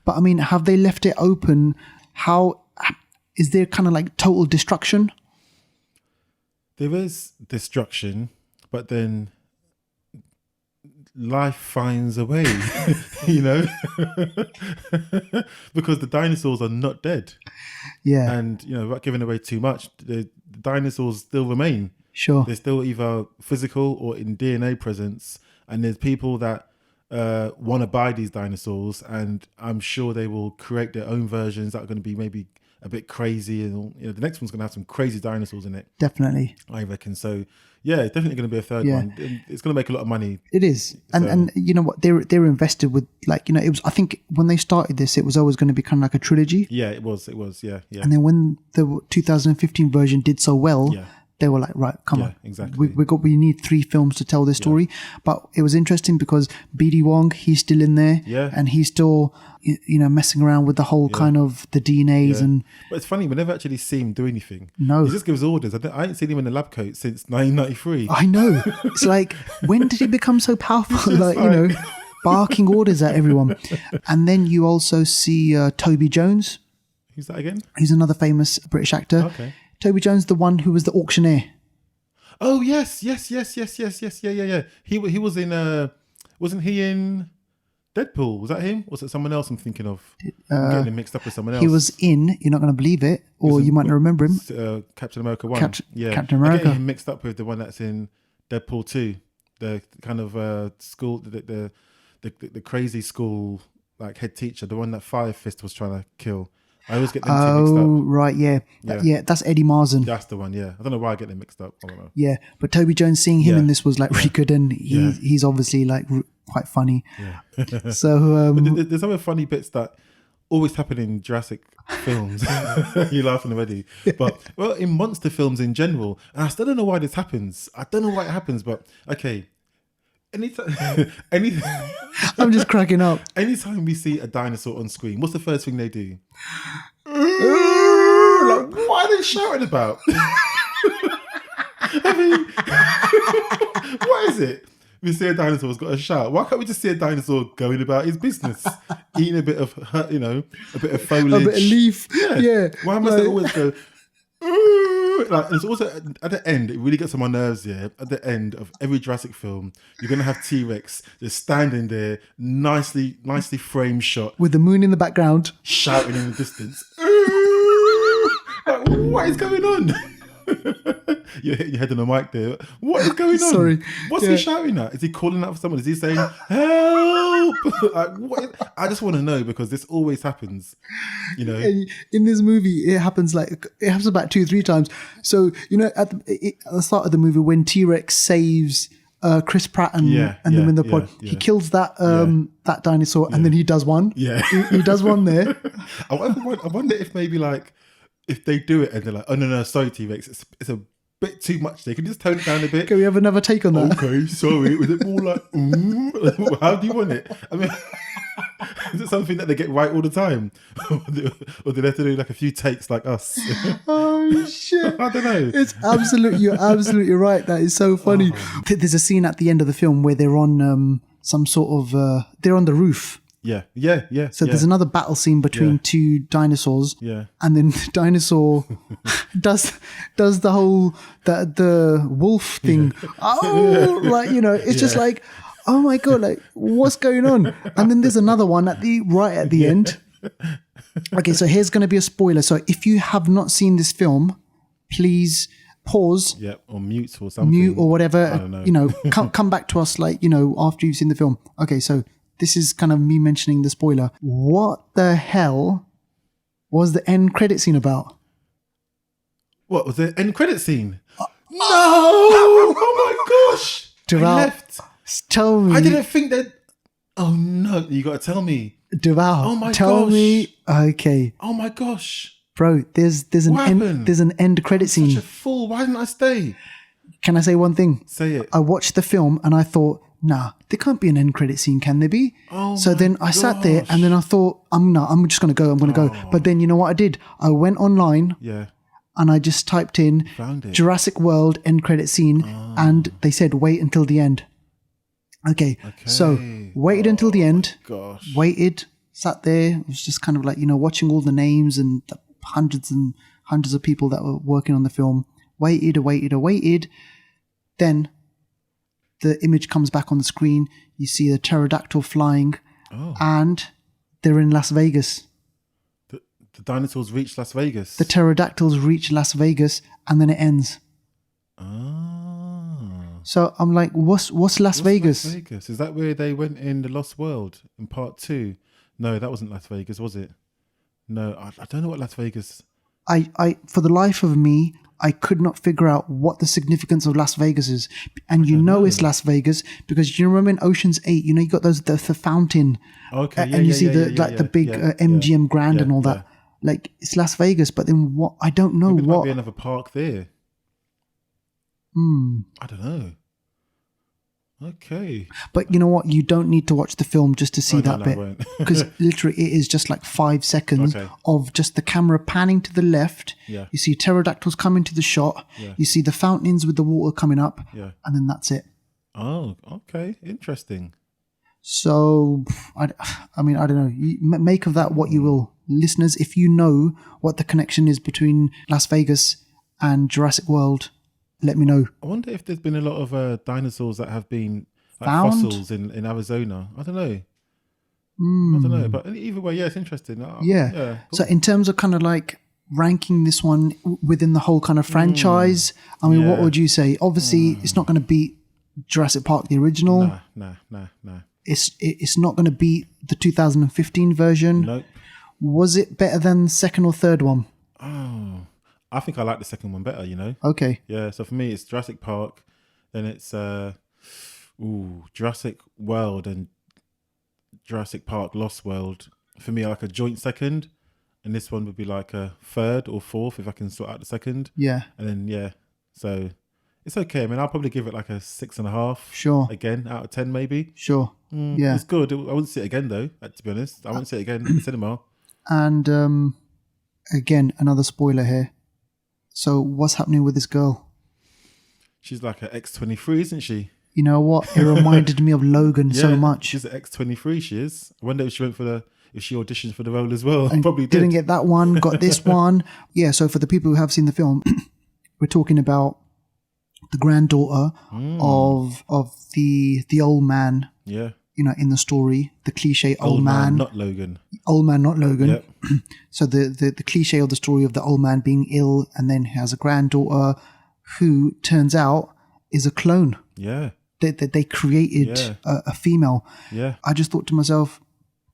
But I mean, have they left it open? How is there kind of like total destruction? There is destruction, but then life finds a way, you know, because the dinosaurs are not dead. Yeah. And, you know, without giving away too much, the dinosaurs still remain. Sure. They're still either physical or in DNA presence. And there's people that want to buy these dinosaurs, and I'm sure they will create their own versions that are going to be maybe a bit crazy, and all, the next one's going to have some crazy dinosaurs in it. Definitely. I reckon. So yeah, definitely going to be a third one. It's going to make a lot of money. It is. And you know what, they're invested with, like, it was, I think when they started this, it was always going to be kind of like a trilogy. Yeah, it was. Yeah. And then when the 2015 version did so well, they were like, right, come on. Exactly. We need 3 films to tell this story. But it was interesting because BD Wong, he's still in there. Yeah. And he's still, messing around with the whole kind of the DNAs and... But it's funny, we never actually see him do anything. No. He just gives orders. I ain't seen him in a lab coat since 1993. I know. It's like, when did he become so powerful? Barking orders at everyone. And then you also see Toby Jones. Who's that again? He's another famous British actor. Okay. Toby Jones, the one who was the auctioneer. Oh yes. Yeah. He was in. Wasn't he in Deadpool? Was that him? Was it someone else I'm thinking of? I'm getting him mixed up with someone else. He was in. You're not going to believe it, or you might not remember him. Captain America 1. Captain America. I'm getting him mixed up with the one that's in Deadpool 2. The kind of school, the crazy school like head teacher, the one that Fire Fist was trying to kill. I always get them two mixed up. Oh, right, yeah. That's Eddie Marzen. That's the one, yeah. I don't know why I get them mixed up. I don't know. Yeah, but Toby Jones, seeing him in this was like really good, and he's obviously like quite funny. Yeah. So but there's other funny bits that always happen in Jurassic films. You're laughing already. But in monster films in general, and I still don't know why this happens. I don't know why it happens, but okay. I'm just cracking up. Anytime we see a dinosaur on screen, what's the first thing they do? Like, what are they shouting about? I mean, what is it? We see a dinosaur's got a shout. Why can't we just see a dinosaur going about his business, eating a bit of, a bit of foliage, a bit of leaf? Yeah. Why must they always go? Like, it's also at the end, it really gets on my nerves. Yeah, at the end of every Jurassic film, you're gonna have T-Rex just standing there, nicely framed shot, with the moon in the background, shouting in the distance. Like, what is going on? You're hitting your head on the mic there. What is going on? Sorry. What's he shouting at? Is he calling out for someone? Is he saying help? Like, I just want to know, because this always happens. And in this movie, it happens about 2-3 times. So at the start of the movie, when T-Rex saves Chris Pratt and them in the pod, he kills that that dinosaur, and then he does one. Yeah, he does one there. I wonder if maybe if they do it and they're like, oh no, sorry T-Rex, it's a bit too much. They can just tone it down a bit. Can we have another take on that? Okay, sorry. Was it more like, how do you want it? I mean, is it something that they get right all the time? Or do they have to do like a few takes like us? Oh shit. I don't know. You're absolutely right. That is so funny. There's a scene at the end of the film where they're on some sort of, they're on the roof. Yeah. So there's another battle scene between two dinosaurs. Yeah. And then the dinosaur does the whole the wolf thing. Oh, it's just like, oh my god, like what's going on? And then there's another one at the end. Okay, so here's going to be a spoiler. So if you have not seen this film, please pause. Yeah, or mute or something. Mute or whatever. I don't know. Come back to us after you've seen the film. Okay, so this is kind of me mentioning the spoiler. What the hell was the end credit scene about? What was the end credit scene? No! Oh my gosh! Duval, I left. Tell me. I didn't think that. Oh no! You got to tell me. Duval, oh my tell gosh. me. Okay. Oh my gosh! Bro, there's an end credit scene. Such a fool! Why didn't I stay? Can I say one thing? Say it. I watched the film and I thought, nah, there can't be an end credit scene, can there be? So then I sat there and then I thought, I'm just going to go. But then you know what I did? I went online and I just typed in Jurassic World end credit scene and they said, wait until the end. Okay. So waited until the end. Gosh. Waited, sat there. It was just kind of like, watching all the names and the hundreds of people that were working on the film. Waited. Then the image comes back on the screen. You see a pterodactyl flying, and they're in Las Vegas. The dinosaurs reach Las Vegas. The pterodactyls reach Las Vegas, and then it ends. So I'm like, what's Las Vegas? Las Vegas? Is that where they went in the Lost World in part 2? No, that wasn't Las Vegas, was it? No, I don't know what Las Vegas. I for the life of me, I could not figure out what the significance of Las Vegas is. And you know it's Las Vegas because you remember in Ocean's 8, you got the fountain. Okay, And you see the big MGM Grand and all that. Like, it's Las Vegas, but then what? I don't know. Maybe there what. might be another park there. I don't know. Okay. But you know what? You don't need to watch the film just to see that bit. Because literally it is just like 5 seconds of just the camera panning to the left. Yeah. You see pterodactyls come into the shot. Yeah. You see the fountains with the water coming up. Yeah. And then that's it. Oh, okay. Interesting. So, I mean, I don't know. You make of that what you will. Listeners, if you know what the connection is between Las Vegas and Jurassic World, let me know. I wonder if there's been a lot of dinosaurs that have been found? fossils in Arizona. I don't know. I don't know. But either way, yeah, it's interesting. Yeah. Cool. So in terms of kind of like ranking this one within the whole kind of franchise, I mean, what would you say? Obviously, it's not going to beat Jurassic Park, the original. Nah. It's not going to beat the 2015 version. Nope. Was it better than the second or third one? Oh, I think I like the second one better, Okay. Yeah, so for me, it's Jurassic Park, then it's Jurassic World and Jurassic Park Lost World. For me, like a joint second, and this one would be like a third or fourth if I can sort out the second. Yeah. And then, so it's okay. I mean, I'll probably give it like a 6.5. Sure. Again, out of 10 maybe. Sure. Yeah. It's good. I wouldn't see it again though, to be honest. I wouldn't see it again in the cinema. And again, another spoiler here. So what's happening with this girl? She's like an X-23, isn't she? You know what? It reminded me of Logan so much. She's an X-23, she is. I wonder if she auditioned for the role as well. And probably didn't did. get that one, got this one. Yeah, so for the people who have seen the film, we're talking about the granddaughter of the old man. Yeah. In the story, the cliche old man. Not Logan. Old man, not Logan. Yep. So the cliche of the story of the old man being ill and then has a granddaughter who turns out is a clone. Yeah. They created a female. Yeah. I just thought to myself,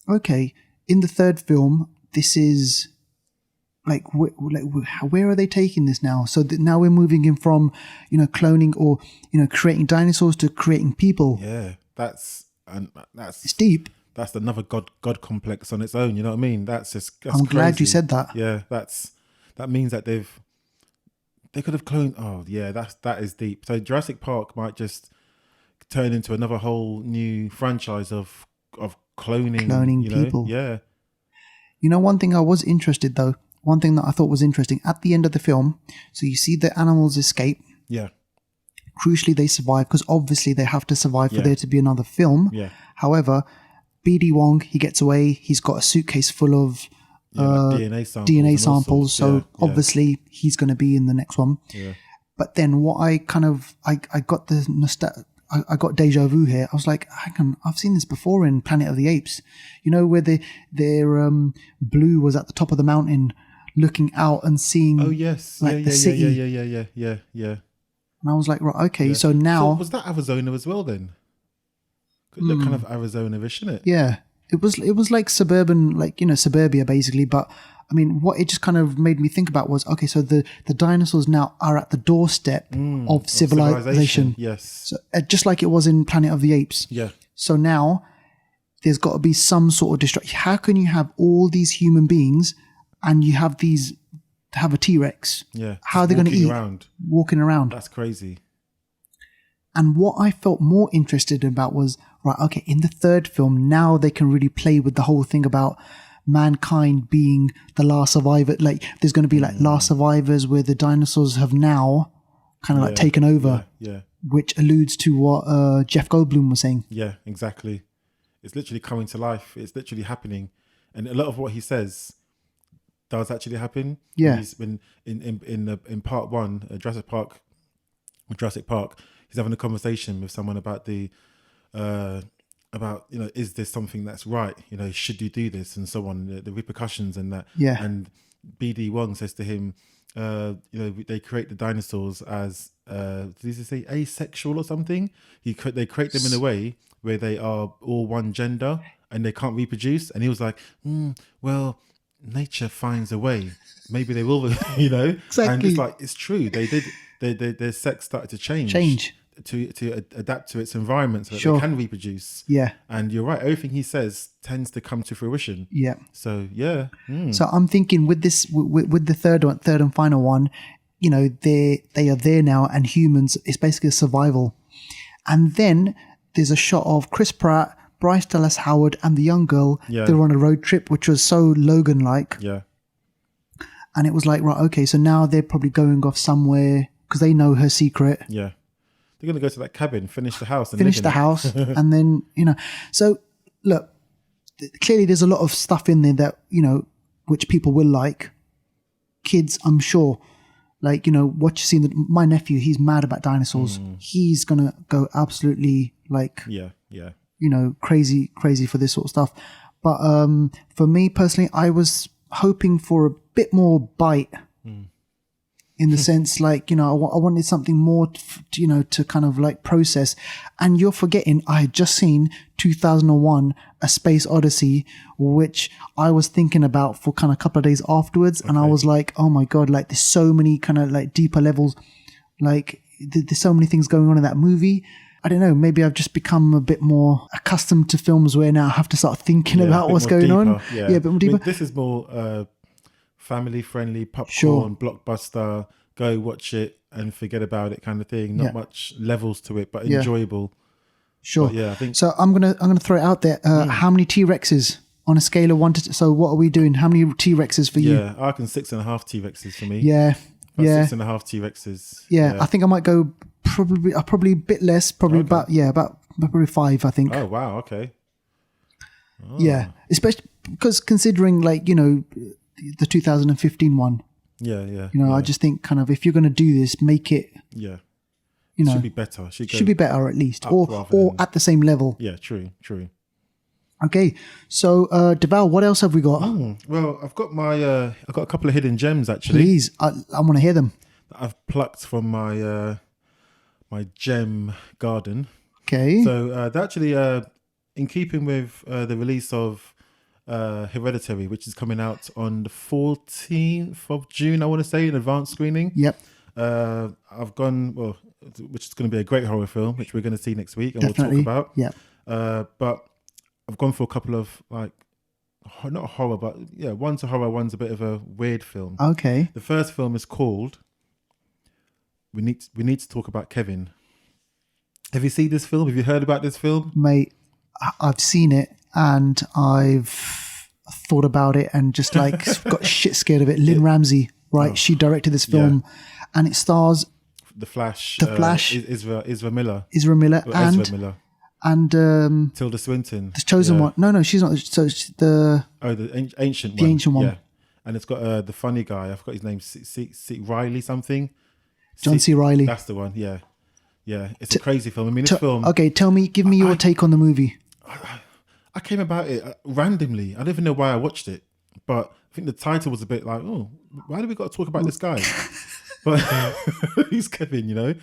okay, in the third film, this is where are they taking this now? So now we're moving in from, cloning or, creating dinosaurs to creating people. Yeah. That's it's deep. That's another God complex on its own. You know what I mean? That's I'm glad you said that. Yeah. That means that they could have cloned. Oh yeah. That is deep. So Jurassic Park might just turn into another whole new franchise of cloning people. Yeah. One thing I was interested though. One thing that I thought was interesting at the end of the film. So you see the animals escape. Yeah. Crucially, they survive because obviously they have to survive for there to be another film. Yeah. However, BD Wong, he gets away. He's got a suitcase full of like DNA samples. So obviously he's going to be in the next one. Yeah. But then what I got I got deja vu here. I was like, hang on, I've seen this before in Planet of the Apes. Where their Blue was at the top of the mountain looking out and seeing. Oh yes, the city. Yeah. And I was like, right, okay, so now... So was that Arizona as well then? It looked kind of Arizona-ish, isn't it? Yeah. It was like suburban, suburbia basically. But, I mean, what it just kind of made me think about was, okay, so the dinosaurs now are at the doorstep of civilization. Yes. So, just like it was in Planet of the Apes. Yeah. So now there's got to be some sort of destruction. How can you have all these human beings and you have have a T-Rex? Yeah. How are they going to eat? Walking around. That's crazy. And what I felt more interested about was, right, okay, in the third film, now they can really play with the whole thing about mankind being the last survivor. Like, there's going to be like last survivors where the dinosaurs have now kind of taken over. Yeah. Which alludes to what Jeff Goldblum was saying. Yeah, exactly. It's literally coming to life. It's literally happening. And a lot of what he says does actually happen. Yeah. He's been in part one, Jurassic Park, he's having a conversation with someone about is this something that's right? Should you do this and so on, the repercussions and that. Yeah. And BD Wong says to him, they create the dinosaurs as did he say asexual or something? They create them in a way where they are all one gender and they can't reproduce. And he was like, well, nature finds a way. Maybe they will, you know. Exactly. And it's like, it's true. They did. Their sex started to change to adapt to its environment so that they can reproduce. Yeah. And you're right. Everything he says tends to come to fruition. Yeah. So yeah. So I'm thinking with this, with the third and final one, you know, they are there now, and humans, it's basically a survival. And then there's a shot of Chris Pratt, Bryce Dallas Howard, and the young girl. Yeah. They were on a road trip, which was so Logan-like. Yeah. And it was like, right, okay, so now they're probably going off somewhere because they know her secret. Yeah. They're going to go to that cabin, finish the house. And and then, you know. So, look, clearly there's a lot of stuff in there that, you know, which people will like. Kids, I'm sure. Like, you know, what you see, my nephew, he's mad about dinosaurs. He's going to go absolutely, like, yeah. you know, crazy for this sort of stuff. But for me personally, I was hoping for a bit more bite in the sense, like, you know, I wanted something more, you know, to kind of like process. And you're forgetting, I had just seen 2001 A Space Odyssey, which I was thinking about for kind of a couple of days afterwards. Okay. And I was like, oh my God, like there's so many kind of like deeper levels. Like there's so many things going on in that movie. I don't know, maybe I've just become a bit more accustomed to films where now I have to start thinking about what's going on. Yeah, a bit more deeper. I mean, this is more family-friendly, popcorn, blockbuster, go watch it and forget about it kind of thing. Not much levels to it, but enjoyable. Sure. But yeah, I think so. I'm gonna throw it out there. How many T-Rexes on a scale of 1 to 10? So what are we doing? How many T-Rexes for you? Yeah, I reckon 6.5 T-Rexes for me. Yeah. About 6.5 T-Rexes. Yeah, I think I might go probably a bit less. Probably about probably 5. I think. Oh wow! Okay. Oh. Yeah, especially because considering, like, you know, the 2015 one. Yeah. You know, I just think kind of if you're going to do this, make it. Yeah. You know, should be better. Should be better at least, or at the same level. Yeah. True. Okay, so Deval, what else have we got? Well, I've got I've got a couple of hidden gems actually. Please, I want to hear them. I've plucked from my my gem garden. Okay. So they're actually in keeping with the release of Hereditary, which is coming out on the 14th of June, I want to say, in advanced screening. Yep. I've gone, which is going to be a great horror film, which we're going to see next week and Definitely. we'll talk about. Yeah. But I've gone for a couple of, like, not horror, but yeah, one's a horror, one's a bit of a weird film. Okay. The first film is called We Need to Talk About Kevin. Have you seen this film? Have you heard about this film? Mate, I've seen it and I've thought about it and just like got shit scared of it. Lynn Ramsey, right? She directed this film and it stars The Flash. Ezra Miller. And Tilda Swinton. The chosen one. No, she's not. So the ancient one. The ancient one. Yeah. And it's got the funny guy. I forgot his name. C. Riley something. John C. Riley. That's the one. Yeah. Yeah. It's a crazy film. I mean, this film. Okay, give me your take on the movie. I came about it randomly. I don't even know why I watched it, but I think the title was a bit like, oh, why do we got to talk about this guy? But who's Kevin, you know?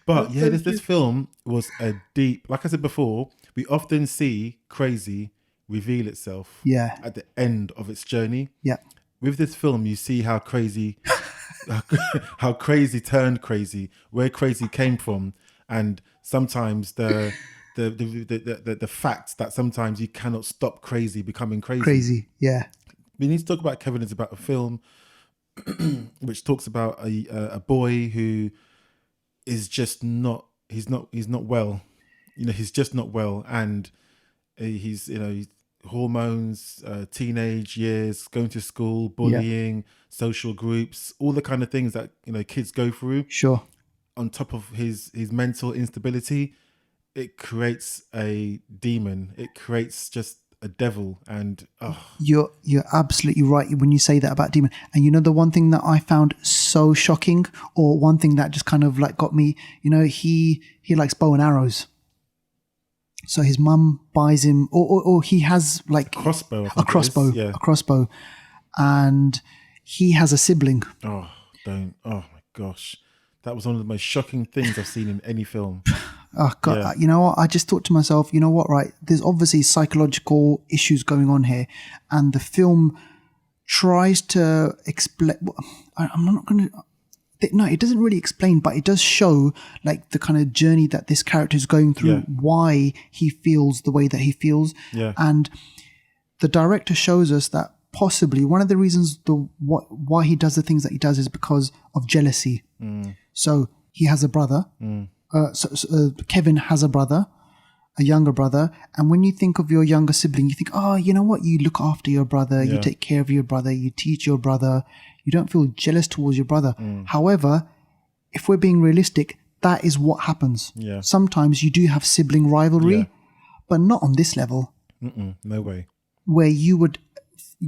But yeah, this film was a deep, like I said before, we often see crazy reveal itself at the end of its journey. Yeah. With this film, you see how crazy turned crazy, where crazy came from, and sometimes the fact that sometimes you cannot stop crazy becoming crazy. Crazy, yeah. We need to talk about Kevin. It's about a film which talks about a boy who is just not well. You know, he's just not well, and he's hormones, teenage years, going to school, bullying, social groups, all the kind of things that kids go through. Sure. On top of his mental instability, it creates a demon. It creates just a devil, and you're absolutely right when you say that about demon. And you know, the one thing that I found so shocking, or one thing that just kind of like got me, he likes bow and arrows. So his mum buys him, or he has like a crossbow, and he has a sibling. Oh my gosh. That was one of the most shocking things I've seen in any film. Oh God, Yeah. you know what? I just thought to myself, you know what, right? There's obviously psychological issues going on here, and the film tries to explain. I'm not going to. No, it doesn't really explain, but it does show like the kind of journey that this character is going through, why he feels the way that he feels. Yeah. And the director shows us that possibly one of the reasons why he does the things that he does is because of jealousy. So he has a brother. Kevin has a brother, a younger brother. And when you think of your younger sibling, you think, oh, you know what? You look after your brother. You take care of your brother. You teach your brother. You don't feel jealous towards your brother. However, if we're being realistic, that is what happens. Yeah. Sometimes you do have sibling rivalry, but not on this level. No way. Where you would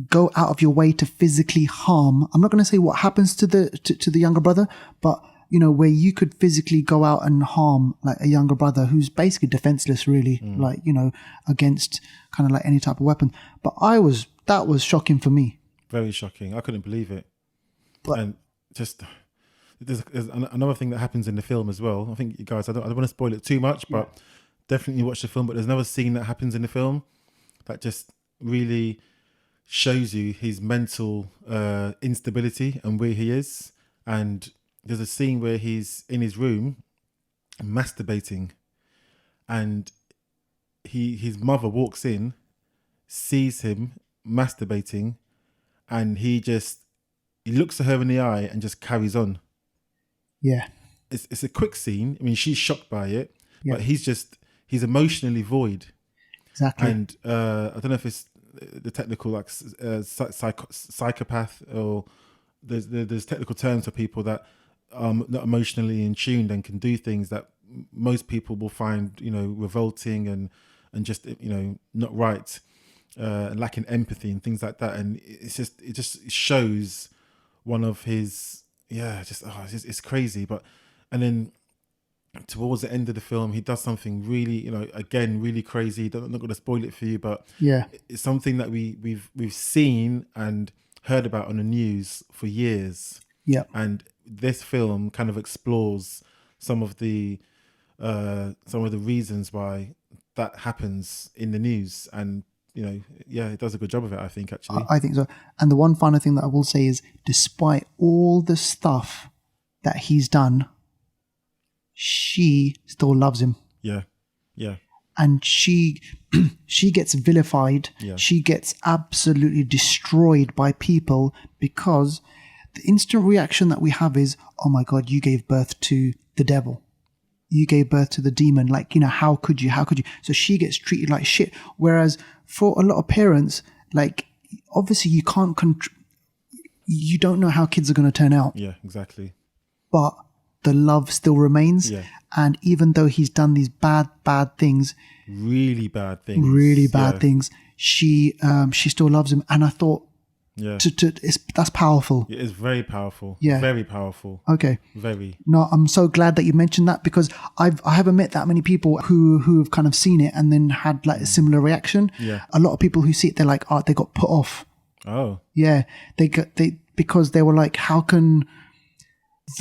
go out of your way to physically harm. I'm not going to say what happens to the younger brother, but you know, where you could physically go out and harm like a younger brother who's basically defenseless, really, like, you know, against kind of like any type of weapon. But that was shocking for me. Very shocking. I couldn't believe it. But, and just there's another thing that happens in the film as well. I think you guys, I don't want to spoil it too much, but definitely watch the film. But there's another scene that happens in the film that just really shows you his mental instability and where he is. And there's a scene where he's in his room masturbating, and his mother walks in, sees him masturbating, and he looks at her in the eye and just carries on. Yeah. It's a quick scene. I mean, she's shocked by it, but he's emotionally void. Exactly. And I don't know if it's the technical like psychopath, or there's technical terms for people that are not emotionally in tune and can do things that most people will find, you know, revolting and just, you know, not right, lacking empathy and things like that. And it just shows one of his it's crazy. But and then towards the end of the film, he does something really, you know, again, really crazy. I'm not going to spoil it for you, but it's something that we've seen and heard about on the news for years. Yeah. And this film kind of explores some of the reasons why that happens in the news. And, you know, it does a good job of it, I think, actually. I think so. And the one final thing that I will say is, despite all the stuff that he's done, she still loves him. Yeah. Yeah. And she gets vilified. Yeah. She gets absolutely destroyed by people because the instant reaction that we have is, oh my God, you gave birth to the devil. You gave birth to the demon. Like, you know, how could you? So she gets treated like shit. Whereas for a lot of parents, like, obviously you can't you don't know how kids are going to turn out. Yeah, exactly. But the love still remains. Yeah. And even though he's done these bad things, really bad things, she still loves him. And I thought, that's powerful. It is very powerful. Yeah. Very powerful. Okay. Very. No, I'm so glad that you mentioned that, because I haven't met that many people who have kind of seen it and then had like a similar reaction. Yeah. A lot of people who see it, they're like, oh, they got put off. Oh. Yeah. Because they were like, how can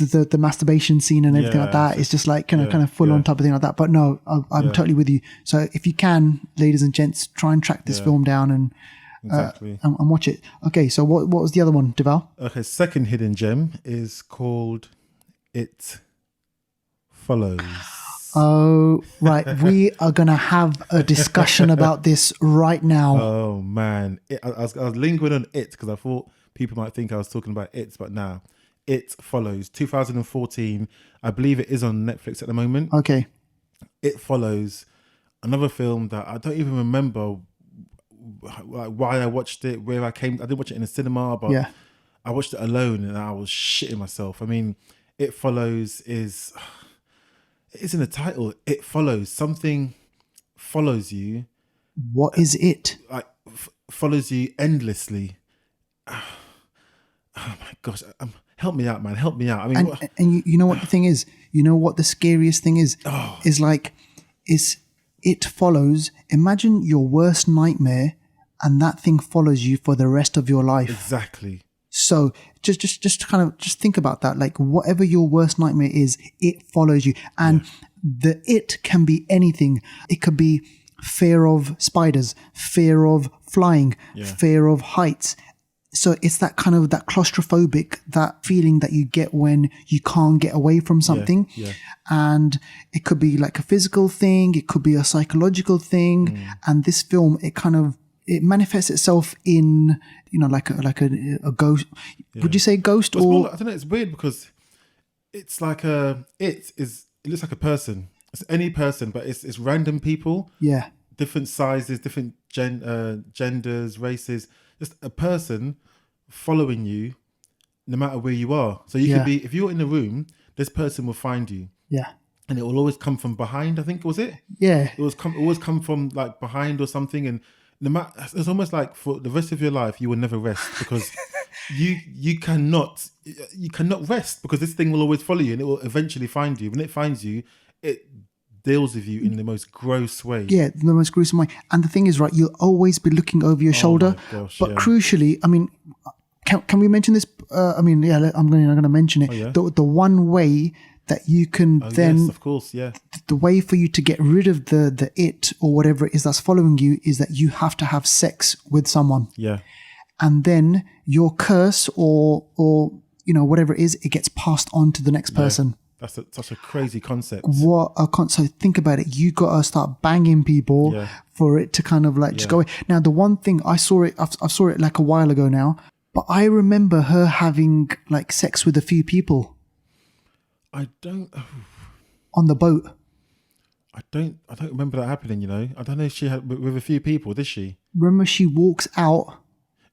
the masturbation scene and everything like that is just like kind of full on type of thing like that. But no, I'm totally with you. So if you can, ladies and gents, try and track this film down and and watch it. Okay, so what was the other one, Deval? Okay, second hidden gem is called It Follows. Oh, right. We are going to have a discussion about this right now. Oh, man. I was lingering on It because I thought people might think I was talking about It, but now It Follows. 2014. I believe it is on Netflix at the moment. Okay. It Follows. Another film that I don't even remember like why I watched it, where I didn't watch it in the cinema, but I watched it alone and I was shitting myself. I mean, It Follows it's in the title. It follows. Something follows you. What is it? Like follows you endlessly. Oh my gosh. Help me out, man. Help me out. I mean, and you know what the thing is? You know what the scariest thing is? It follows. Imagine your worst nightmare and that thing follows you for the rest of your life. Exactly. So just kind of think about that. Like whatever your worst nightmare is, it follows you. And The it can be anything. It could be fear of spiders, fear of flying, fear of heights. So it's that kind of that claustrophobic, that feeling that you get when you can't get away from something. And it could be like a physical thing. It could be a psychological thing. And this film, it manifests itself in, like a ghost. Would you say ghost But it's or? more like, I don't know. It's weird because it's like it looks like a person. It's any person, but it's random people. Yeah. Different sizes, different genders, races. Just a person following you no matter where you are. So you could be, if you're in a room, this person will find you. Yeah. And it will always come from behind, I think, was it? Yeah. It was always come from like behind or something. And no matter, it's almost like for the rest of your life, you will never rest because you cannot rest because this thing will always follow you and it will eventually find you. When it finds you, it deals with you in the most gross way. Yeah, the most gruesome way. And the thing is, right, you'll always be looking over your shoulder. My gosh, but crucially, I mean, can we mention this? I'm going to mention it. Oh, yeah? The one way that you can yes, of course, yeah. The way for you to get rid of the it or whatever it is that's following you is that you have to have sex with someone. Yeah. And then your curse or whatever it is, it gets passed on to the next person. That's such a crazy concept. So think about it. You got to start banging people for it to kind of like just go away. Now, the one thing I saw it like a while ago now, but I remember her having like sex with a few people. I don't. On the boat. I don't remember that happening. I don't know if she had with a few people. Did she? Remember, she walks out.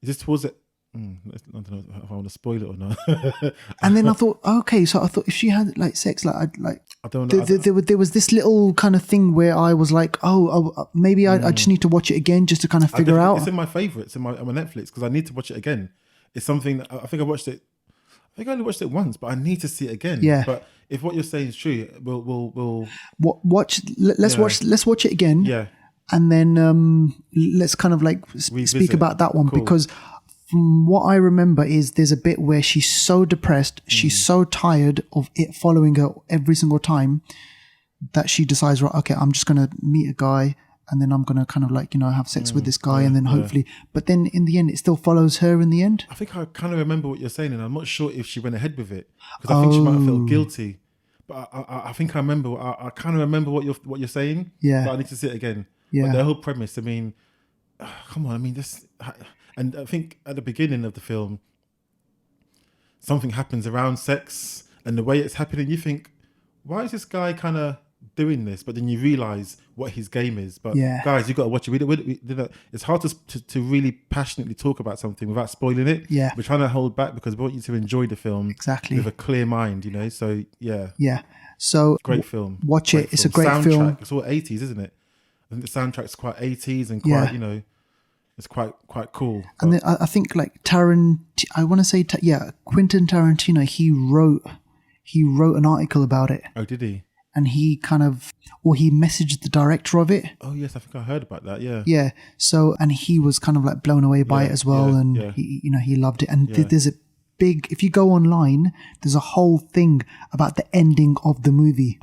Is this towards it? I don't know if I want to spoil it or not. And then I thought, okay, so I thought if she had like sex, I don't know. There was this little kind of thing where I was like, maybe I just need to watch it again just to kind of figure out. It's in my favorites in my Netflix because I need to watch it again. It's something that I think I watched it. I think I only watched it once, but I need to see it again. Yeah. But if what you're saying is true, we'll watch. Let's watch it again. Yeah. And then let's kind of like speak about that one because from what I remember is there's a bit where she's so depressed, she's so tired of it following her every single time that she decides, right, okay, I'm just going to meet a guy and then I'm going to kind of like, have sex with this guy and then hopefully, but then in the end, it still follows her in the end. I think I kind of remember what you're saying and I'm not sure if she went ahead with it because I think she might have felt guilty, but I think I remember, I kind of remember what you're saying, but I need to see it again. Yeah. But the whole premise, I mean, come on, I mean, this, and I think at the beginning of the film, something happens around sex and the way it's happening, you think, why is this guy kind of doing this? But then you realize what his game is. But guys, you got to watch it. It's hard to really passionately talk about something without spoiling it. Yeah. We're trying to hold back because we want you to enjoy the film with a clear mind, So, yeah. Yeah. So, great film. Watch it. It's a great film. It's all 80s, isn't it? I think the soundtrack's quite 80s and quite, it's quite cool. And then I think like Quentin Tarantino, he wrote an article about it. Oh, did he? And he he messaged the director of it. Oh yes, I think I heard about that. Yeah. Yeah. So, and he was kind of like blown away by it as well. He loved it. And there's a big, if you go online, there's a whole thing about the ending of the movie.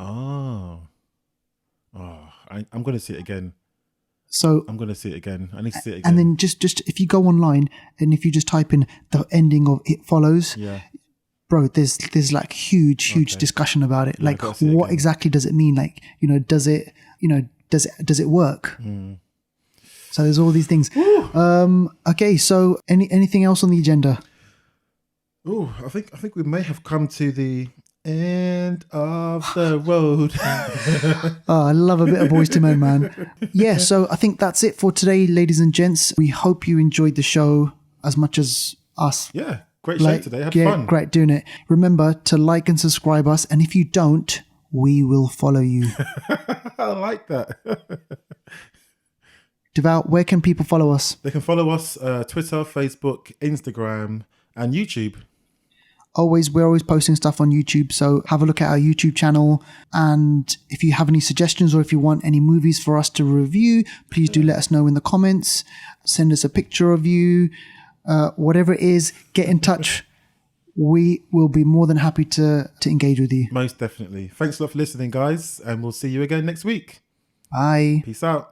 I'm going to see it again. So I'm going to see it again. I need to see it again. And then just if you go online and if you just type in the ending of It Follows, bro, there's like huge discussion about it. Like what exactly does it mean? Like, does it work? So there's all these things. Okay. So anything else on the agenda? Oh, I think we may have come to the end of the road. I love a bit of Boys to Men, man. Yeah, so I think that's it for today, ladies and gents. We hope you enjoyed the show as much as us. Yeah, great show today. Had fun. Great doing it. Remember to like and subscribe us, and if you don't, we will follow you. I like that. Devout, where can people follow us? They can follow us Twitter, Facebook, Instagram, and YouTube. We're always posting stuff on YouTube, so have a look at our YouTube channel. And if you have any suggestions or if you want any movies for us to review, please do let us know in the comments. Send us a picture of you, whatever it is. Get in touch we will be more than happy to engage with you. Most definitely. Thanks a lot for listening, guys, and we'll see you again next week. Bye. Peace out.